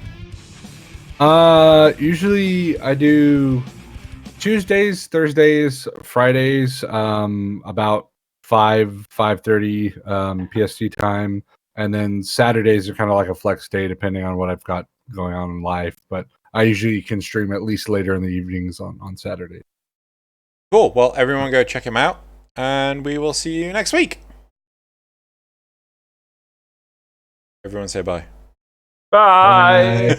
[SPEAKER 2] Usually I do Tuesdays, Thursdays, Fridays, about 5:30 PST time, and then Saturdays are kind of like a flex day depending on what I've got going on in life. But I usually can stream at least later in the evenings on Saturday.
[SPEAKER 1] Cool. Well, everyone go check him out, and we will see you next week. Everyone say bye.
[SPEAKER 3] Bye.